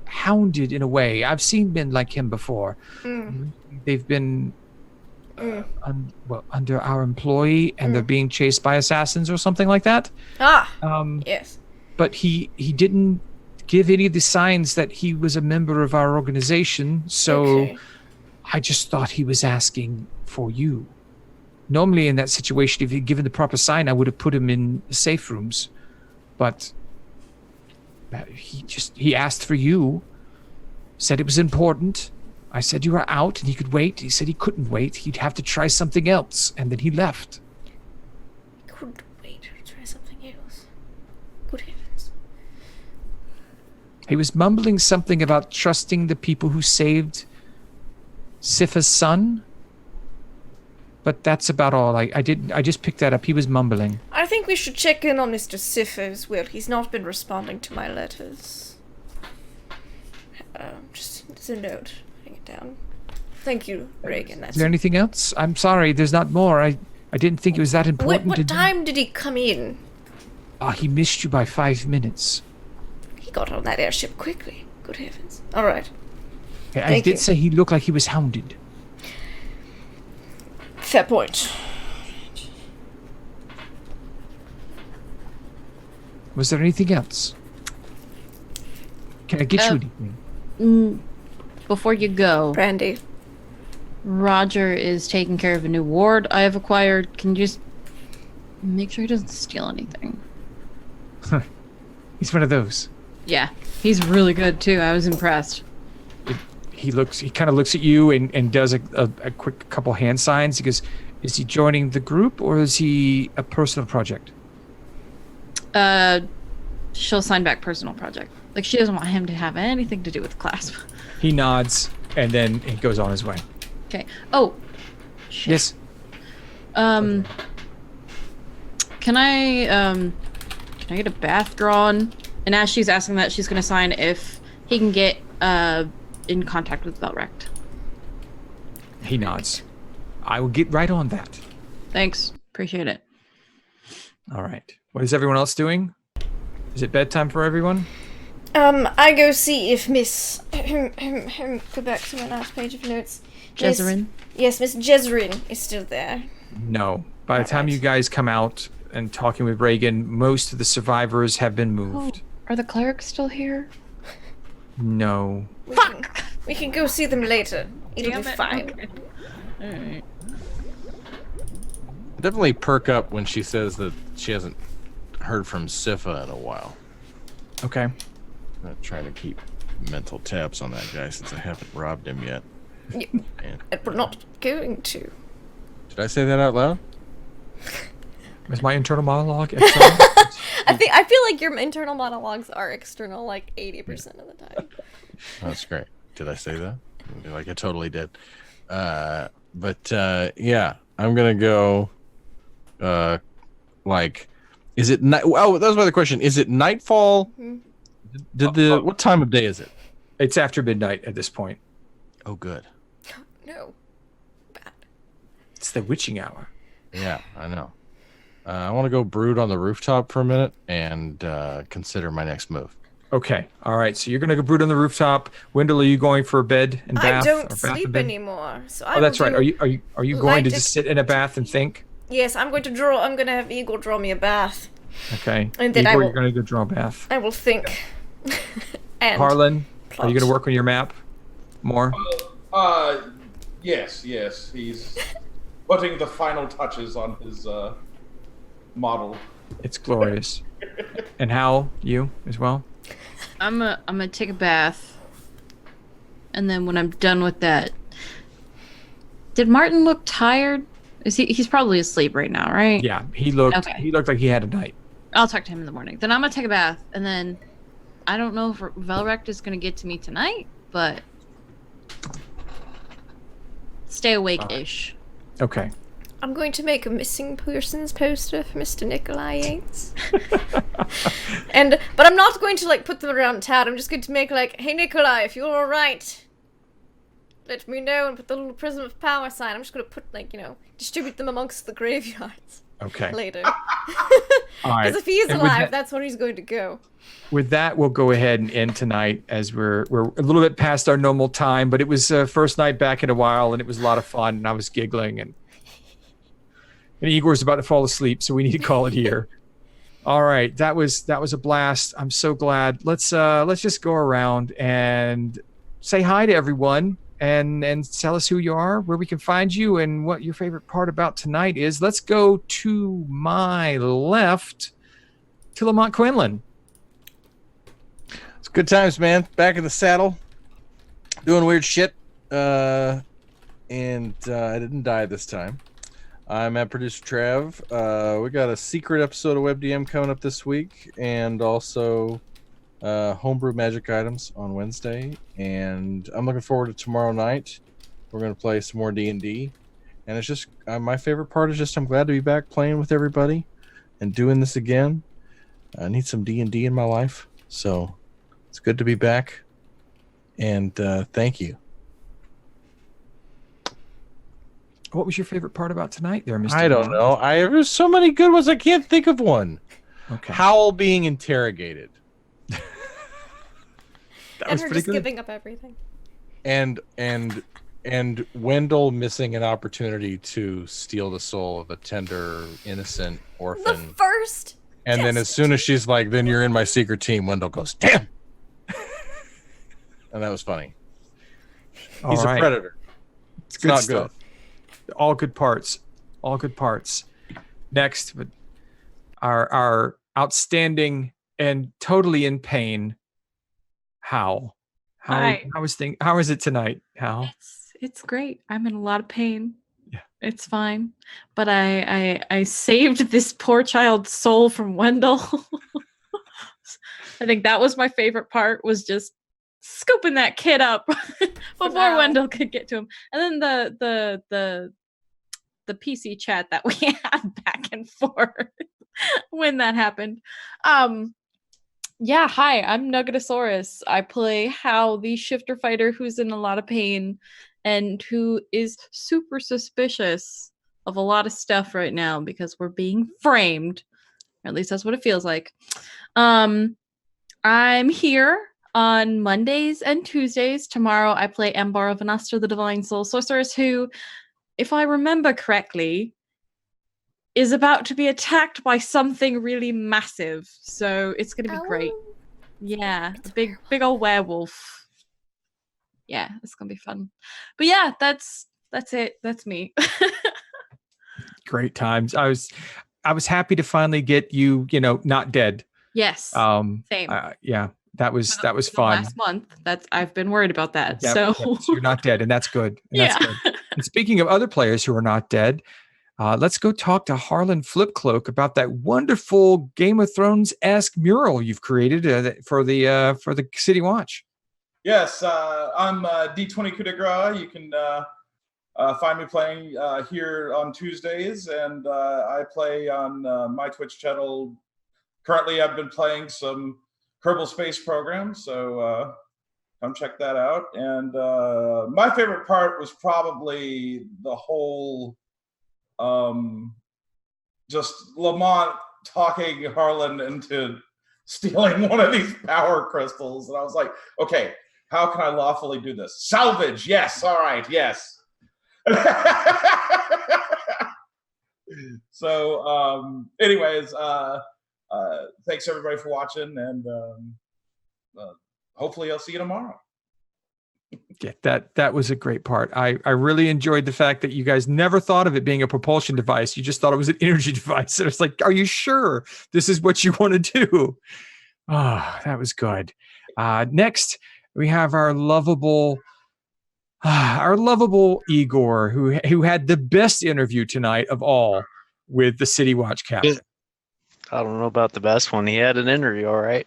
hounded in a way. I've seen men like him before. They've been under our employ, and they're being chased by assassins or something like that. Yes. But he didn't give any of the signs that he was a member of our organization, so Okay. I just thought he was asking for you. Normally in that situation, if he'd given the proper sign, I would have put him in the safe rooms. But he asked for you, said it was important. I said you were out and he could wait. He said he couldn't wait. He'd have to try something else, and then he left. Couldn't wait to try something else. Good heavens. He was mumbling something about trusting the people who saved Sifa's son. But that's about all. I just picked that up. He was mumbling. I think we should check in on Mr. Siffer as well. He's not been responding to my letters. Just as a note. Putting it down. Thank you, Reagan. Is there anything else? I'm sorry, there's not more. I didn't think it was that important. What time did he come in? He missed you by 5 minutes. He got on that airship quickly. Good heavens. All right. I Thank did you. say he looked like he was hounded. Fair point. Was there anything else? Can I get you anything? Before you go, Brandy. Roger is taking care of a new ward I have acquired. Can you just make sure he doesn't steal anything? He's one of those. Yeah, he's really good too. I was impressed. He kind of looks at you and does a quick couple hand signs. He goes, is he joining the group or is he a personal project? She'll sign back personal project. Like, she doesn't want him to have anything to do with class. He nods and then he goes on his way. Okay. Oh, shit. Yes. Can I get a bath drawn? And as she's asking that, she's gonna sign if he can get in contact with Belrect. He nods. I will get right on that. Thanks. Appreciate it. All right. What is everyone else doing? Is it bedtime for everyone? I go see if Miss... go back to my last page of notes. Jezerin? Yes, Miss Jezerin is still there. No. By the time you guys come out and talking with Reagan, most of the survivors have been moved. Are the clerics still here? No. We can go see them later. It'll be fine. Okay. Alright. Definitely perk up when she says that she hasn't heard from Sifa in a while. Okay. I'm not trying to keep mental tabs on that guy since I haven't robbed him yet. Man. We're not going to. Did I say that out loud? Is my internal monologue I feel like your internal monologues are external like 80% of the time. That's great. Did I say that? Like I totally did. But yeah, I'm gonna go like, is it night? Oh, that was my other question. Is it nightfall? Mm-hmm. What time of day is it? It's after midnight at this point. Oh, good. No. Bad. It's the witching hour. Yeah, I know. I want to go brood on the rooftop for a minute and consider my next move. Okay. All right. So you're going to go brood on the rooftop. Wendell, are you going for a bed and bath? I don't or bath sleep and bed? anymore. So Oh, that's right. Are you going light to just sit in a bath and think? Yes, I'm going to have Eagle draw me a bath. Okay. And then Igor, you're going to go draw a bath. I will think. And Harlan, plot. are you going to work on your map more? Yes. He's putting the final touches on his model. It's glorious. And Howl, you as well? I'm gonna take a bath, and then when I'm done with that, did Martin look tired? He's probably asleep right now, right? Yeah, he looked Okay. like he had a night. I'll talk to him in the morning. Then I'm gonna take a bath, and then I don't know if Velrect is gonna get to me tonight, but stay awake-ish. Okay. I'm going to make a missing persons poster for Mr. Nikolai Yates. But I'm not going to like put them around town. I'm just going to make like, hey Nikolai, if you're alright, let me know, and put the little prism of power sign. I'm just going to put like, distribute them amongst the graveyards Okay. later. All right. Because if he is And with alive, that- that's where he's going to go. With that, we'll go ahead and end tonight as we're a little bit past our normal time, but it was first night back in a while, and it was a lot of fun, and I was giggling, and Igor's about to fall asleep, so we need to call it here. All right, that was a blast. I'm so glad. Let's just go around and say hi to everyone and tell us who you are, where we can find you, and what your favorite part about tonight is. Let's go to my left, to Lamont Quinlan. It's good times, man. Back in the saddle, doing weird shit, and I didn't die this time. I'm at Producer Trav. We got a secret episode of WebDM coming up this week, and also homebrew magic items on Wednesday. And I'm looking forward to tomorrow night. We're going to play some more D&D. And it's just, my favorite part is just I'm glad to be back playing with everybody and doing this again. I need some D&D in my life, so it's good to be back. And thank you. What was your favorite part about tonight there, Mr. I don't Lamont? know. There's so many good ones. I can't think of one. Okay. Howl being interrogated. That And was her pretty just good. giving up everything. And Wendell missing an opportunity to steal the soul of a tender, innocent The orphan. first And then as soon as she's like, then you're in my secret team, Wendell goes, damn. And that was funny. All He's right. a predator. It's not stuff. All good parts. All good parts. Next, but our outstanding and totally in pain, Howl. Hi. How is it tonight, Howl? It's great. I'm in a lot of pain. Yeah. It's fine. But I saved this poor child's soul from Wendell. I think that was my favorite part, was just scooping that kid up before now. Wendell could get to him. And then the PC chat that we had back and forth when that happened. Yeah, hi, I'm Nuggetosaurus. I play Howl, the shifter fighter who's in a lot of pain and who is super suspicious of a lot of stuff right now because we're being framed. Or at least that's what it feels like. I'm here on Mondays and Tuesdays. Tomorrow I play Ambar Vanastra, the Divine Soul Sorceress, who, if I remember correctly, is about to be attacked by something really massive. So it's going to be great. Oh. Yeah, a big old werewolf. Yeah, it's going to be fun. But yeah, that's it. That's me. Great times. I was happy to finally get you, not dead. Yes. Same. Yeah, that was The fun. last month. I've been worried about that. Yep, so yep, so you're not dead, and that's good. And yeah. that's good. And speaking of other players who are not dead, let's go talk to Harlan Flipcloak about that wonderful Game of Thrones-esque mural you've created for the City Watch. Yes, I'm D20 Coup de Grace. You can find me playing here on Tuesdays, and I play on my Twitch channel. Currently, I've been playing some Kerbal Space Program, so come check that out. And my favorite part was probably the whole just Lamont talking Harlan into stealing one of these power crystals. And I was like, okay, how can I lawfully do this? Salvage, yes, all right, yes. So, anyways, thanks everybody for watching, and hopefully I'll see you tomorrow. Yeah, that was a great part. I really enjoyed the fact that you guys never thought of it being a propulsion device. You just thought it was an energy device. And it's like, are you sure this is what you want to do? Ah, that was good. Next, we have our lovable Igor, who had the best interview tonight of all with the City Watch captain. I don't know about the best one. He had an interview, all right.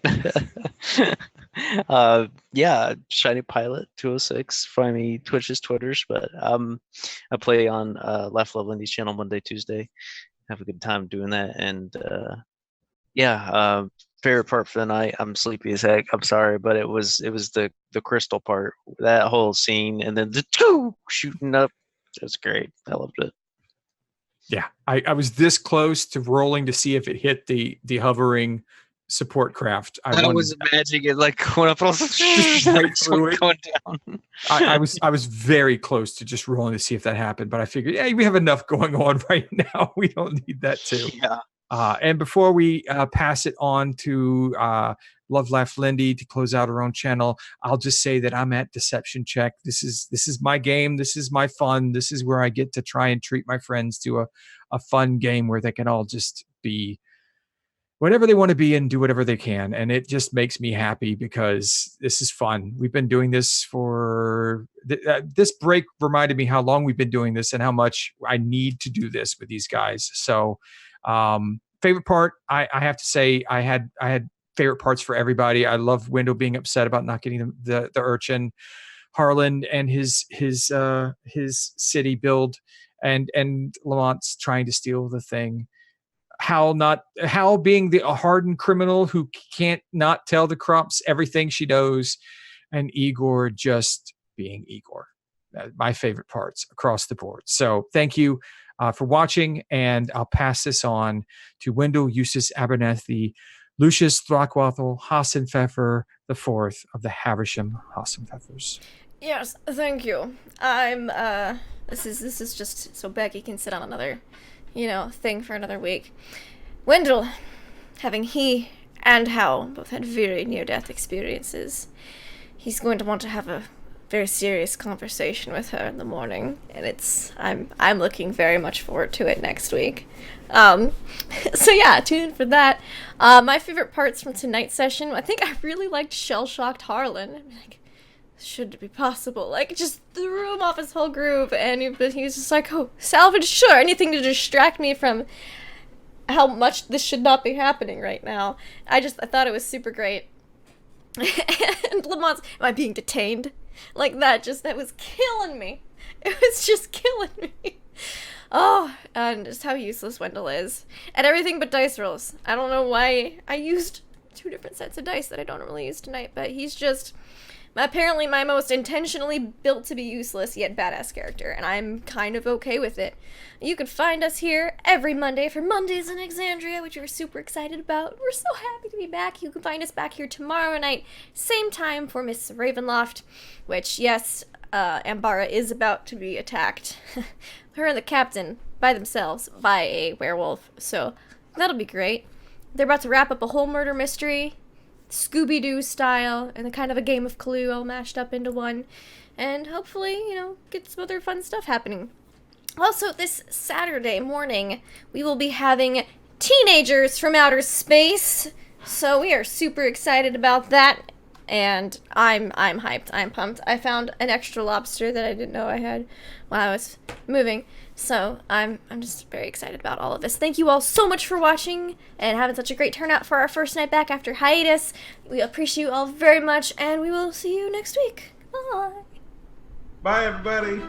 Yeah, Shiny Pilot 206. Find me Twitch's, Twitters, but I play on Left Level Indies channel Monday, Tuesday. Have a good time doing that, and favorite part for the night. I'm sleepy as heck. I'm sorry, but it was the crystal part, that whole scene, and then the shooting up. It was great. I loved it. Yeah, I was this close to rolling to see if it hit the hovering support craft. I was imagining it like going up, just right through it, going down. I was very close to just rolling to see if that happened, but I figured, hey, we have enough going on right now. We don't need that too. Yeah. And before we pass it on to Love Laugh Lindy to close out her own channel, I'll just say that I'm at Deception Check. This is my game. This is my fun. This is where I get to try and treat my friends to a fun game where they can all just be whatever they want to be and do whatever they can. And it just makes me happy because this is fun. We've been doing this for this break reminded me how long we've been doing this and how much I need to do this with these guys. So favorite part, I have to say I had favorite parts for everybody. I love Wendell being upset about not getting the urchin, Harlan and his city build, and Lamont's trying to steal the thing. Howl being the hardened criminal who can't not tell the Crops everything she knows, and Igor just being Igor. My favorite parts across the board. So thank you for watching, and I'll pass this on to Wendell Eustace Abernathy, Lucius Throckwathel Hassenpfeffer the Fourth of the Haversham Hassenpfeffers. Yes, thank you. I'm this is just so Becky can sit on another, thing for another week. Wendell, having he and Howl both had very near-death experiences, he's going to want to have a very serious conversation with her in the morning, and I'm looking very much forward to it next week. So yeah, tune in for that. My favorite parts from tonight's session, I think I really liked shell-shocked Harlan. I'm like, should it be possible? Like, just threw him off his whole groove, and he was just like, oh, salvage, sure, anything to distract me from how much this should not be happening right now. I thought it was super great. And Lamont's, am I being detained? Like, that was killing me. It was just killing me. Oh, and just how useless Wendell is. At everything but dice rolls. I don't know why I used 2 different sets of dice that I don't really use tonight, but he's just apparently my most intentionally built to be useless yet badass character, and I'm kind of okay with it. You can find us here every Monday for Mondays in Exandria, which we're super excited about. We're so happy to be back. You can find us back here tomorrow night, same time for Miss Ravenloft, which, yes, Ambara is about to be attacked. Her and the captain, by themselves, by a werewolf, so that'll be great. They're about to wrap up a whole murder mystery, Scooby-Doo style, and a kind of a game of Clue all mashed up into one, and hopefully, get some other fun stuff happening. Also, this Saturday morning, we will be having Teenagers from Outer Space, so we are super excited about that, and I'm hyped, I'm pumped. I found an extra lobster that I didn't know I had while I was moving, so I'm just very excited about all of this. Thank you all so much for watching and having such a great turnout for our first night back after hiatus. We appreciate you all very much, and we will see you next week. Bye. Bye, everybody.